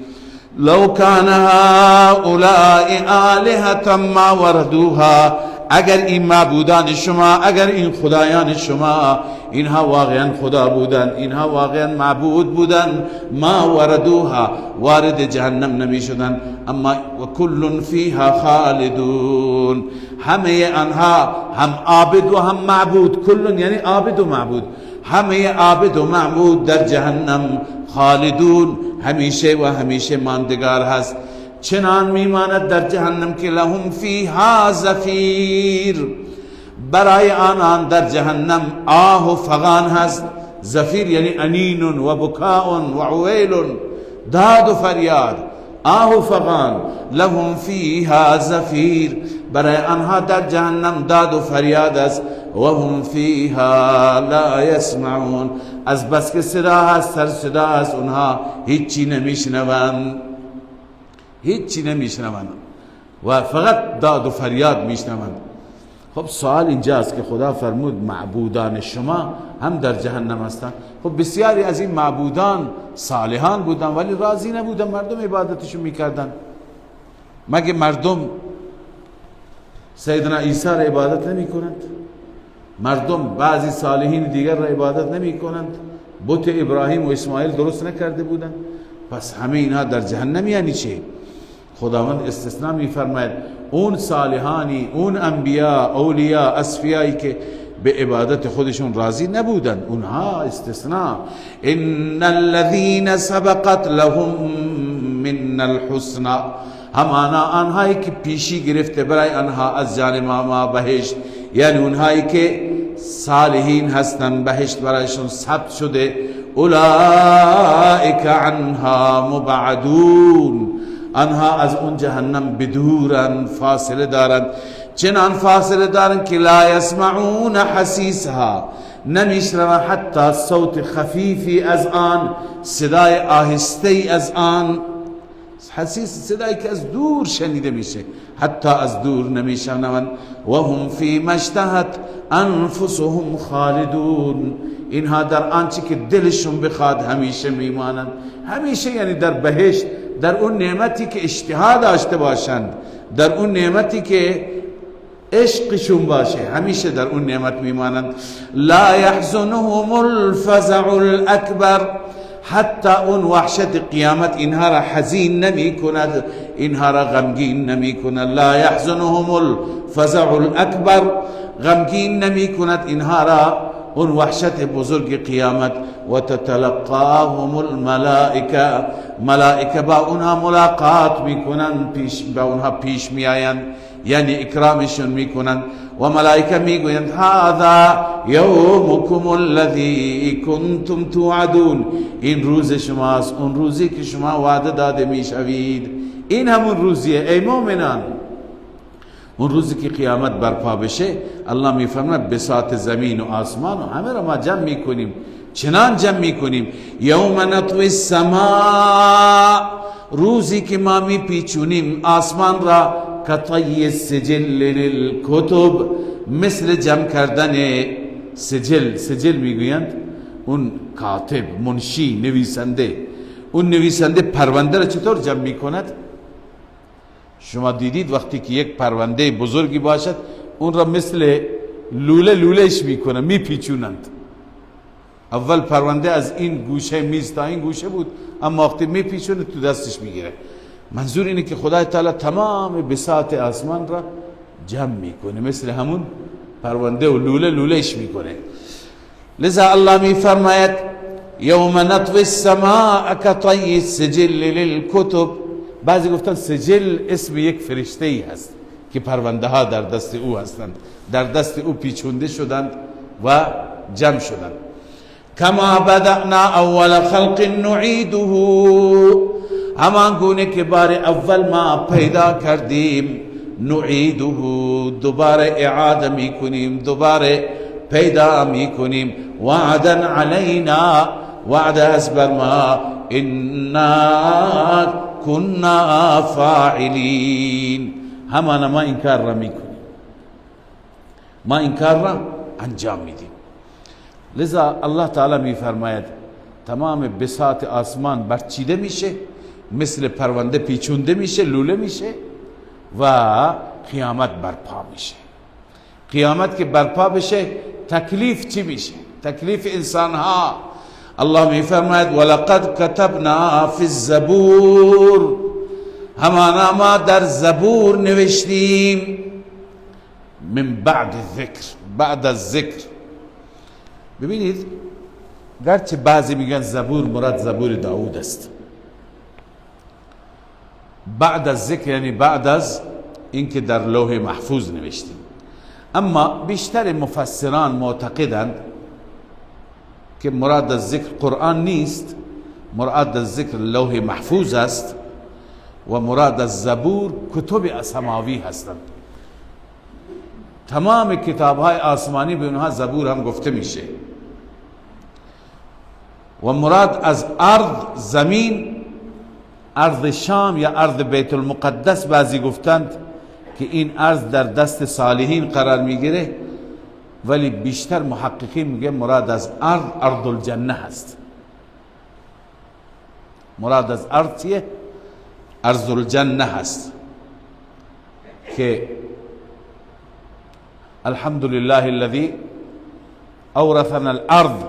Speaker 1: لو کان هؤلاء آلهة ما وردوها، اگر این معبودان شما، اگر این خدایان شما، اینها واقعا خدا بودن، اینها واقعا معبود بودن، ما وردوها، وارد جهنم نمی شدن. اما و کل فیها خالدون، همه آنها، هم عابد و هم معبود، کل یعنی عابد و معبود، همه عابد و معبود در جهنم خالدون، همیشه و همیشه ماندگار هست. چنان میماند در جهنم که لهم فیها زفیر، برای آنان در جهنم آه و فغان هست. زفیر یعنی انین و بکاء و عویل، داد و فریاد، آه و فغان. لهم فیها زفیر، برای آنها در جهنم داد و فریاد است. و هم فیها لا یسمعون، از بس که صدا هست، سر صدا هست، اونها هیچی نمیشنوند، هیچی نمیشنوند و فقط داد و فریاد میشنوند. خب سوال اینجاست که خدا فرمود معبودان شما هم در جهنم هستند. خب بسیاری از این معبودان صالحان بودن ولی راضی نبودن، مردم عبادتشون میکردن. مگه مردم سیدنا عیسی را عبادت نمی کنند؟ مردم بعضی صالحین دیگر را عبادت نمی کنند؟ بت ابراهیم و اسماعیل درست نکرده بودند؟ پس همه اینها در جهنم یعنی چه؟ خداوند استثناء می فرماید اون صالحانی، اون انبیا، اولیاء، اصفیایی که به عبادت خودشون راضی نبودن، اونها استثناء. ان الذين سبقت لهم من الحسنى، همانا آنهایی که پیشی گرفته برای آنها از جانب ما بهشت، یعنی اونهایی که صالحین هستن بهشت برایشون ثبت شده. اولئک عنها مبعدون، آنها از اون جهنم بدورن، فاصله دارند. چنان فاصله دارند که لا یسمعون حسیسها، نمیشنوند حتی صوت خفیفی از آن، صدای آهسته از آن. حسیس صدایی که از دور شنیده میشه، حتی از دور نمیشنوند. و هم فی ما اشتهت انفسهم خالدون، اینها در آنچه که دلشون بخواد همیشه میمانند. همیشه یعنی در بهشت، در اون نعمتی که اشتها داشته باشند، در اون نعمتی که عشقشون باشه، همیشه در اون نعمت میمانند. لا یحزنهم الفزع الاکبر، حتی اون وحشت قیامت اینها را حزین نمی کند، اینها را غمگین نمی کند. لا یحزنهم الفزع الاکبر، غمگین نمی کند اینها را اون وحشت بزرگ قیامت. و تتلقاهم الملائکه، ملائکه با اونها ملاقات میکنن، با اونها پیش میآیند، یعنی اکرامشون میکنن. و ملائکه میگویند هذا یومکم الذی کنتم توعدون، این روز شماست، اون روزی که شما وعده داده میشوید. این همون روزیه ای مؤمنان. اون روزی که قیامت برپا بشه، الله میفرماید بساط زمین و آسمان و همه را ما جمع میکنیم. چنان جمع میکنیم یوم نطوی السماء، روزی که ما میپیچونیم آسمان را، کطی السجل للکتب، مثل جمع کردن سجل. سجل میگویند اون کاتب، منشی، نویسنده. اون نویسنده پرونده را چطور جمع میکند؟ شما دیدید وقتی که یک پرونده بزرگی باشد اون را مثل لوله لولهش میکنن، میپیچونند. اول پرونده از این گوشه میز تا این گوشه بود، اما وقتی میپیچونه تو دستش میگیره. منظور اینه که خدای تعالی تمام بساط آسمان را جمع میکنه، مثل همون پرونده و لوله لولهش میکنه. لذا الله میفرماید یوم نطوی السماء کطی السجل للکتب. بعضی گفتن سجل اسم یک فرشته ای هست که پرونده ها در دست او هستند، در دست او پیچونده شدند و جمع شدند. کما بدأنا اول خلق نعیده، همان گونه که بار اول ما پیدا کردیم، نعیده، دوباره اعاده میکنیم، دوباره پیدا میکنیم. وعدا علینا، وعده است بر ما، انا كنا فاعلین، همان ما این کار را میکنیم. ما این کار را انجام میدیم. لذا الله تعالی میفرماید تمام بساط آسمان برچیده میشه، مثل پرونده پیچونده میشه، لوله میشه و قیامت برپا میشه. قیامت که برپا بشه تکلیف چی میشه؟ تکلیف انسان ها. الله میفرماید ولقد كتبنا فی الزبور، همانا ما در زبور نوشتیم، من بعد الذکر، بعد از ذکر. ببینید گرچه بعضی میگن زبور مراد زبور داود است، بعد از ذکر یعنی بعد از اینکه در لوح محفوظ نوشتیم، اما بیشتر مفسران معتقدند که مراد از ذکر قرآن نیست، مراد از ذکر لوح محفوظ است و مراد از زبور کتب سماوی هستند. تمام کتاب های آسمانی به اونها زبور هم گفته میشه. و مراد از ارض زمین، ارض شام یا ارض بیت المقدس بعضی گفتند که این ارض در دست صالحین قرار میگیره، ولی بیشتر محققین میگه مراد از ارض ارض الجنه هست. مراد از ارض چیه؟ ارض الجنه هست که الحمدلله الذي اورثنا الارض،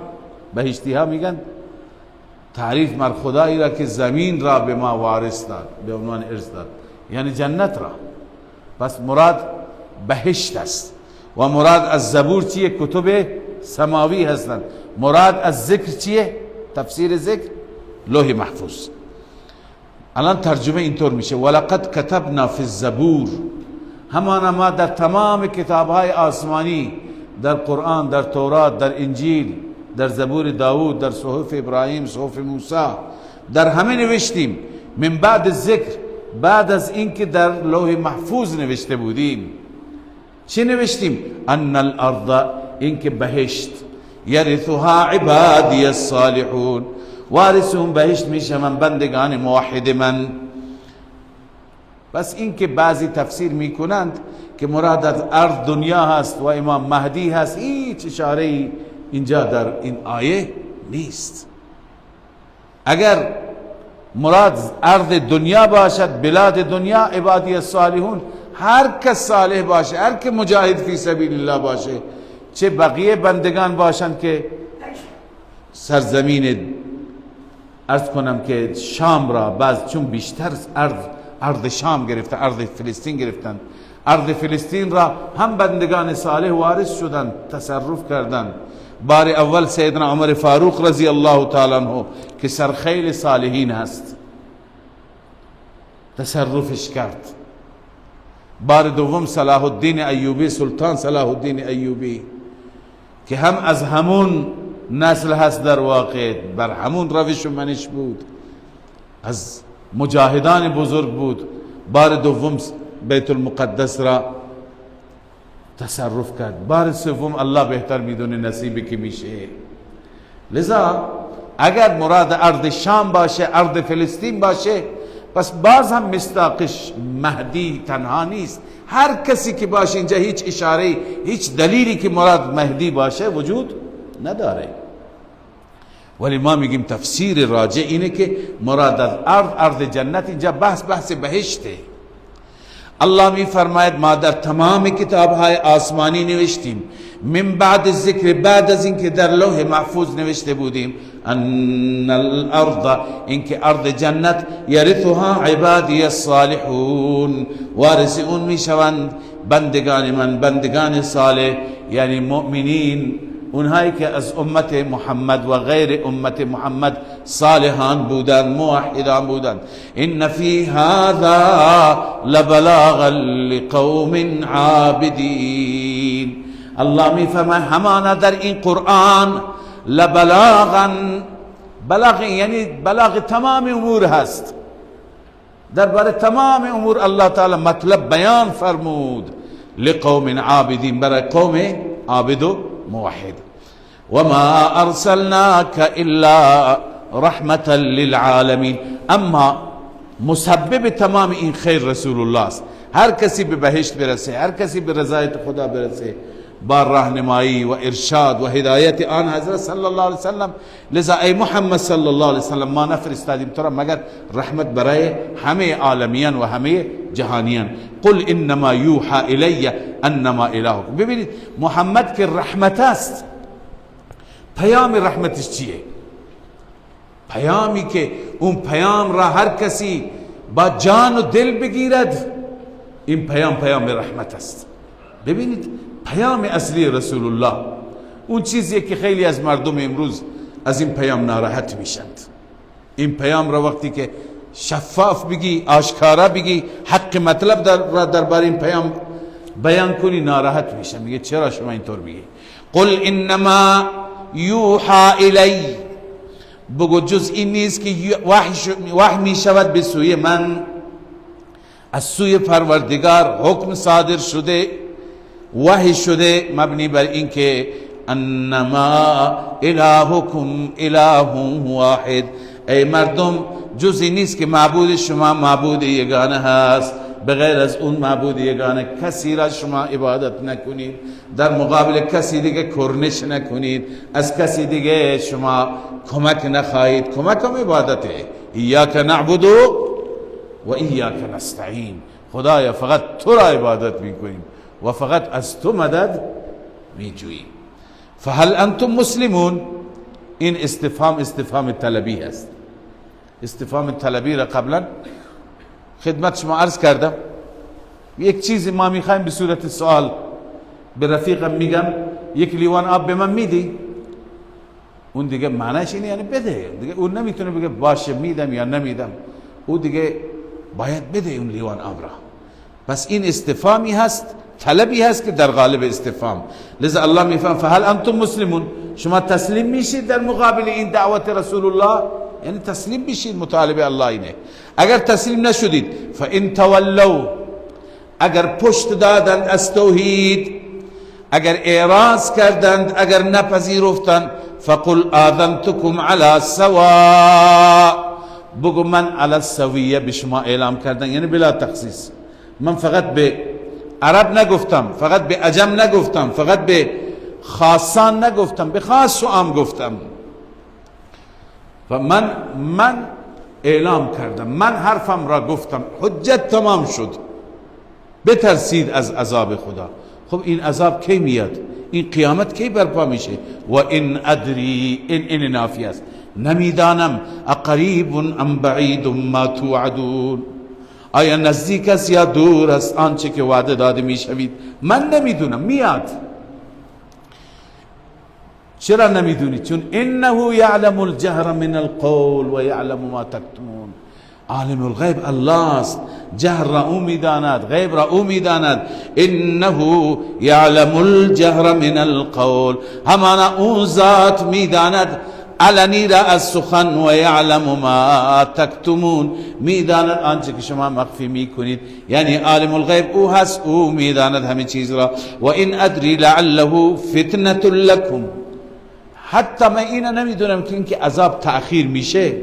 Speaker 1: بهشتی ها میگن تعریف مر خدایی را که زمین را به ما وارث داد، به عنوان ارث داد، یعنی جنت را. پس مراد بهشت است. و مراد از زبور چیه؟ کتب سماوی هستند. مراد از ذکر چیه؟ تفسیر ذکر لوح محفوظ. الان ترجمه اینطور میشه ولقد كتبنا فی الزبور، همانا ما در تمام کتابهای آسمانی، در قرآن، در تورات، در انجیل، در زبور داود، در صحف ابراهیم، صحف موسی، در همه نوشتیم. من بعد ذکر، بعد از اینکه در لوح محفوظ نوشته بودیم. چه نوشتیم؟ ان الارض، اینکه بهشت، یرثها عبادی الصالحون، وارثون بهشت میشه من بندگان موحد من. بس اینکه بعضی تفسیر میکنند که مراد از ارض دنیا هست و امام مهدی هست، هیچ اشاره اینجا در این آیه نیست. اگر مراد ارض دنیا باشد، بلاد دنیا، عبادی الصالحون، هر کس صالح باشه، هر که مجاهد فی سبیل الله باشه، چه بقیه بندگان باشند که سرزمین عرض کنم که شام را بعض چون بیشتر ارض شام گرفته، ارض فلسطین گرفتند، ارض فلسطین را هم بندگان صالح وارث شدند، تصرف کردند. بار اول سیدنا عمر فاروق رضی الله تعالی عنه که سرخیل صالحین هست تصرفش کرد. بار دوم صلاح الدین ایوبی، سلطان صلاح الدین ایوبی که هم از همون نسل هست، در واقع بر همون روش و منش بود، از مجاهدان بزرگ بود. بار دوم بیت المقدس را تصرف کرد. بار سوم الله بهتر میدونه نصیبی که میشه. لذا اگر مراد ارض شام باشه، ارض فلسطین باشه، پس باز هم مصداقش مهدی تنها نیست. هر کسی که باشه اینجا هیچ اشاره، هیچ دلیلی که مراد مهدی باشه وجود نداره. ولی ما میگیم تفسیر راجع اینه که مراد از ارض جنت، اینجا بحث بهشته. الله می فرماید ما در تمام کتابهای آسمانی نوشتیم، من بعد ذکر، بعد از اینکه در لوح محفوظ نوشته بودیم، ان الارض، اینکه ارض جنت، یرثها عبادی الصالحون، وارث اون میشوند بندگان من، بندگان صالح، یعنی مؤمنین، اونهایی که از امت محمد و غیر امت محمد صالحان بودند، موحدان بودند. ان فی هذا لبلاغا لقوم عابدین. الله می فرماید همانا در این قرآن لبلاغا، بلاغ یعنی بلاغ تمام امور هست، درباره تمام امور الله تعالی مطلب بیان فرمود. لقوم عابدین، برای قوم عابد و موحد. وما ارسلناك الا رحمة للعالمین. اما مسبب تمام این خیر رسول الله است. هر کسی به بهشت برسه، هر کسی به رضایت خدا برسه، با راهنمایی و ارشاد و هدایت آن حضرت صلی الله علیه وسلم. لذا ای محمد صلی الله علیه وسلم ما نفرستادیم تو را مگر رحمت برای همه عالمیان و همه جهانیان. قل انما یوحى الی انما الهکم. ببینید محمد که رحمت است، پیام رحمتش چیه؟ پیامی که اون پیام را هر کسی با جان و دل بگیرد، این پیام رحمت است. ببینید پیام اصلی رسول الله اون چیزیه که خیلی از مردم امروز از این پیام ناراحت میشند. این پیام را وقتی که شفاف بگی، آشکارا بگی، حق مطلب درباره این پیام بیان کنی، ناراحت میشن. میگه چرا شما اینطور میگی؟ قل انما یوحى الی، بگو جز این نیست که وحی می شود به سوی من، از سوی پروردگار حکم صادر شده، وحی شده، مبنی بر این که انما الهکم اله واحد. ای مردم جز این نیست که معبود شما معبود یگانه هست، بغیر از اون معبود یگانه کسی را شما عبادت نکنید، در مقابل کسی دیگه کرنش نکنید، از کسی دیگه شما کمک نخواهید. کمک هم عبادته. ایاک نعبد و ایاک نستعین. خدایا فقط تو را عبادت میکنیم و فقط از تو مدد میجوییم. فهل انتم مسلمون؟ این استفهام طلبی هست. استفهام طلبی را قبلا خدمت شما عرض کردم. یک چیزی ما میخوایم به صورت سوال به رفیقم میگم یک لیوان آب به من میدی؟ اون دیگه معنیش اینه یعنی بده دیگه. اون نمیتونه بگه باشه میدم یا نمیدم، او دیگه باید بده اون لیوان آب را. بس این استفهامی هست، طلبی هست که در قالب استفهام. لذا الله میفهم فهل انتم مسلمون، شما تسلیم میشید در مقابل این دعوت رسول الله؟ یعنی تسلیم میشید، مطالبه الله اینه. اگر تسلیم نشدید فان تولوا، اگر پشت دادند از توحید، اگر اعراض کردند، اگر نپذیرفتند، فقل آذنتكم على سواء، بگو من على السویه به شما اعلام کردن، یعنی بلا تخصیص. من فقط به عرب نگفتم، فقط به عجم نگفتم، فقط به خاصان نگفتم، به خاص و عام گفتم. و من اعلام کردم، من حرفم را گفتم، حجت تمام شد. بترسید از عذاب خدا. خب این عذاب کی میاد؟ این قیامت کی برپا میشه؟ و ان ادری، این نافی است، نمیدانم اقریب ام بعید ما توعدون، آیا نزدیک است یا دور است آنچه که وعده داده میشوید؟ من نمیدونم، میاد. چرا نمیدونی؟ چون انه یعلم الجهر من القول و یعلم ما تکتمون. عالم الغیب الله است، جهر را او میداند، غیب را او میداند. انه یعلم الجهر من القول، همانا اون ذات میداند علنی را از سخن، و یعلم ما تکتمون، میداند آنچه که شما مخفی میکنید. یعنی عالم الغیب او هست، او میداند همه چیز را. و این ادری لعله فتنه لکم، حتی من اینا نمیدونم که اینکه عذاب تأخیر میشه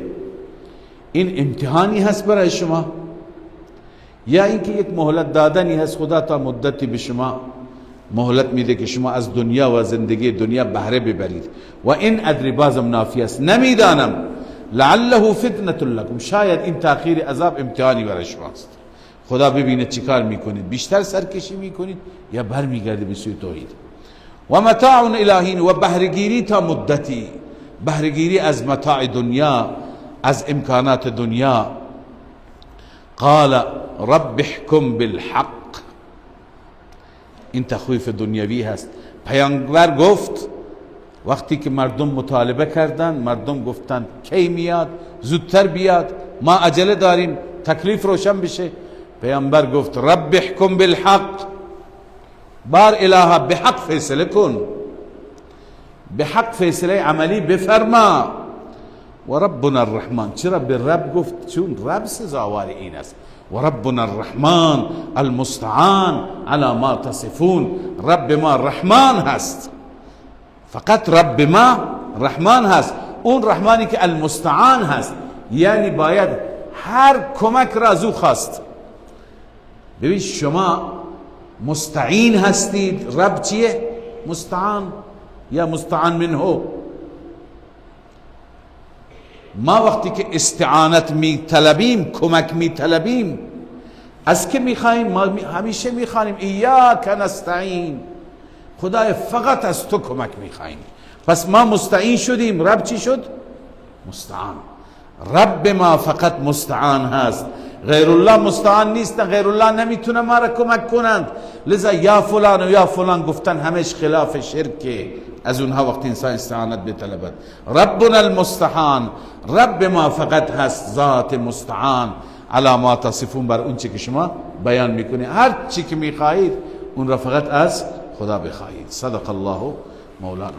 Speaker 1: این امتحانی هست برای شما، یا اینکه یک مهلت دادنی هست خدا تا مدتی به شما مهلت میده که شما از دنیا و زندگی دنیا بهره ببرید. و این ادری بازم نافی است، نمیدانم. لعله فتنه لکم، شاید این تأخیر عذاب امتحانی برای شماست. خدا ببینه چیکار میکنید، بیشتر سرکشی میکنید یا برمیگردید به سوی توحید. و متاع الهین، و بهرهگیری تا مدتی، بهرهگیری از متاع دنیا، از امکانات دنیا. قال رب احکم بالحق، این تخویف دنیوی هست. پیامبر گفت وقتی که مردم مطالبه کردند، مردم گفتند کی میاد؟ زودتر بیاد، ما عجله داریم تکلیف روشن بشه. پیامبر گفت رب احکم بالحق، بار الها به حق فیصله کن، به حق فیصله عملی بفرما. و ربنا الرحمن، چرا به رب گفت؟ چون رب سزاوار این است. و ربنا الرحمن المستعان على ما تصفون، رب ما رحمان هست، فقط رب ما رحمان هست، اون رحمانی که المستعان هست، یعنی باید هر کمک را از او خواست. ببین شما مستعین هستید، رب چیه؟ مستعان یا مستعان منه. ما وقتی که استعانت می طلبیم، کمک می طلبیم، از که می خواهیم؟ ما همیشه می خواهیم ایاک نستعین، خدای فقط از تو کمک می خواهیم. پس ما مستعین شدیم، رب چی شد؟ مستعان. رب ما فقط مستعان هست، غیر الله مستعان نیستن، غیر الله نمیتونه ما را کمک کنند. لذا یا فلان و یا فلان گفتن همش خلاف شرکه، از اونها وقتی انسان استعانت بطلبد. ربنا المستعان، رب ما فقط هست ذات مستعان علی ما تصفون، بر اون چی که شما بیان میکنید. هر چی که میخواهید اون را فقط از خدا بخواهید. صدق الله مولانا.